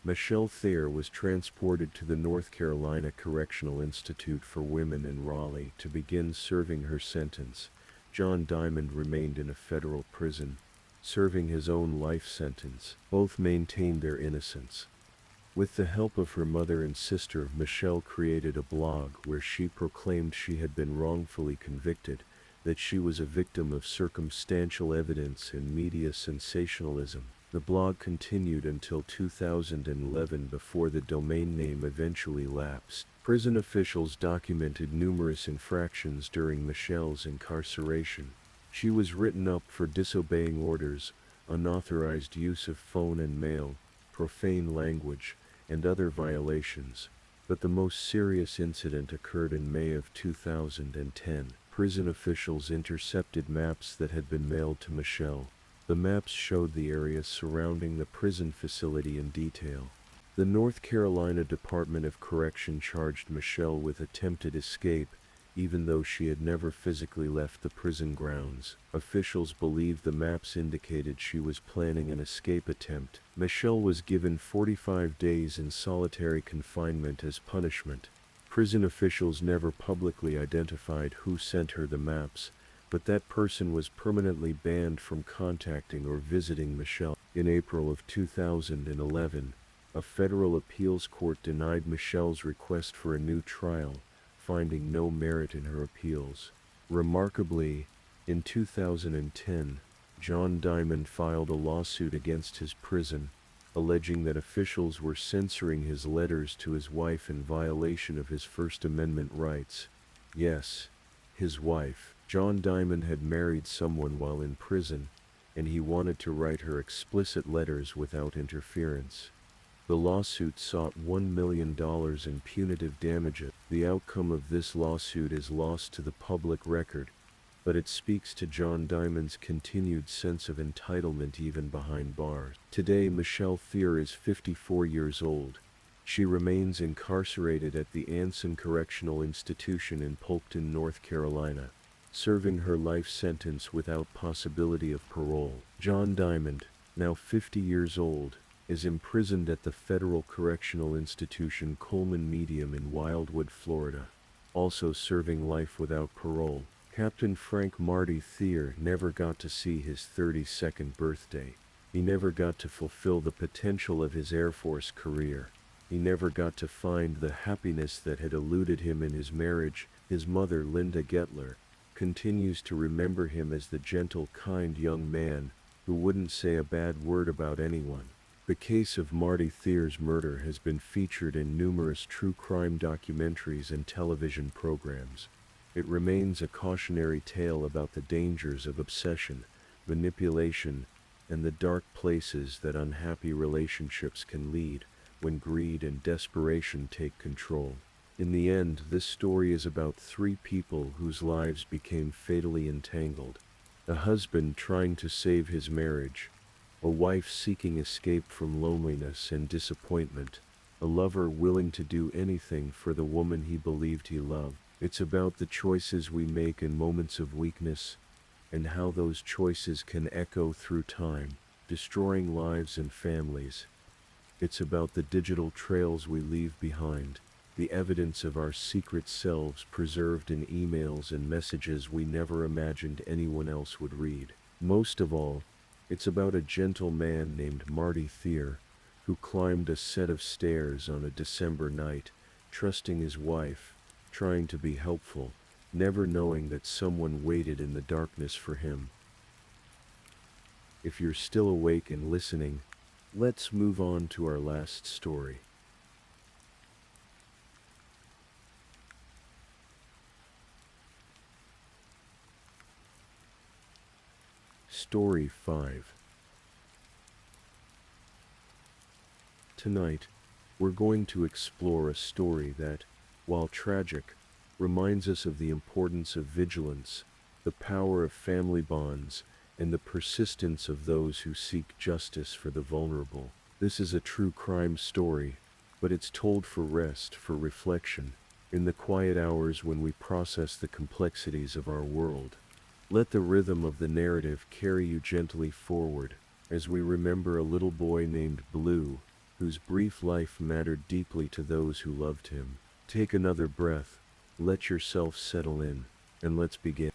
Michelle Thier was transported to the North Carolina Correctional Institute for Women in Raleigh to begin serving her sentence. John Diamond remained in a federal prison, serving his own life sentence. Both maintained their innocence. With the help of her mother and sister, Michelle created a blog where she proclaimed she had been wrongfully convicted, that she was a victim of circumstantial evidence and media sensationalism. The blog continued until 2011 before the domain name eventually lapsed. Prison officials documented numerous infractions during Michelle's incarceration. She was written up for disobeying orders, unauthorized use of phone and mail, profane language, and other violations. But the most serious incident occurred in May of 2010. Prison officials intercepted maps that had been mailed to Michelle. The maps showed the area surrounding the prison facility in detail. The North Carolina Department of Correction charged Michelle with attempted escape, even though she had never physically left the prison grounds. Officials believed the maps indicated she was planning an escape attempt. Michelle was given 45 days in solitary confinement as punishment. Prison officials never publicly identified who sent her the maps, but that person was permanently banned from contacting or visiting Michelle. In April of 2011, a federal appeals court denied Michelle's request for a new trial, finding no merit in her appeals. Remarkably, in 2010, John Diamond filed a lawsuit against his prison, alleging that officials were censoring his letters to his wife in violation of his First Amendment rights. Yes, his wife. John Diamond had married someone while in prison, and he wanted to write her explicit letters without interference. The lawsuit sought $1 million in punitive damages. The outcome of this lawsuit is lost to the public record, but it speaks to John Diamond's continued sense of entitlement even behind bars. Today, Michelle Thier is 54 years old. She remains incarcerated at the Anson Correctional Institution in Polkton, North Carolina, serving her life sentence without possibility of parole. John Diamond, now 50 years old, is imprisoned at the Federal Correctional Institution Coleman Medium in Wildwood, Florida, also serving life without parole. Captain Frank Marty Thier never got to see his 32nd birthday. He never got to fulfill the potential of his Air Force career. He never got to find the happiness that had eluded him in his marriage. His mother, Linda Gettler, continues to remember him as the gentle, kind young man who wouldn't say a bad word about anyone. The case of Marty Thier's murder has been featured in numerous true crime documentaries and television programs. It remains a cautionary tale about the dangers of obsession, manipulation, and the dark places that unhappy relationships can lead when greed and desperation take control. In the end, this story is about three people whose lives became fatally entangled. A husband trying to save his marriage, a wife seeking escape from loneliness and disappointment, a lover willing to do anything for the woman he believed he loved. It's about the choices we make in moments of weakness, and how those choices can echo through time, destroying lives and families. It's about the digital trails we leave behind, the evidence of our secret selves preserved in emails and messages we never imagined anyone else would read. Most of all, it's about a gentle man named Marty Thier, who climbed a set of stairs on a December night, trusting his wife, trying to be helpful, never knowing that someone waited in the darkness for him. If you're still awake and listening, let's move on to our last story. Story 5. Tonight, we're going to explore a story that, while tragic, reminds us of the importance of vigilance, the power of family bonds, and the persistence of those who seek justice for the vulnerable. This is a true crime story, but it's told for rest, for reflection, in the quiet hours when we process the complexities of our world. Let the rhythm of the narrative carry you gently forward, as we remember a little boy named Blue, whose brief life mattered deeply to those who loved him. Take another breath, let yourself settle in, and let's begin.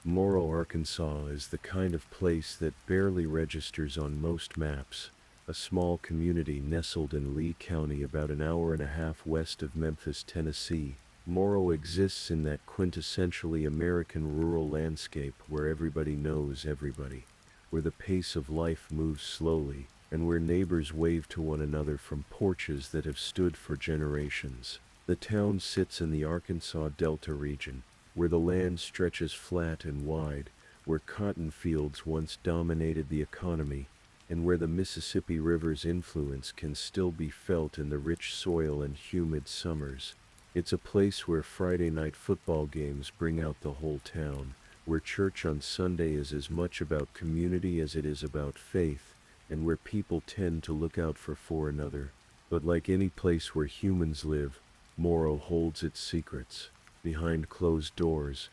Morrow, Arkansas is the kind of place that barely registers on most maps, a small community nestled in Lee County about an hour and a half west of Memphis, Tennessee. Morrow exists in that quintessentially American rural landscape where everybody knows everybody, where the pace of life moves slowly, and where neighbors wave to one another from porches that have stood for generations. The town sits in the Arkansas Delta region, where the land stretches flat and wide, where cotton fields once dominated the economy, and where the Mississippi River's influence can still be felt in the rich soil and humid summers. It's a place where Friday night football games bring out the whole town, where church on Sunday is as much about community as it is about faith, and where people tend to look out for another. But like any place where humans live, Morrow holds its secrets, behind closed doors,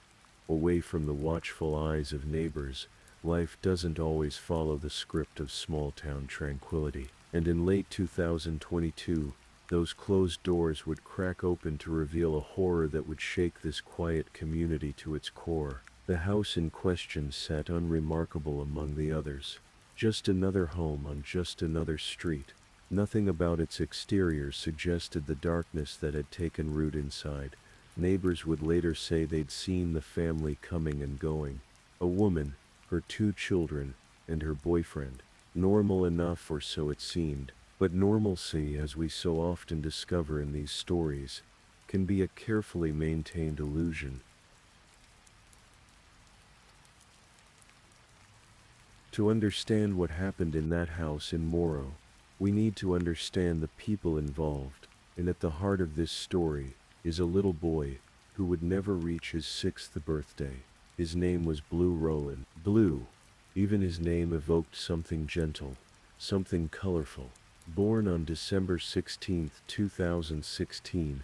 away from the watchful eyes of neighbors. Life doesn't always follow the script of small-town tranquility. And in late 2022, those closed doors would crack open to reveal a horror that would shake this quiet community to its core. The house in question sat unremarkable among the others. Just another home on just another street. Nothing about its exterior suggested the darkness that had taken root inside. Neighbors would later say they'd seen the family coming and going. A woman, her 2 children, and her boyfriend. Normal enough, or so it seemed. But normalcy, as we so often discover in these stories, can be a carefully maintained illusion. To understand what happened in that house in Morrow, we need to understand the people involved, and at the heart of this story is a little boy who would never reach his 6th birthday. His name was Blue Rowland. Blue. Even his name evoked something gentle, something colorful. Born on December 16, 2016,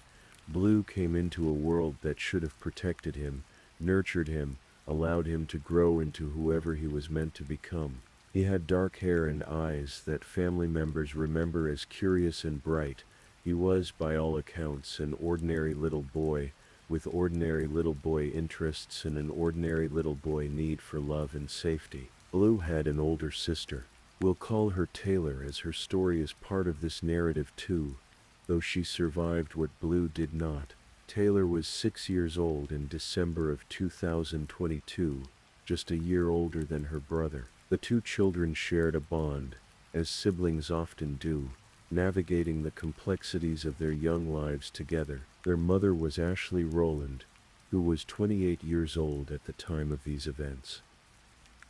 Blue came into a world that should have protected him, nurtured him, allowed him to grow into whoever he was meant to become. He had dark hair and eyes that family members remember as curious and bright. He was, by all accounts, an ordinary little boy, with ordinary little boy interests and an ordinary little boy need for love and safety. Blue had an older sister. We'll call her Taylor, as her story is part of this narrative too, though she survived what Blue did not. Taylor was 6 years old in December of 2022, just a year older than her brother. The 2 children shared a bond, as siblings often do, navigating the complexities of their young lives together. Their mother was Ashley Rowland, who was 28 years old at the time of these events.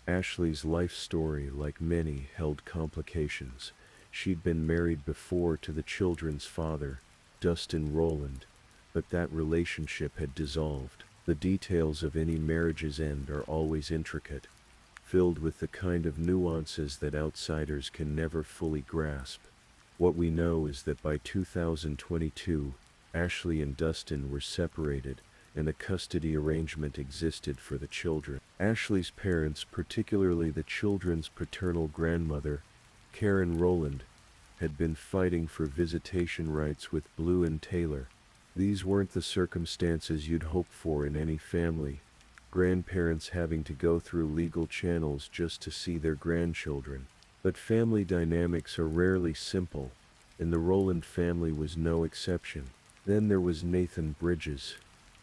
Ashley's life story, like many, held complications. She'd been married before to the children's father, Dustin Rowland, but that relationship had dissolved. The details of any marriage's end are always intricate, filled with the kind of nuances that outsiders can never fully grasp. What we know is that by 2022, Ashley and Dustin were separated, and a custody arrangement existed for the children. Ashley's parents, particularly the children's paternal grandmother, Karen Rowland, had been fighting for visitation rights with Blue and Taylor. These weren't the circumstances you'd hope for in any family, grandparents having to go through legal channels just to see their grandchildren. But family dynamics are rarely simple, and the Rowland family was no exception. Then there was Nathan Bridges,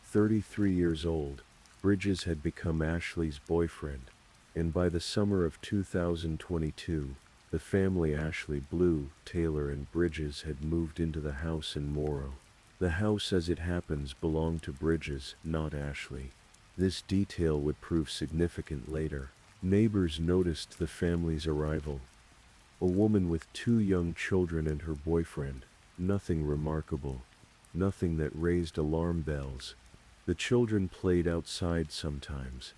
33 years old. Bridges had become Ashley's boyfriend, and by the summer of 2022, the family Ashley, Blue, Taylor, and Bridges had moved into the house in Morrow. The house, as it happens, belonged to Bridges, not Ashley. This detail would prove significant later. Neighbors noticed the family's arrival. A woman with 2 young children and her boyfriend. Nothing remarkable. Nothing that raised alarm bells. The children played outside sometimes.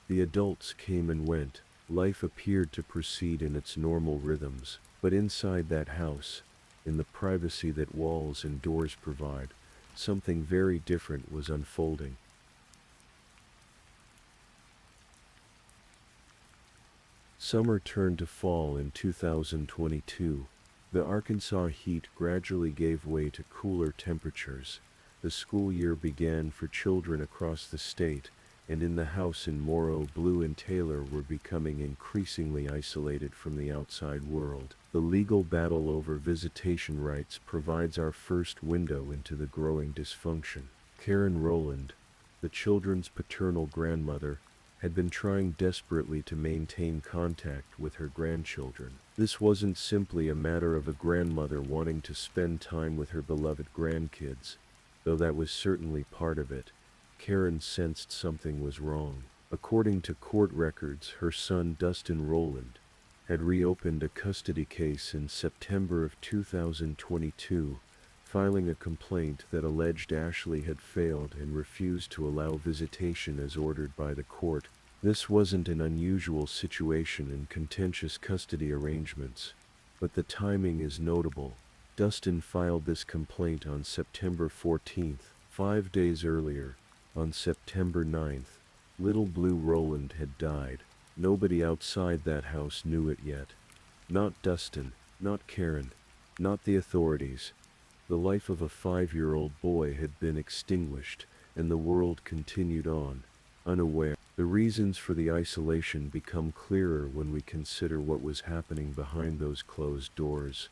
The adults came and went. Life appeared to proceed in its normal rhythms. But inside that house, in the privacy that walls and doors provide, something very different was unfolding. Summer turned to fall in 2022. The Arkansas heat gradually gave way to cooler temperatures. The school year began for children across the state, and in the house in Morrow, Blue and Taylor were becoming increasingly isolated from the outside world. The legal battle over visitation rights provides our first window into the growing dysfunction. Karen Rowland, the children's paternal grandmother, had been trying desperately to maintain contact with her grandchildren. This wasn't simply a matter of a grandmother wanting to spend time with her beloved grandkids, though that was certainly part of it. Karen sensed something was wrong. According to court records, her son Dustin Rowland had reopened a custody case in September of 2022, filing a complaint that alleged Ashley had failed and refused to allow visitation as ordered by the court. This wasn't an unusual situation in contentious custody arrangements, but the timing is notable. Dustin filed this complaint on September 14th. 5 days earlier, on September 9th, little Blue Rowland had died. Nobody outside that house knew it yet. Not Dustin, not Karen, not the authorities. The life of a 5-year-old boy had been extinguished, and the world continued on, unaware. The reasons for the isolation become clearer when we consider what was happening behind those closed doors.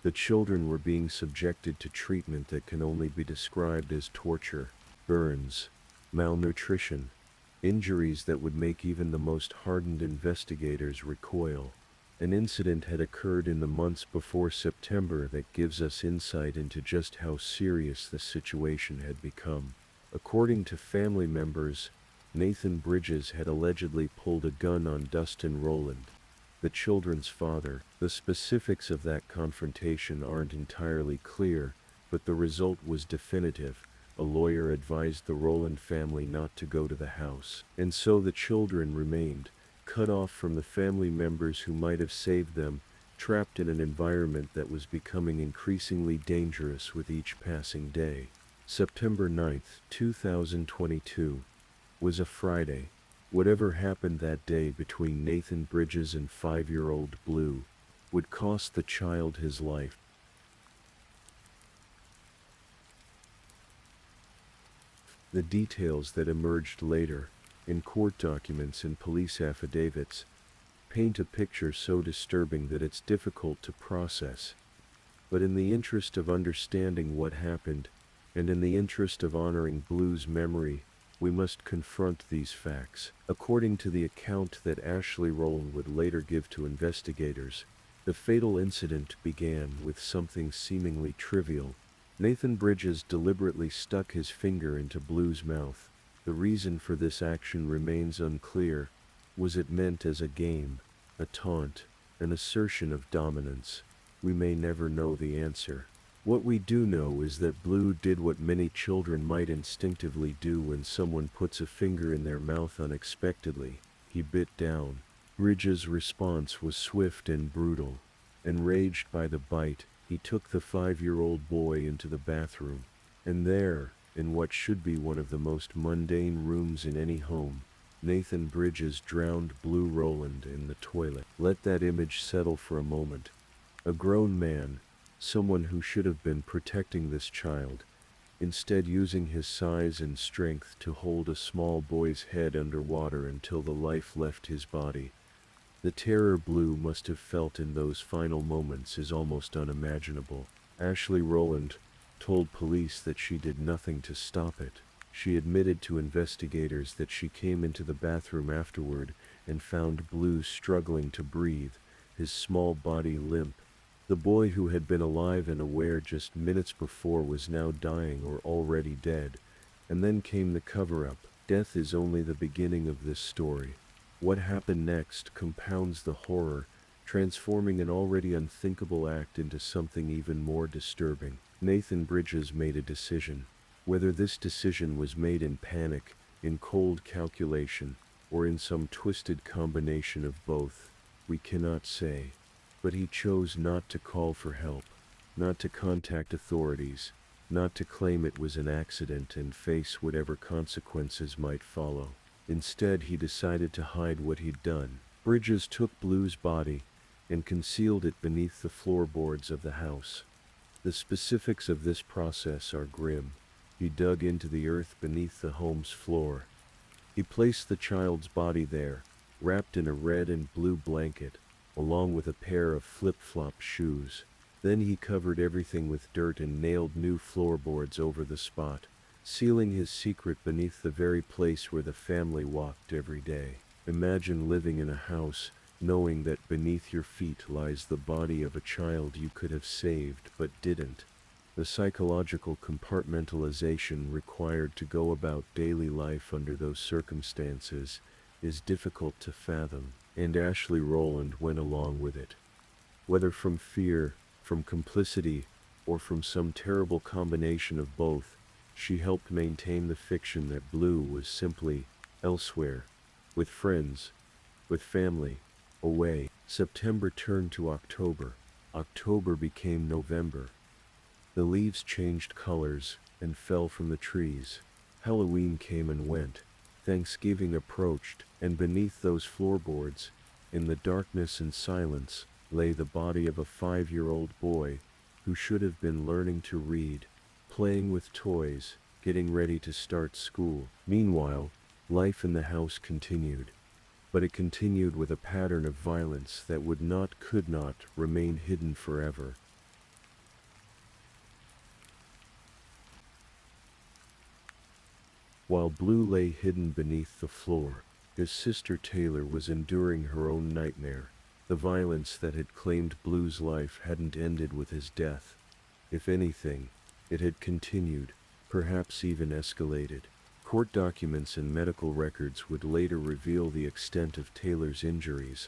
The children were being subjected to treatment that can only be described as torture, burns, malnutrition, injuries that would make even the most hardened investigators recoil. An incident had occurred in the months before September that gives us insight into just how serious the situation had become. According to family members, Nathan Bridges had allegedly pulled a gun on Dustin Rowland, the children's father. The specifics of that confrontation aren't entirely clear, but the result was definitive. A lawyer advised the Rowland family not to go to the house, and so the children remained, cut off from the family members who might have saved them, trapped in an environment that was becoming increasingly dangerous with each passing day. September 9th, 2022, was a Friday. Whatever happened that day between Nathan Bridges and 5-year-old Blue would cost the child his life. The details that emerged later, in court documents and police affidavits, paint a picture so disturbing that it's difficult to process. But in the interest of understanding what happened, and in the interest of honoring Blue's memory, we must confront these facts. According to the account that Ashley Rowland would later give to investigators, the fatal incident began with something seemingly trivial. Nathan Bridges deliberately stuck his finger into Blue's mouth. The reason for this action remains unclear. Was it meant as a game, a taunt, an assertion of dominance? We may never know the answer. What we do know is that Blue did what many children might instinctively do when someone puts a finger in their mouth unexpectedly. He bit down. Bridges' response was swift and brutal. Enraged by the bite, he took the 5-year-old boy into the bathroom And there, in what should be one of the most mundane rooms in any home, Nathan Bridges drowned Blue Roland in the toilet. Let that image settle for a moment. A grown man, someone who should have been protecting this child, instead using his size and strength to hold a small boy's head underwater until the life left his body. The terror Blue must have felt in those final moments is almost unimaginable. Ashley Rowland told police that she did nothing to stop it. She admitted to investigators that she came into the bathroom afterward and found Blue struggling to breathe, his small body limp. The boy who had been alive and aware just minutes before was now dying or already dead. And then came the cover-up. Death is only the beginning of this story. What happened next compounds the horror, transforming an already unthinkable act into something even more disturbing. Nathan Bridges made a decision. Whether this decision was made in panic, in cold calculation, or in some twisted combination of both, we cannot say. But he chose not to call for help, not to contact authorities, not to claim it was an accident and face whatever consequences might follow. Instead, he decided to hide what he'd done. Bridges took Blue's body and concealed it beneath the floorboards of the house. The specifics of this process are grim. He dug into the earth beneath the home's floor. He placed the child's body there, wrapped in a red and blue blanket, along with a pair of flip-flop shoes. Then he covered everything with dirt and nailed new floorboards over the spot, sealing his secret beneath the very place where the family walked every day. Imagine living in a house, knowing that beneath your feet lies the body of a child you could have saved but didn't. The psychological compartmentalization required to go about daily life under those circumstances is difficult to fathom, and Ashley Rowland went along with it. Whether from fear, from complicity, or from some terrible combination of both, she helped maintain the fiction that Blue was simply elsewhere, with friends, with family, away. September turned to October. October became November. The leaves changed colors and fell from the trees. Halloween came and went. Thanksgiving approached, and beneath those floorboards, in the darkness and silence, lay the body of a 5-year-old boy who should have been learning to read, playing with toys, getting ready to start school. Meanwhile, life in the house continued. But it continued with a pattern of violence that could not remain hidden forever. While Blue lay hidden beneath the floor, his sister Taylor was enduring her own nightmare. The violence that had claimed Blue's life hadn't ended with his death. If anything, it had continued, perhaps even escalated. Court documents and medical records would later reveal the extent of Taylor's injuries.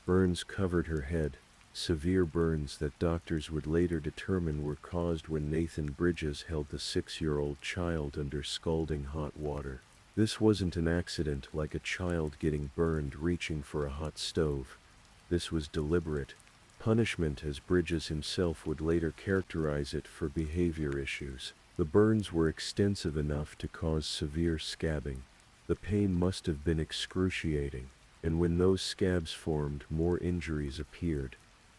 Burns covered her head, severe burns that doctors would later determine were caused when Nathan Bridges held the 6-year-old child under scalding hot water. This wasn't an accident like a child getting burned reaching for a hot stove. This was deliberate punishment, as Bridges himself would later characterize it, for behavior issues. The burns were extensive enough to cause severe scabbing. The pain must have been excruciating, and when those scabs formed, more injuries appeared.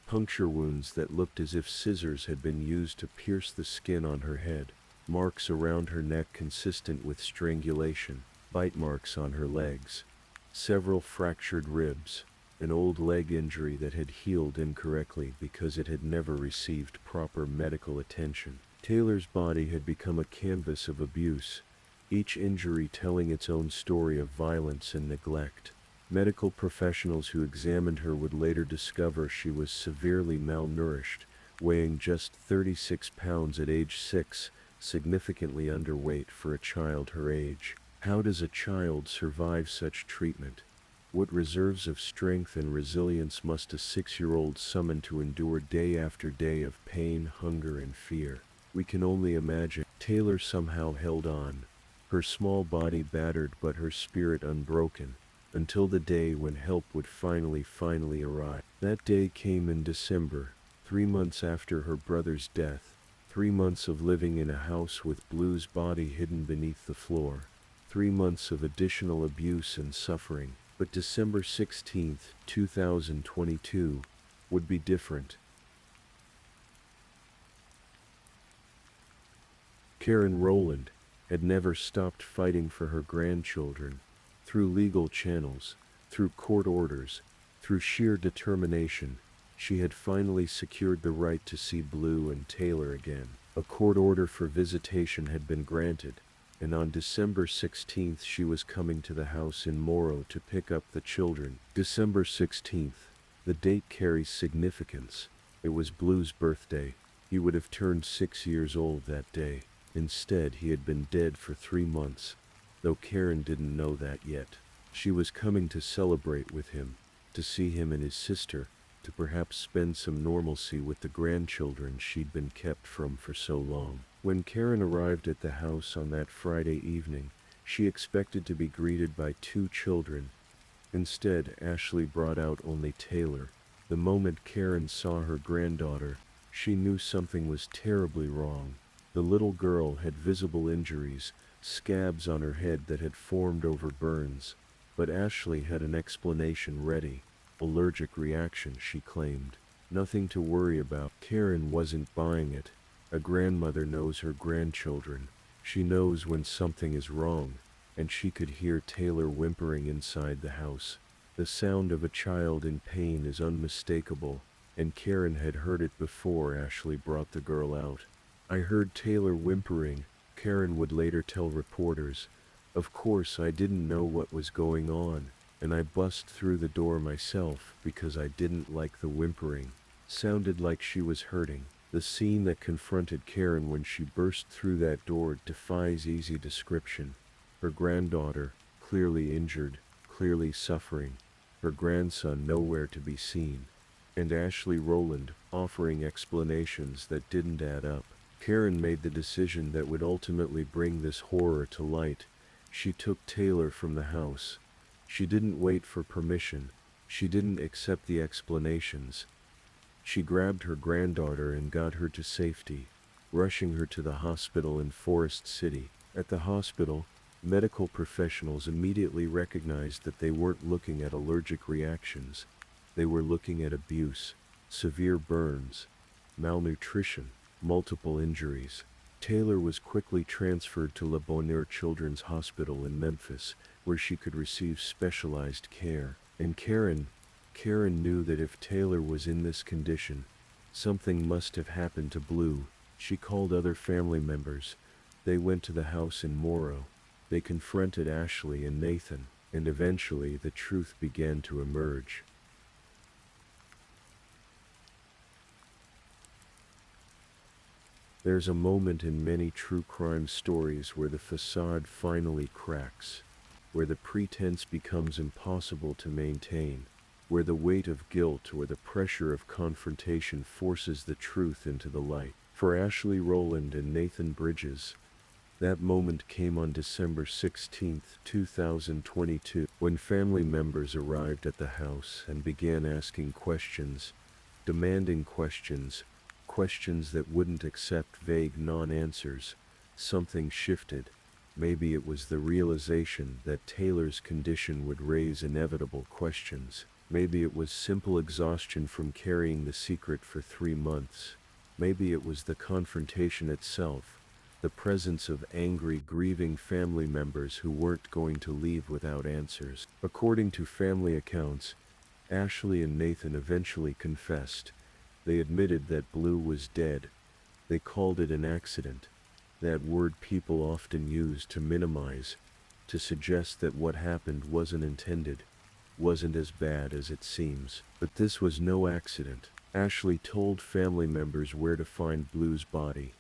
Puncture wounds that looked as if scissors had been used to pierce the skin on her head, marks around her neck consistent with strangulation, bite marks on her legs, several fractured ribs, an old leg injury that had healed incorrectly because it had never received proper medical attention. Taylor's body had become a canvas of abuse, each injury telling its own story of violence and neglect. Medical professionals who examined her would later discover she was severely malnourished, weighing just 36 pounds at age 6, significantly underweight for a child her age. How does a child survive such treatment? What reserves of strength and resilience must a 6-year-old summon to endure day after day of pain, hunger, and fear? We can only imagine. Taylor somehow held on, her small body battered but her spirit unbroken, until the day when help would finally arrive. That day came in December, 3 months after her brother's death. 3 months of living in a house with Blue's body hidden beneath the floor. 3 months of additional abuse and suffering. But December 16th, 2022 would be different. Karen Rowland had never stopped fighting for her grandchildren. Through legal channels, through court orders, through sheer determination, she had finally secured the right to see Blue and Taylor again. A court order for visitation had been granted, and on December 16th she was coming to the house in Morrow to pick up the children. December 16th. The date carries significance. It was Blue's birthday. He would have turned 6 years old that day. Instead, he had been dead for 3 months, though Karen didn't know that yet. She was coming to celebrate with him, to see him and his sister, to perhaps spend some normalcy with the grandchildren she'd been kept from for so long. When Karen arrived at the house on that Friday evening, she expected to be greeted by 2 children. Instead, Ashley brought out only Taylor. The moment Karen saw her granddaughter, she knew something was terribly wrong. The little girl had visible injuries, scabs on her head that had formed over burns. But Ashley had an explanation ready. Allergic reaction, she claimed. Nothing to worry about. Karen wasn't buying it. A grandmother knows her grandchildren. She knows when something is wrong, and she could hear Taylor whimpering inside the house. The sound of a child in pain is unmistakable, and Karen had heard it before Ashley brought the girl out. "I heard Taylor whimpering," Karen would later tell reporters. "Of course I didn't know what was going on, and I bust through the door myself because I didn't like the whimpering. Sounded like she was hurting." The scene that confronted Karen when she burst through that door defies easy description. Her granddaughter, clearly injured, clearly suffering. Her grandson nowhere to be seen. And Ashley Rowland offering explanations that didn't add up. Karen made the decision that would ultimately bring this horror to light. She took Taylor from the house. She didn't wait for permission. She didn't accept the explanations. She grabbed her granddaughter and got her to safety, rushing her to the hospital in Forest City. At the hospital, medical professionals immediately recognized that they weren't looking at allergic reactions. They were looking at abuse, severe burns, malnutrition, multiple injuries. Taylor was quickly transferred to Le Bonheur Children's Hospital in Memphis, where she could receive specialized care. And Karen knew that if Taylor was in this condition, something must have happened to Blue. She called other family members. They went to the house in Morrow. They confronted Ashley and Nathan, and eventually the truth began to emerge. There's a moment in many true crime stories where the facade finally cracks, where the pretense becomes impossible to maintain, where the weight of guilt or the pressure of confrontation forces the truth into the light. For Ashley Rowland and Nathan Bridges, that moment came on December 16, 2022, when family members arrived at the house and began asking questions, demanding questions, questions that wouldn't accept vague non-answers. Something shifted. Maybe it was the realization that Taylor's condition would raise inevitable questions. Maybe it was simple exhaustion from carrying the secret for 3 months. Maybe it was the confrontation itself, the presence of angry, grieving family members who weren't going to leave without answers. According to family accounts, Ashley and Nathan eventually confessed. They admitted that Blue was dead. They called it an accident, that word people often use to minimize, to suggest that what happened wasn't intended, wasn't as bad as it seems. But this was no accident. Ashley told family members where to find Blue's body.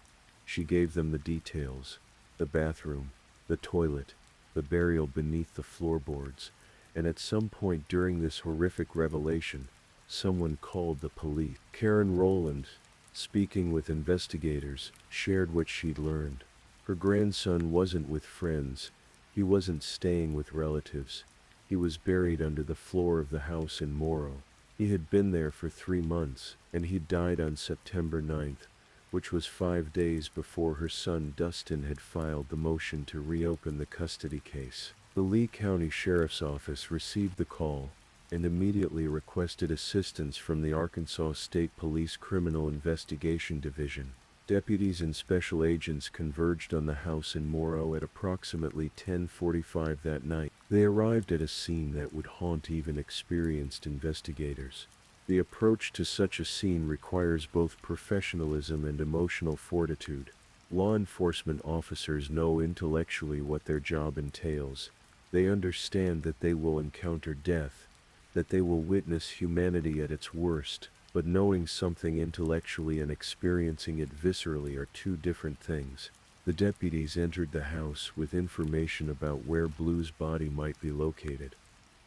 She gave them the details: the bathroom, the toilet, the burial beneath the floorboards. And at some point during this horrific revelation, someone called the police. Karen Rowland, speaking with investigators, shared what she'd learned. Her grandson wasn't with friends. He wasn't staying with relatives. He was buried under the floor of the house in Morrow. He had been there for 3 months, and he died on September 9th, which was 5 days before her son Dustin had filed the motion to reopen the custody case. The Lee County Sheriff's Office received the call and immediately requested assistance from the Arkansas State Police Criminal Investigation Division. Deputies and special agents converged on the house in Morrow at approximately 10:45 that night. They arrived at a scene that would haunt even experienced investigators. The approach to such a scene requires both professionalism and emotional fortitude. Law enforcement officers know intellectually what their job entails. They understand that they will encounter death, that they will witness humanity at its worst, but knowing something intellectually and experiencing it viscerally are two different things. The deputies entered the house with information about where Blue's body might be located.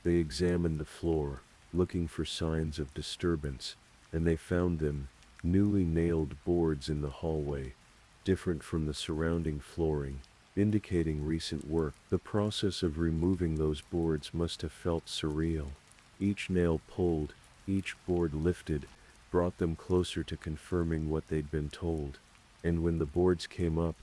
They examined the floor, looking for signs of disturbance, and they found them, newly nailed boards in the hallway, different from the surrounding flooring, indicating recent work. The process of removing those boards must have felt surreal. Each nail pulled, each board lifted, brought them closer to confirming what they'd been told. And when the boards came up,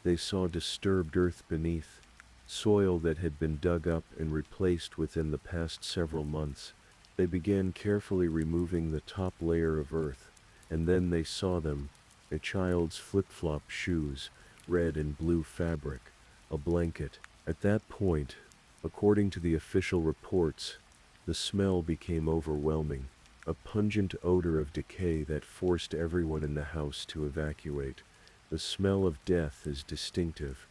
they saw disturbed earth beneath, soil that had been dug up and replaced within the past several months. They began carefully removing the top layer of earth, and then they saw them, a child's flip-flop shoes, red and blue fabric, a blanket. At that point, according to the official reports, the smell became overwhelming, a pungent odor of decay that forced everyone in the house to evacuate. The smell of death is distinctive,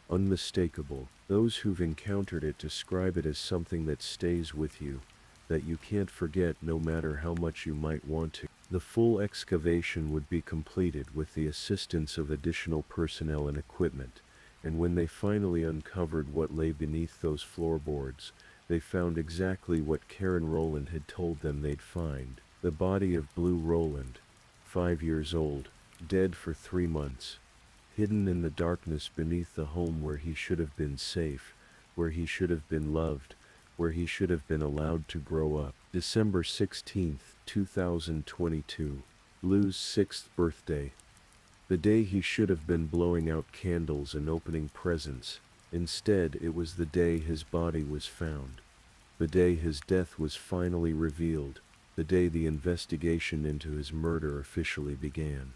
unmistakable. Those who've encountered it describe it as something that stays with you, that you can't forget no matter how much you might want to. The full excavation would be completed with the assistance of additional personnel and equipment, and when they finally uncovered what lay beneath those floorboards, they found exactly what Karen Rowland had told them they'd find. The body of Blue Rowland, 5 years old, dead for 3 months, hidden in the darkness beneath the home where he should have been safe, where he should have been loved, where he should have been allowed to grow up. December 16, 2022, Blue's 6th birthday. The day he should have been blowing out candles and opening presents. Instead, it was the day his body was found. The day his death was finally revealed. The day the investigation into his murder officially began.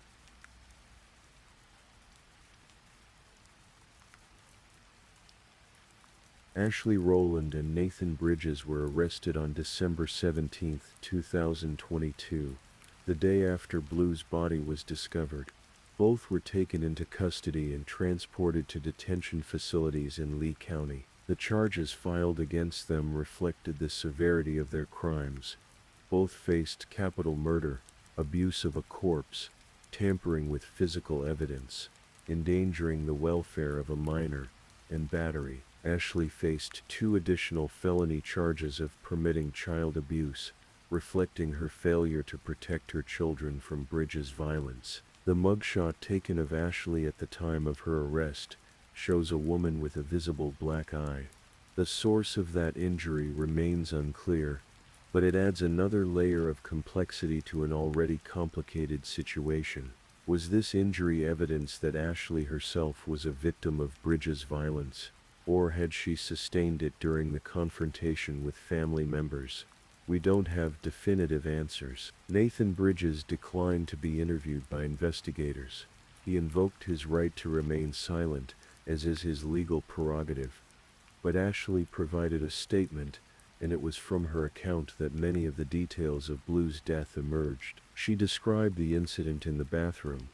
Ashley Rowland and Nathan Bridges were arrested on December 17, 2022, the day after Blue's body was discovered. Both were taken into custody and transported to detention facilities in Lee County. The charges filed against them reflected the severity of their crimes. Both faced capital murder, abuse of a corpse, tampering with physical evidence, endangering the welfare of a minor, and battery. Ashley faced 2 additional felony charges of permitting child abuse, reflecting her failure to protect her children from Bridges' violence. The mugshot taken of Ashley at the time of her arrest shows a woman with a visible black eye. The source of that injury remains unclear, but it adds another layer of complexity to an already complicated situation. Was this injury evidence that Ashley herself was a victim of Bridges' violence, or had she sustained it during the confrontation with family members? We don't have definitive answers. Nathan Bridges declined to be interviewed by investigators. He invoked his right to remain silent, as is his legal prerogative. But Ashley provided a statement, and it was from her account that many of the details of Blue's death emerged. She described the incident in the bathroom.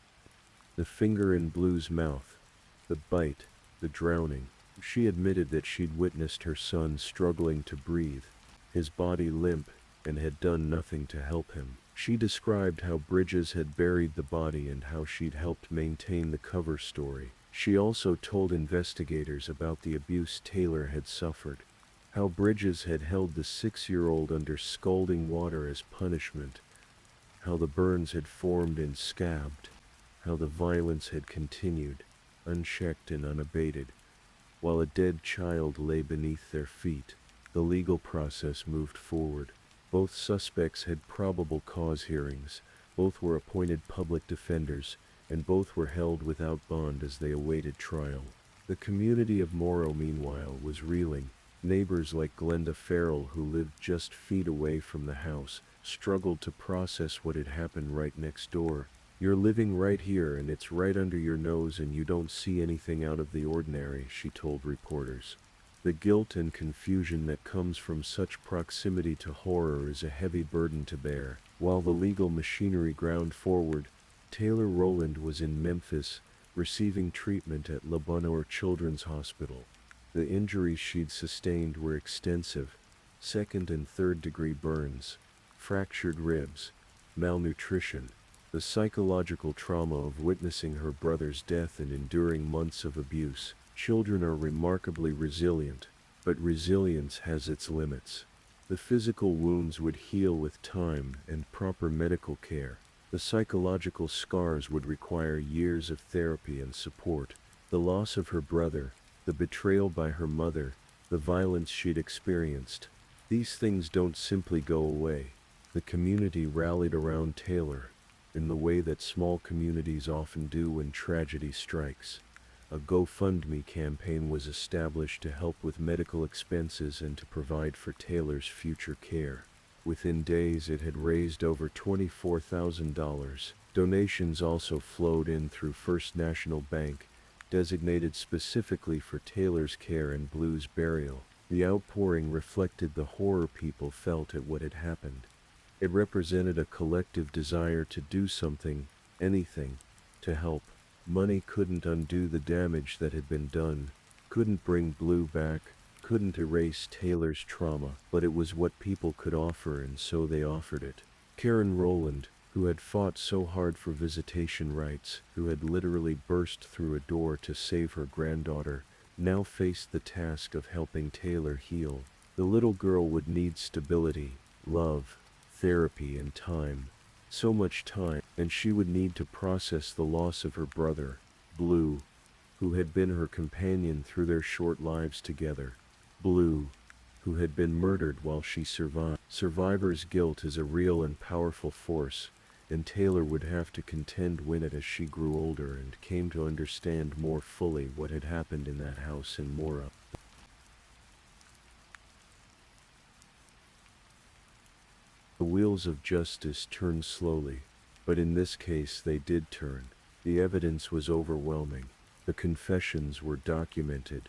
The finger in Blue's mouth, the bite, the drowning. She admitted that she'd witnessed her son struggling to breathe, his body limp, and had done nothing to help him. She described how Bridges had buried the body and how she'd helped maintain the cover story. She also told investigators about the abuse Taylor had suffered, how Bridges had held the 6-year-old under scalding water as punishment, how the burns had formed and scabbed, how the violence had continued, unchecked and unabated, while a dead child lay beneath their feet. The legal process moved forward. Both suspects had probable cause hearings. Both were appointed public defenders, and both were held without bond as they awaited trial. The community of Morrow, meanwhile, was reeling. Neighbors like Glenda Farrell, who lived just feet away from the house, struggled to process what had happened right next door. "You're living right here and it's right under your nose and you don't see anything out of the ordinary," she told reporters. The guilt and confusion that comes from such proximity to horror is a heavy burden to bear. While the legal machinery ground forward, Taylor Rowland was in Memphis, receiving treatment at Le Bonheur Children's Hospital. The injuries she'd sustained were extensive: second and third degree burns, fractured ribs, malnutrition, the psychological trauma of witnessing her brother's death and enduring months of abuse. Children are remarkably resilient, but resilience has its limits. The physical wounds would heal with time and proper medical care. The psychological scars would require years of therapy and support. The loss of her brother, the betrayal by her mother, the violence she'd experienced, these things don't simply go away. The community rallied around Taylor, in the way that small communities often do when tragedy strikes. A GoFundMe campaign was established to help with medical expenses and to provide for Taylor's future care. Within days it had raised over $24,000. Donations also flowed in through First National Bank, designated specifically for Taylor's care and Blue's burial. The outpouring reflected the horror people felt at what had happened. It represented a collective desire to do something, anything, to help. Money couldn't undo the damage that had been done, couldn't bring Blue back, couldn't erase Taylor's trauma, but it was what people could offer, and so they offered it. Karen Rowland, who had fought so hard for visitation rights, who had literally burst through a door to save her granddaughter, now faced the task of helping Taylor heal. The little girl would need stability, love, therapy, and time. So much time, and she would need to process the loss of her brother, Blue, who had been her companion through their short lives together. Blue, who had been murdered while she survived. Survivor's guilt is a real and powerful force, and Taylor would have to contend with it as she grew older and came to understand more fully what had happened in that house in Mora. The wheels of justice turned slowly, but in this case they did turn. The evidence was overwhelming. The confessions were documented.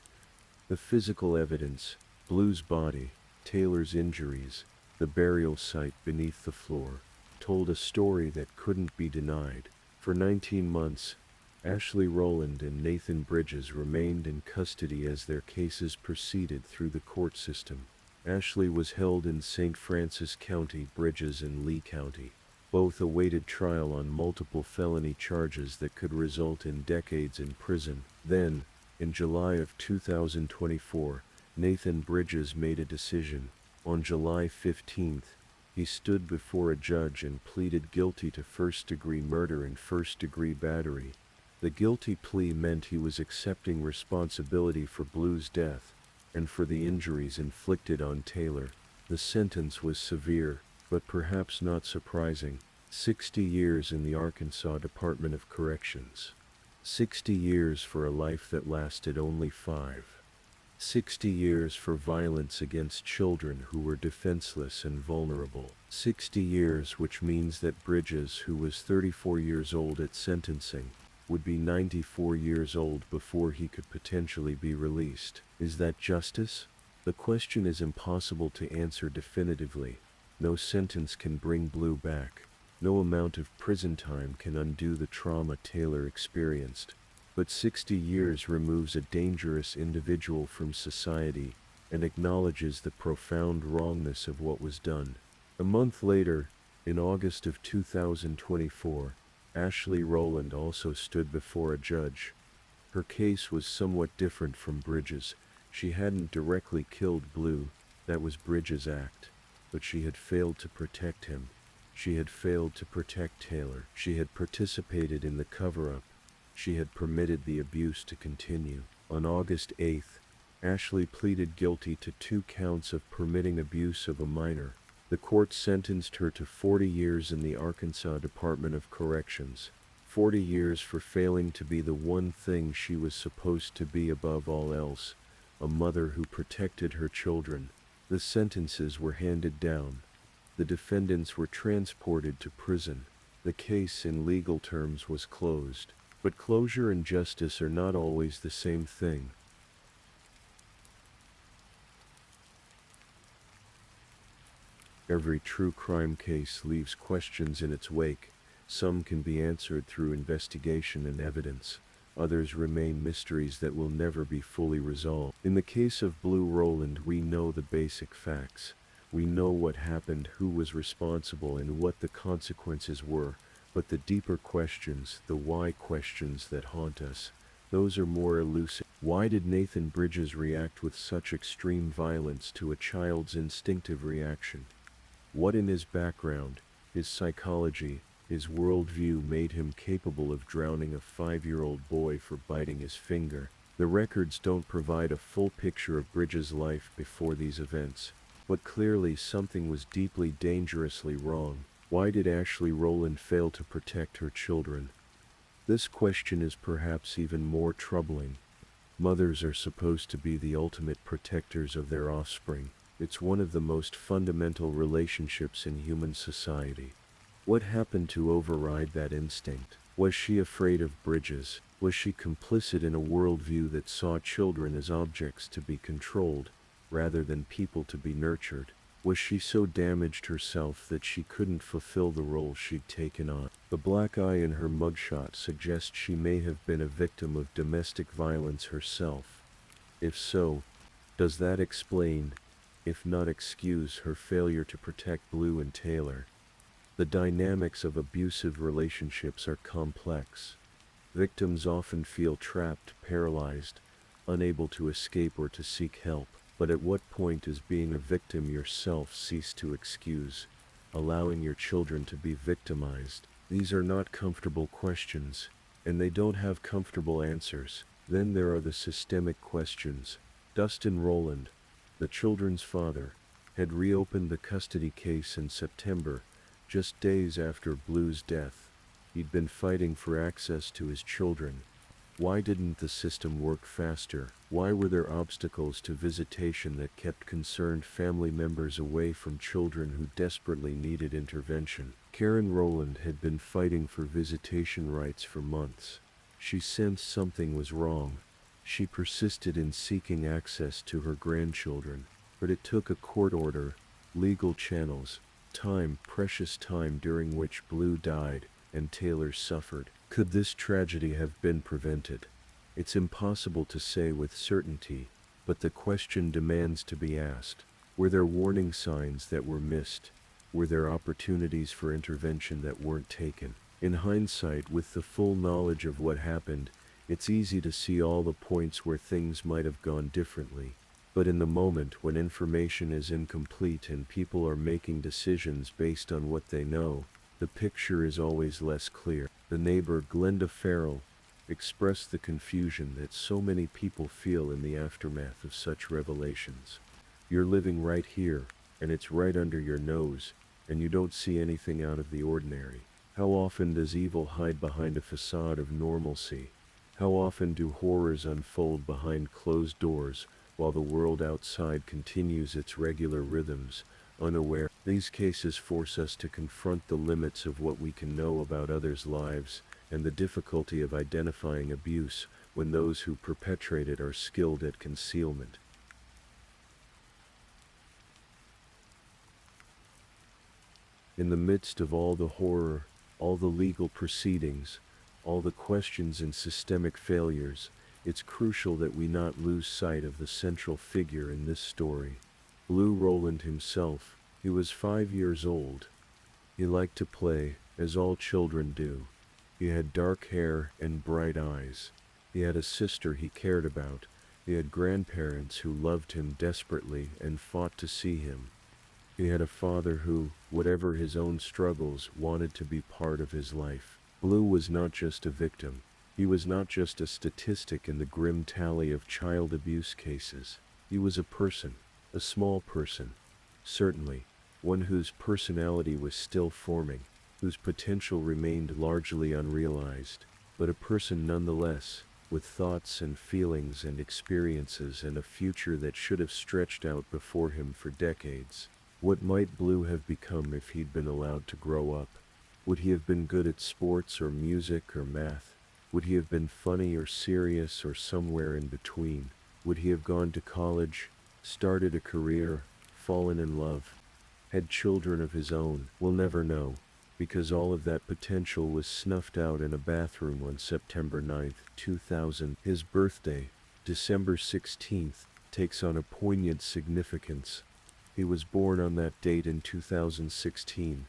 The physical evidence, Blue's body, Taylor's injuries, the burial site beneath the floor, told a story that couldn't be denied. For 19 months, Ashley Rowland and Nathan Bridges remained in custody as their cases proceeded through the court system. Ashley was held in St. Francis County, Bridges in Lee County. Both awaited trial on multiple felony charges that could result in decades in prison. Then, in July of 2024, Nathan Bridges made a decision. On July 15th, he stood before a judge and pleaded guilty to first-degree murder and first-degree battery. The guilty plea meant he was accepting responsibility for Blue's death and for the injuries inflicted on Taylor. The sentence was severe, but perhaps not surprising. 60 years in the Arkansas Department of Corrections. 60 years for a life that lasted only 5. 60 years for violence against children who were defenseless and vulnerable. 60 years, which means that Bridges, who was 34 years old at sentencing, would be 94 years old before he could potentially be released. Is that justice? The question is impossible to answer definitively. No sentence can bring Blue back. No amount of prison time can undo the trauma Taylor experienced. But 60 years removes a dangerous individual from society and acknowledges the profound wrongness of what was done. A month later, in August of 2024, Ashley Rowland also stood before a judge. Her case was somewhat different from Bridges. She hadn't directly killed Blue, that was Bridges' act, but she had failed to protect him. She had failed to protect Taylor. She had participated in the cover-up. She had permitted the abuse to continue. On August 8th, Ashley pleaded guilty to 2 counts of permitting abuse of a minor. The court sentenced her to 40 years in the Arkansas Department of Corrections, 40 years for failing to be the one thing she was supposed to be above all else, a mother who protected her children. The sentences were handed down. The defendants were transported to prison. The case in legal terms was closed. But closure and justice are not always the same thing. Every true crime case leaves questions in its wake. Some can be answered through investigation and evidence. Others remain mysteries that will never be fully resolved. In the case of Blue Roland, we know the basic facts. We know what happened, who was responsible, and what the consequences were. But the deeper questions, the why questions that haunt us, those are more elusive. Why did Nathan Bridges react with such extreme violence to a child's instinctive reaction? What in his background, his psychology, his worldview made him capable of drowning a 5-year-old boy for biting his finger? The records don't provide a full picture of Bridges' life before these events, but clearly something was deeply dangerously wrong. Why did Ashley Rowland fail to protect her children? This question is perhaps even more troubling. Mothers are supposed to be the ultimate protectors of their offspring. It's one of the most fundamental relationships in human society. What happened to override that instinct? Was she afraid of Bridges? Was she complicit in a worldview that saw children as objects to be controlled, rather than people to be nurtured? Was she so damaged herself that she couldn't fulfill the role she'd taken on? The black eye in her mugshot suggests she may have been a victim of domestic violence herself. If so, does that explain, if not excuse, her failure to protect Blue and Taylor? The dynamics of abusive relationships are complex. Victims often feel trapped, paralyzed, unable to escape or to seek help. But at what point does being a victim yourself cease to excuse, allowing your children to be victimized? These are not comfortable questions, and they don't have comfortable answers. Then there are the systemic questions. Dustin Rowland, the children's father, had reopened the custody case in September, just days after Blue's death. He'd been fighting for access to his children. Why didn't the system work faster? Why were there obstacles to visitation that kept concerned family members away from children who desperately needed intervention? Karen Rowland had been fighting for visitation rights for months. She sensed something was wrong. She persisted in seeking access to her grandchildren, but it took a court order, legal channels, time, precious time during which Blue died and Taylor suffered. Could this tragedy have been prevented? It's impossible to say with certainty, but the question demands to be asked. Were there warning signs that were missed? Were there opportunities for intervention that weren't taken? In hindsight, with the full knowledge of what happened, it's easy to see all the points where things might have gone differently. But in the moment when information is incomplete and people are making decisions based on what they know, the picture is always less clear. The neighbor, Glenda Farrell, expressed the confusion that so many people feel in the aftermath of such revelations. You're living right here, and it's right under your nose, and you don't see anything out of the ordinary. How often does evil hide behind a facade of normalcy? How often do horrors unfold behind closed doors, while the world outside continues its regular rhythms, unaware? These cases force us to confront the limits of what we can know about others' lives, and the difficulty of identifying abuse when those who perpetrate it are skilled at concealment. In the midst of all the horror, all the legal proceedings, all the questions and systemic failures, it's crucial that we not lose sight of the central figure in this story. Blue Roland himself. He was 5 years old. He liked to play, as all children do. He had dark hair and bright eyes. He had a sister he cared about. He had grandparents who loved him desperately and fought to see him. He had a father who, whatever his own struggles, wanted to be part of his life. Blue was not just a victim. He was not just a statistic in the grim tally of child abuse cases. He was a person, a small person, certainly, one whose personality was still forming. whose potential remained largely unrealized, but a person nonetheless, with thoughts and feelings and experiences and a future that should have stretched out before him for decades. What might Blue have become if he'd been allowed to grow up? Would he have been good at sports or music or math? Would he have been funny or serious or somewhere in between? Would he have gone to college, started a career, fallen in love, had children of his own? We'll never know, because all of that potential was snuffed out in a bathroom on September 9th, 2000. His birthday, December 16th, takes on a poignant significance. He was born on that date in 2016.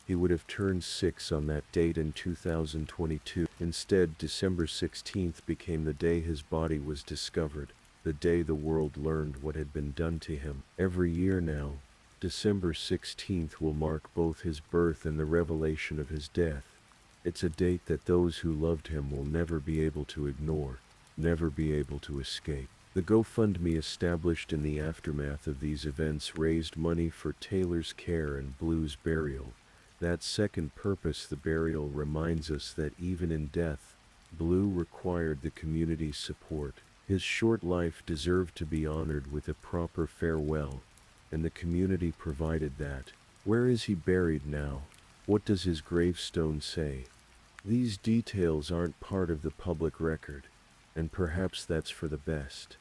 He would have turned 6 on that date in 2022. Instead, December 16th became the day his body was discovered, the day the world learned what had been done to him. Every year now, December 16th will mark both his birth and the revelation of his death. It's a date that those who loved him will never be able to ignore, never be able to escape. The GoFundMe established in the aftermath of these events raised money for Taylor's care and Blue's burial. That second purpose, the burial, reminds us that even in death, Blue required the community's support. His short life deserved to be honored with a proper farewell, and the community provided that. Where is he buried now? What does his gravestone say? These details aren't part of the public record, and perhaps that's for the best.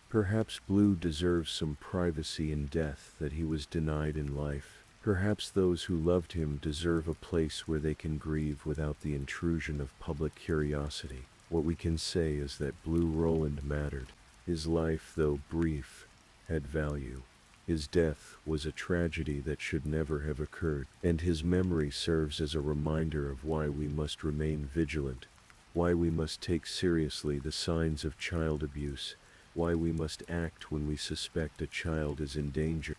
Perhaps Blue deserves some privacy in death that he was denied in life. Perhaps those who loved him deserve a place where they can grieve without the intrusion of public curiosity. What we can say is that Blue Rowland mattered. His life, though brief, had value. His death was a tragedy that should never have occurred, and his memory serves as a reminder of why we must remain vigilant, why we must take seriously the signs of child abuse, why we must act when we suspect a child is in danger.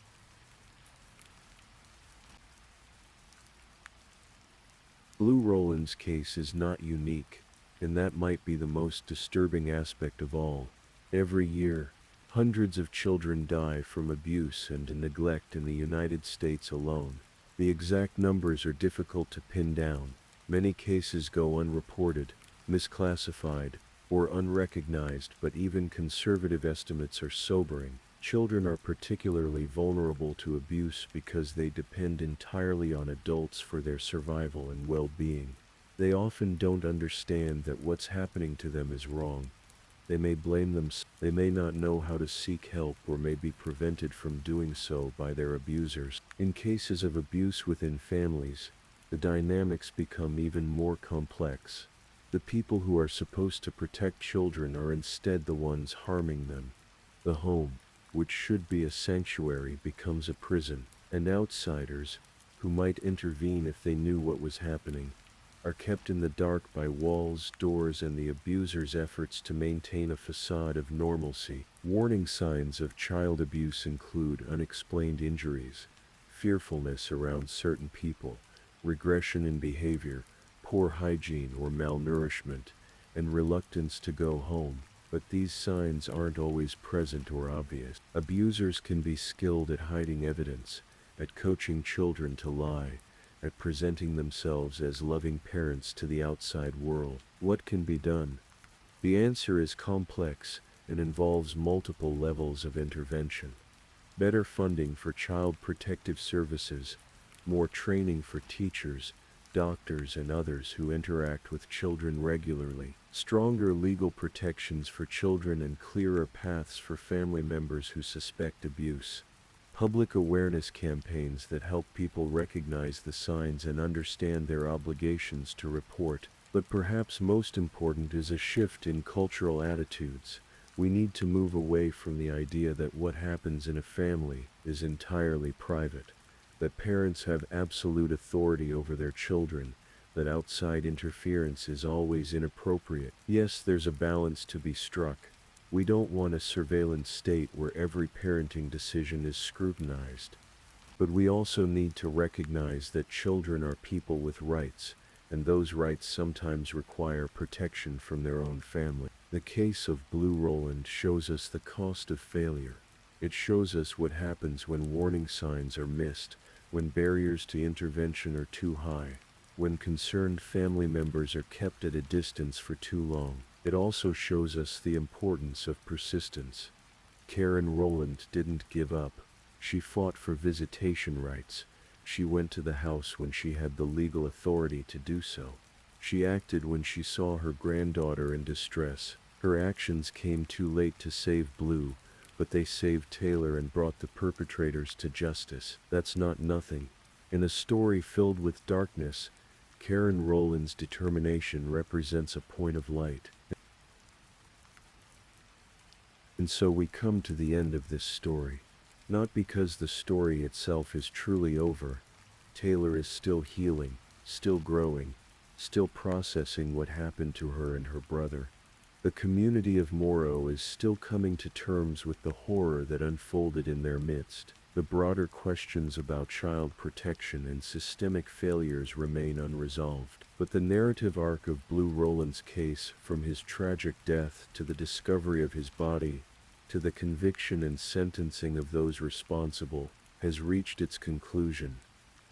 Blue Rowland's case is not unique, and that might be the most disturbing aspect of all. Every year, hundreds of children die from abuse and neglect in the United States alone. The exact numbers are difficult to pin down. Many cases go unreported, misclassified, or unrecognized, but even conservative estimates are sobering. Children are particularly vulnerable to abuse because they depend entirely on adults for their survival and well-being. They often don't understand that what's happening to them is wrong. They may blame themselves, they may not know how to seek help, or may be prevented from doing so by their abusers. In cases of abuse within families, the dynamics become even more complex. The people who are supposed to protect children are instead the ones harming them. The home, which should be a sanctuary, becomes a prison, and outsiders, who might intervene if they knew what was happening, are kept in the dark by walls, doors, and the abuser's efforts to maintain a facade of normalcy. Warning signs of child abuse include unexplained injuries, fearfulness around certain people, regression in behavior, poor hygiene or malnourishment, and reluctance to go home. But these signs aren't always present or obvious. Abusers can be skilled at hiding evidence, at coaching children to lie, at presenting themselves as loving parents to the outside world. What can be done? The answer is complex and involves multiple levels of intervention. Better funding for child protective services, more training for teachers, doctors, and others who interact with children regularly, stronger legal protections for children, and clearer paths for family members who suspect abuse. Public awareness campaigns that help people recognize the signs and understand their obligations to report. But perhaps most important is a shift in cultural attitudes. We need to move away from the idea that what happens in a family is entirely private, that parents have absolute authority over their children, that outside interference is always inappropriate. Yes, there's a balance to be struck. We don't want a surveillance state where every parenting decision is scrutinized. But we also need to recognize that children are people with rights, and those rights sometimes require protection from their own family. The case of Blue Rowland shows us the cost of failure. It shows us what happens when warning signs are missed, when barriers to intervention are too high, when concerned family members are kept at a distance for too long. It also shows us the importance of persistence. Karen Rowland didn't give up. She fought for visitation rights. She went to the house when she had the legal authority to do so. She acted when she saw her granddaughter in distress. Her actions came too late to save Blue, but they saved Taylor and brought the perpetrators to justice. That's not nothing. In a story filled with darkness, Karen Rowland's determination represents a point of light. And so we come to the end of this story. Not because the story itself is truly over. Taylor is still healing, still growing, still processing what happened to her and her brother. The community of Morrow is still coming to terms with the horror that unfolded in their midst. The broader questions about child protection and systemic failures remain unresolved. But the narrative arc of Blue Rowland's case, from his tragic death to the discovery of his body, to the conviction and sentencing of those responsible, has reached its conclusion.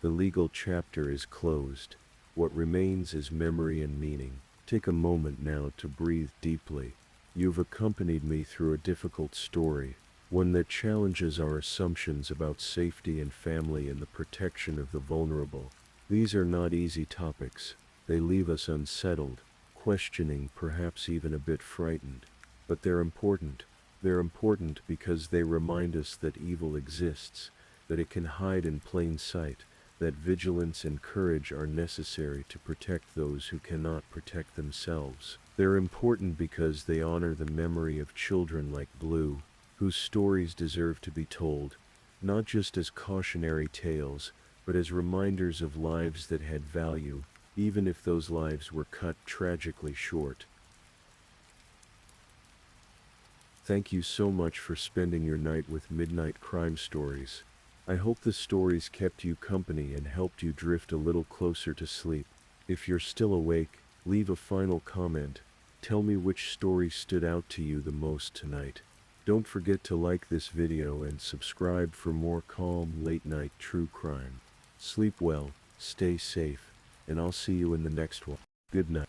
The legal chapter is closed. What remains is memory and meaning. Take a moment now to breathe deeply. You've accompanied me through a difficult story, one that challenges our assumptions about safety and family and the protection of the vulnerable. These are not easy topics. They leave us unsettled, questioning, perhaps even a bit frightened. But they're important. They're important because they remind us that evil exists, that it can hide in plain sight, that vigilance and courage are necessary to protect those who cannot protect themselves. They're important because they honor the memory of children like Blue, whose stories deserve to be told, not just as cautionary tales, but as reminders of lives that had value, even if those lives were cut tragically short. Thank you so much for spending your night with Midnight Crime Stories. I hope the stories kept you company and helped you drift a little closer to sleep. If you're still awake, leave a final comment. Tell me which story stood out to you the most tonight. Don't forget to like this video and subscribe for more calm, late-night true crime. Sleep well, stay safe, and I'll see you in the next one. Good night.